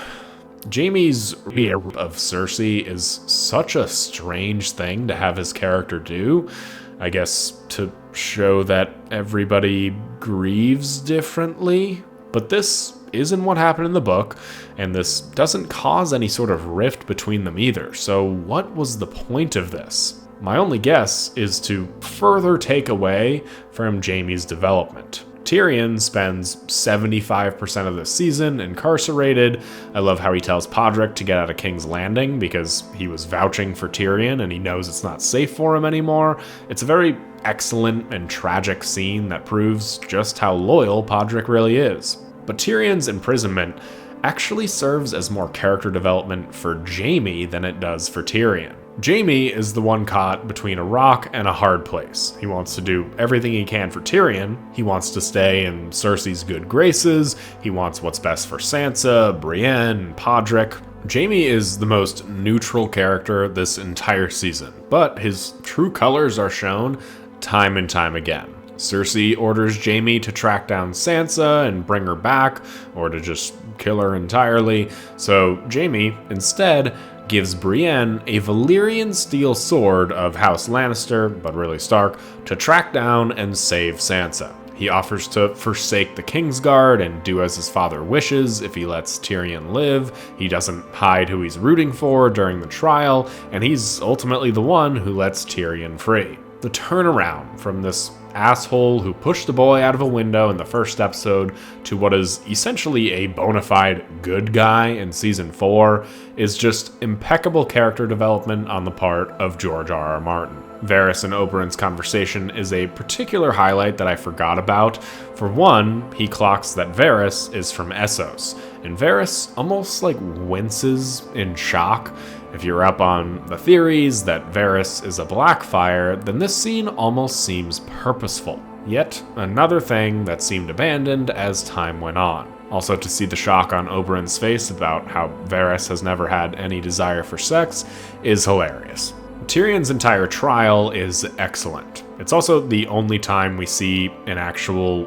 Jaime's fear of Cersei is such a strange thing to have his character do. I guess to show that everybody grieves differently. But this isn't what happened in the book, and this doesn't cause any sort of rift between them either. So what was the point of this? My only guess is to further take away from Jaime's development. Tyrion spends 75% of the season incarcerated. I love how he tells Podrick to get out of King's Landing because he was vouching for Tyrion and he knows it's not safe for him anymore. It's a very excellent and tragic scene that proves just how loyal Podrick really is. But Tyrion's imprisonment actually serves as more character development for Jaime than it does for Tyrion. Jaime is the one caught between a rock and a hard place. He wants to do everything he can for Tyrion. He wants to stay in Cersei's good graces. He wants what's best for Sansa, Brienne, Podrick. Jaime is the most neutral character this entire season, but his true colors are shown time and time again. Cersei orders Jaime to track down Sansa and bring her back, or to just kill her entirely, so Jaime, instead, gives Brienne a Valyrian steel sword of House Lannister, but really Stark, to track down and save Sansa. He offers to forsake the Kingsguard and do as his father wishes if he lets Tyrion live. He doesn't hide who he's rooting for during the trial, and he's ultimately the one who lets Tyrion free. The turnaround from this asshole who pushed the boy out of a window in the first episode to what is essentially a bona fide good guy in season 4 is just impeccable character development on the part of George R.R. Martin. Varys and Oberyn's conversation is a particular highlight that I forgot about. For one, he clocks that Varys is from Essos, and Varys almost like winces in shock. If you're up on the theories that Varys is a Blackfire, then this scene almost seems purposeful. Yet another thing that seemed abandoned as time went on. Also, to see the shock on Oberyn's face about how Varys has never had any desire for sex is hilarious. Tyrion's entire trial is excellent. It's also the only time we see an actual,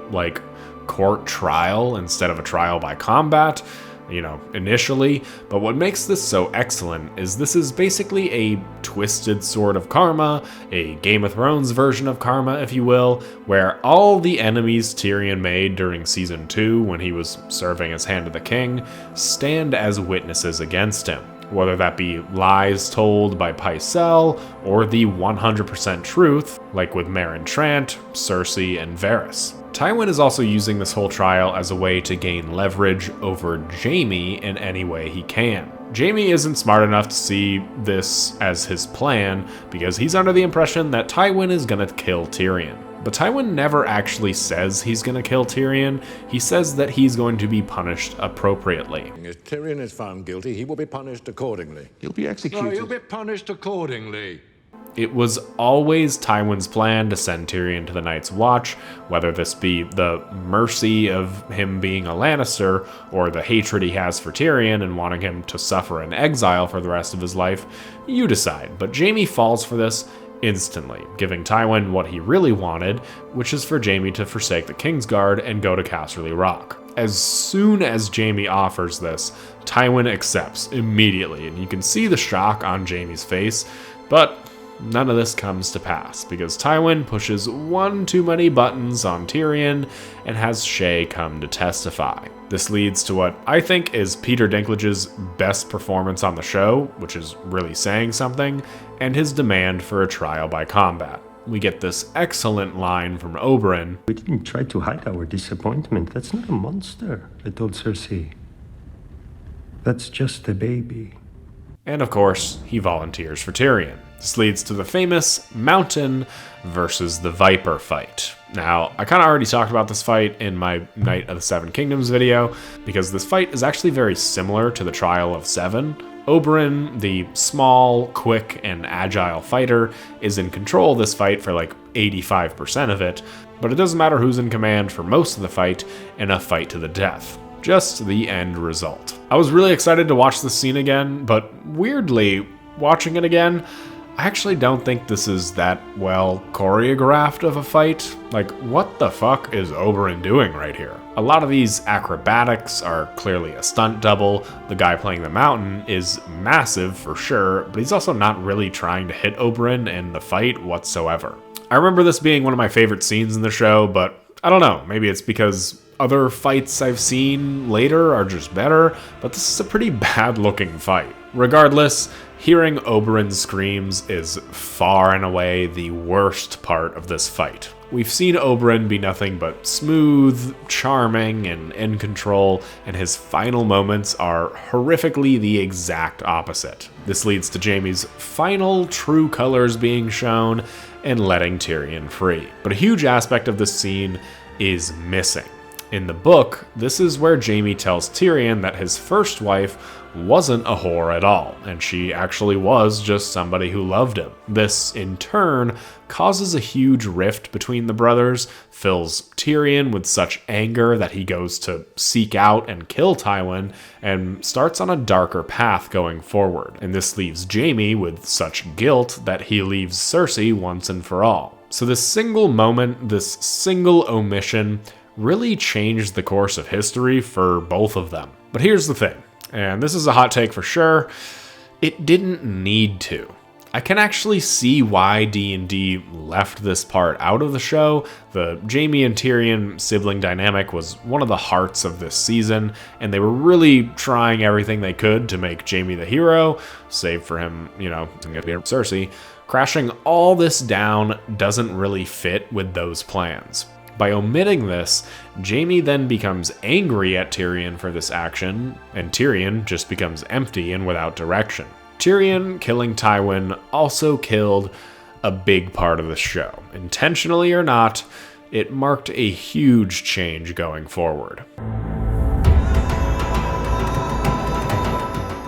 court trial instead of a trial by combat, initially, but what makes this so excellent is this is basically a twisted sort of karma, a Game of Thrones version of karma, if you will, where all the enemies Tyrion made during Season 2 when he was serving as Hand of the King stand as witnesses against him, whether that be lies told by Pycelle or the 100% truth, like with Meryn Trant, Cersei, and Varys. Tywin is also using this whole trial as a way to gain leverage over Jaime in any way he can. Jaime isn't smart enough to see this as his plan because he's under the impression that Tywin is gonna kill Tyrion. But Tywin never actually says he's gonna kill Tyrion. He says that he's going to be punished appropriately. If Tyrion is found guilty, he will be punished accordingly. He'll be executed. No, he'll be punished accordingly. It was always Tywin's plan to send Tyrion to the Night's Watch, whether this be the mercy of him being a Lannister or the hatred he has for Tyrion and wanting him to suffer in exile for the rest of his life. You decide, but Jaime falls for this instantly, giving Tywin what he really wanted, which is for Jaime to forsake the Kingsguard and go to Casterly Rock. As soon as Jaime offers this, Tywin accepts immediately, and you can see the shock on Jaime's face, but none of this comes to pass, because Tywin pushes one too many buttons on Tyrion and has Shae come to testify. This leads to what I think is Peter Dinklage's best performance on the show, which is really saying something, and his demand for a trial by combat. We get this excellent line from Oberyn. We didn't try to hide our disappointment. That's not a monster, I told Cersei. That's just a baby. And of course, he volunteers for Tyrion. This leads to the famous Mountain versus the Viper fight. Now, I kind of already talked about this fight in my Night of the Seven Kingdoms video, because this fight is actually very similar to the Trial of Seven. Oberyn, the small, quick, and agile fighter, is in control of this fight for like 85% of it, but it doesn't matter who's in command for most of the fight in a fight to the death. Just the end result. I was really excited to watch this scene again, but weirdly, watching it again, I actually don't think this is that well choreographed of a fight. Like, what the fuck is Oberyn doing right here? A lot of these acrobatics are clearly a stunt double. The guy playing the Mountain is massive for sure, but he's also not really trying to hit Oberyn in the fight whatsoever. I remember this being one of my favorite scenes in the show, but I don't know, maybe it's because other fights I've seen later are just better, but this is a pretty bad looking fight. Regardless, hearing Oberyn's screams is far and away the worst part of this fight. We've seen Oberyn be nothing but smooth, charming, and in control, and his final moments are horrifically the exact opposite. This leads to Jaime's final true colors being shown and letting Tyrion free. But a huge aspect of this scene is missing. In the book, this is where Jaime tells Tyrion that his first wife wasn't a whore at all, and she actually was just somebody who loved him. This, in turn, causes a huge rift between the brothers, fills Tyrion with such anger that he goes to seek out and kill Tywin, and starts on a darker path going forward. And this leaves Jaime with such guilt that he leaves Cersei once and for all. So this single moment, this single omission, really changed the course of history for both of them. But here's the thing, and this is a hot take for sure, it didn't need to. I can actually see why D&D left this part out of the show. The Jaime and Tyrion sibling dynamic was one of the hearts of this season, and they were really trying everything they could to make Jaime the hero, save for him, to get Cersei. Crashing all this down doesn't really fit with those plans. By omitting this, Jaime then becomes angry at Tyrion for this action, and Tyrion just becomes empty and without direction. Tyrion killing Tywin also killed a big part of the show. Intentionally or not, it marked a huge change going forward.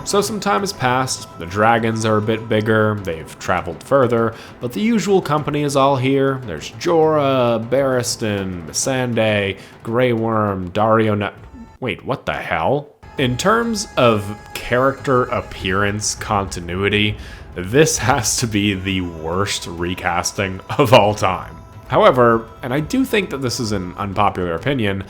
So some time has passed, the dragons are a bit bigger, they've traveled further, but the usual company is all here. There's Jorah, Barristan, Missandei, Grey Worm, Daario. Wait, what the hell? In terms of character appearance continuity, this has to be the worst recasting of all time. However, and I do think that this is an unpopular opinion,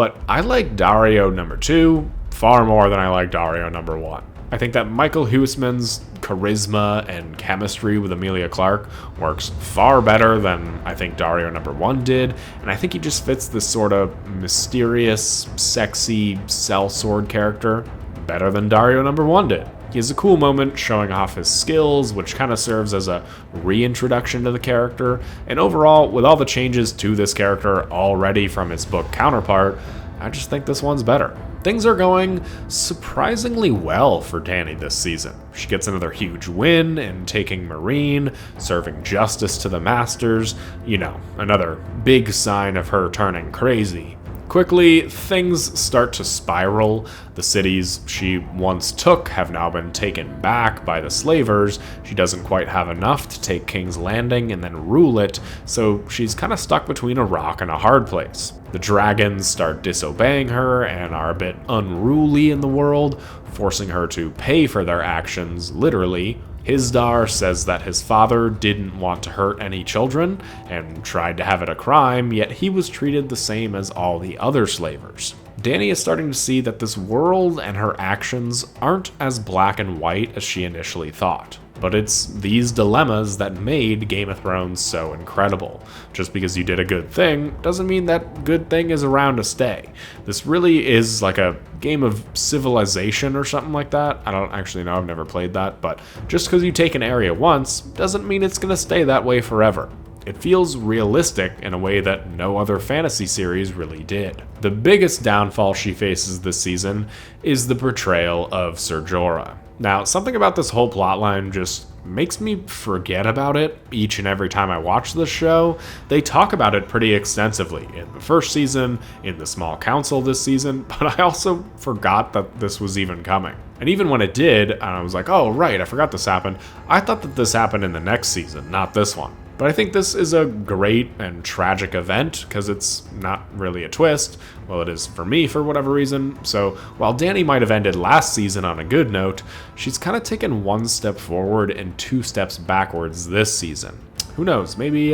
but I like Dario number 2 far more than I like Dario number 1. I think that Michael Huisman's charisma and chemistry with Emilia Clarke works far better than I think Dario number 1 did, and I think he just fits this sort of mysterious, sexy, sellsword character better than Dario number 1 did. He has a cool moment showing off his skills, which kind of serves as a reintroduction to the character, and overall, with all the changes to this character already from his book counterpart, I just think this one's better. Things are going surprisingly well for Dany this season. She gets another huge win in taking Meereen, serving justice to the Masters, another big sign of her turning crazy. Quickly, things start to spiral. The cities she once took have now been taken back by the slavers. She doesn't quite have enough to take King's Landing and then rule it, so she's kind of stuck between a rock and a hard place. The dragons start disobeying her and are a bit unruly in the world, forcing her to pay for their actions, literally. Hizdar says that his father didn't want to hurt any children and tried to have it a crime, yet he was treated the same as all the other slavers. Dany is starting to see that this world and her actions aren't as black and white as she initially thought. But it's these dilemmas that made Game of Thrones so incredible. Just because you did a good thing doesn't mean that good thing is around to stay. This really is like a game of civilization or something like that. I don't actually know, I've never played that, but just because you take an area once doesn't mean it's going to stay that way forever. It feels realistic in a way that no other fantasy series really did. The biggest downfall she faces this season is the portrayal of Ser Jorah. Now, something about this whole plotline just makes me forget about it each and every time I watch this show. They talk about it pretty extensively in the first season, in the Small Council this season, but I also forgot that this was even coming. And even when it did, and I was like, oh right, I forgot this happened, I thought that this happened in the next season, not this one. But I think this is a great and tragic event because it's not really a twist. Well, it is for me for whatever reason. So while Dany might have ended last season on a good note, she's kind of taken one step forward and 2 steps backwards this season. Who knows? Maybe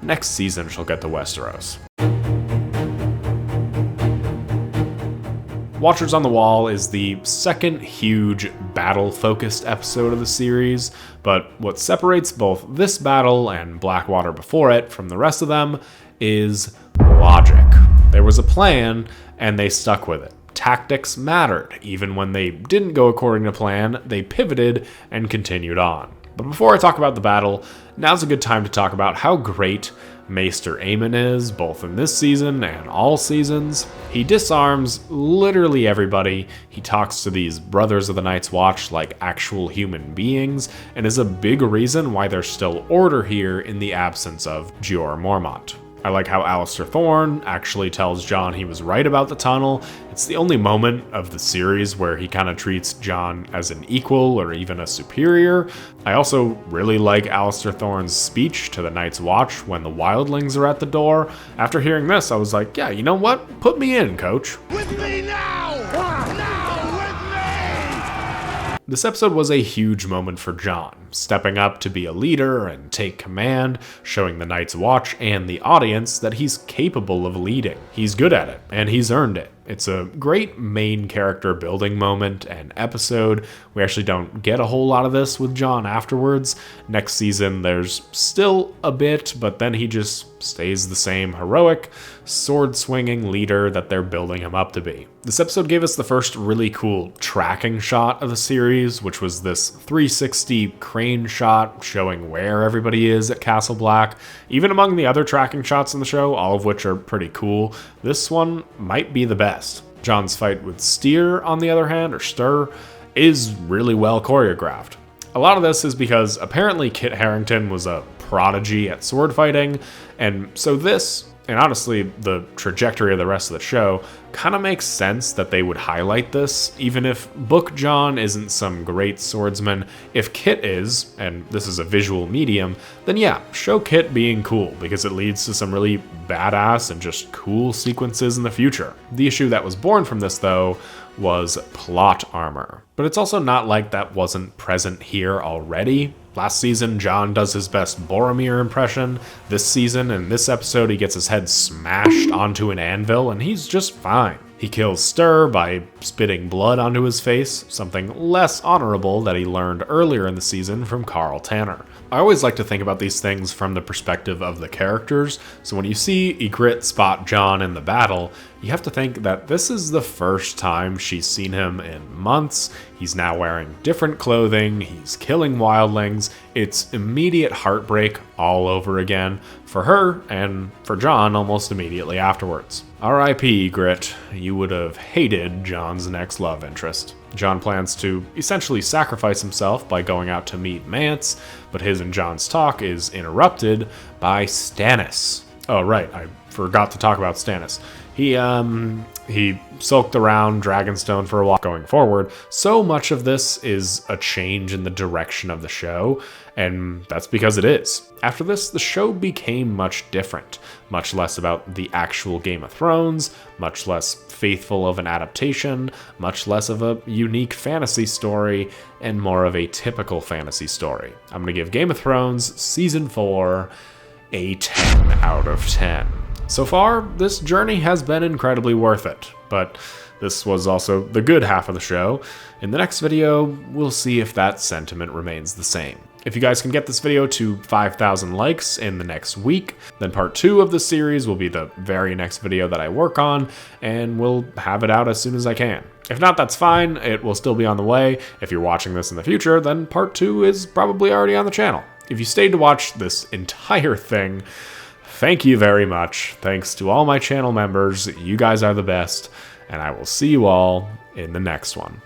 next season she'll get to Westeros. Watchers on the Wall is the second huge battle-focused episode of the series, but what separates both this battle and Blackwater before it from the rest of them is logic. There was a plan, and they stuck with it. Tactics mattered. Even when they didn't go according to plan, they pivoted and continued on. But before I talk about the battle, now's a good time to talk about how great Maester Aemon is, both in this season and all seasons. He disarms literally everybody. He talks to these Brothers of the Night's Watch like actual human beings, and is a big reason why there's still order here in the absence of Jeor Mormont. I like how Alistair Thorne actually tells Jon he was right about the tunnel. It's the only moment of the series where he kind of treats Jon as an equal or even a superior. I also really like Alistair Thorne's speech to the Night's Watch when the wildlings are at the door. After hearing this, I was like, yeah, you know what? Put me in, coach. With me now! This episode was a huge moment for Jon, stepping up to be a leader and take command, showing the Night's Watch and the audience that he's capable of leading. He's good at it, and he's earned it. It's a great main character building moment and episode. We actually don't get a whole lot of this with Jon afterwards. Next season, there's still a bit, but then he just stays the same heroic, sword-swinging leader that they're building him up to be. This episode gave us the first really cool tracking shot of the series, which was this 360 crane shot showing where everybody is at Castle Black. Even among the other tracking shots in the show, all of which are pretty cool, this one might be the best. Jon's fight with Styr, on the other hand, or Stir, is really well choreographed. A lot of this is because apparently Kit Harington was a prodigy at sword fighting, and so this, and honestly the trajectory of the rest of the show, kind of makes sense that they would highlight this. Even if Book Jon isn't some great swordsman, if Kit is, and this is a visual medium, then yeah, show Kit being cool, because it leads to some really badass and just cool sequences in the future. The issue that was born from this, though, was plot armor. But it's also not like that wasn't present here already. Last season, Jon does his best Boromir impression. This season, in this episode, he gets his head smashed onto an anvil, and he's just fine. He kills Stur by spitting blood onto his face, something less honorable that he learned earlier in the season from Carl Tanner. I always like to think about these things from the perspective of the characters, so when you see Ygritte spot Jon in the battle, you have to think that this is the first time she's seen him in months. He's now wearing different clothing, he's killing wildlings. It's immediate heartbreak all over again for her and for Jon almost immediately afterwards. R.I.P. Ygritte, you would have hated Jon's next love interest. Jon plans to essentially sacrifice himself by going out to meet Mance, but his and Jon's talk is interrupted by Stannis. Oh right, I forgot to talk about Stannis. He sulked around Dragonstone for a while going forward. So much of this is a change in the direction of the show, and that's because it is. After this, the show became much different, much less about the actual Game of Thrones, much less faithful of an adaptation, much less of a unique fantasy story, and more of a typical fantasy story. I'm going to give Game of Thrones Season 4 a 10 out of 10. So far, this journey has been incredibly worth it, but this was also the good half of the show. In the next video, we'll see if that sentiment remains the same. If you guys can get this video to 5,000 likes in the next week, then part 2 of the series will be the very next video that I work on, and we'll have it out as soon as I can. If not, that's fine, it will still be on the way. If you're watching this in the future, then part 2 is probably already on the channel. If you stayed to watch this entire thing, thank you very much. Thanks to all my channel members. You guys are the best. And I will see you all in the next one.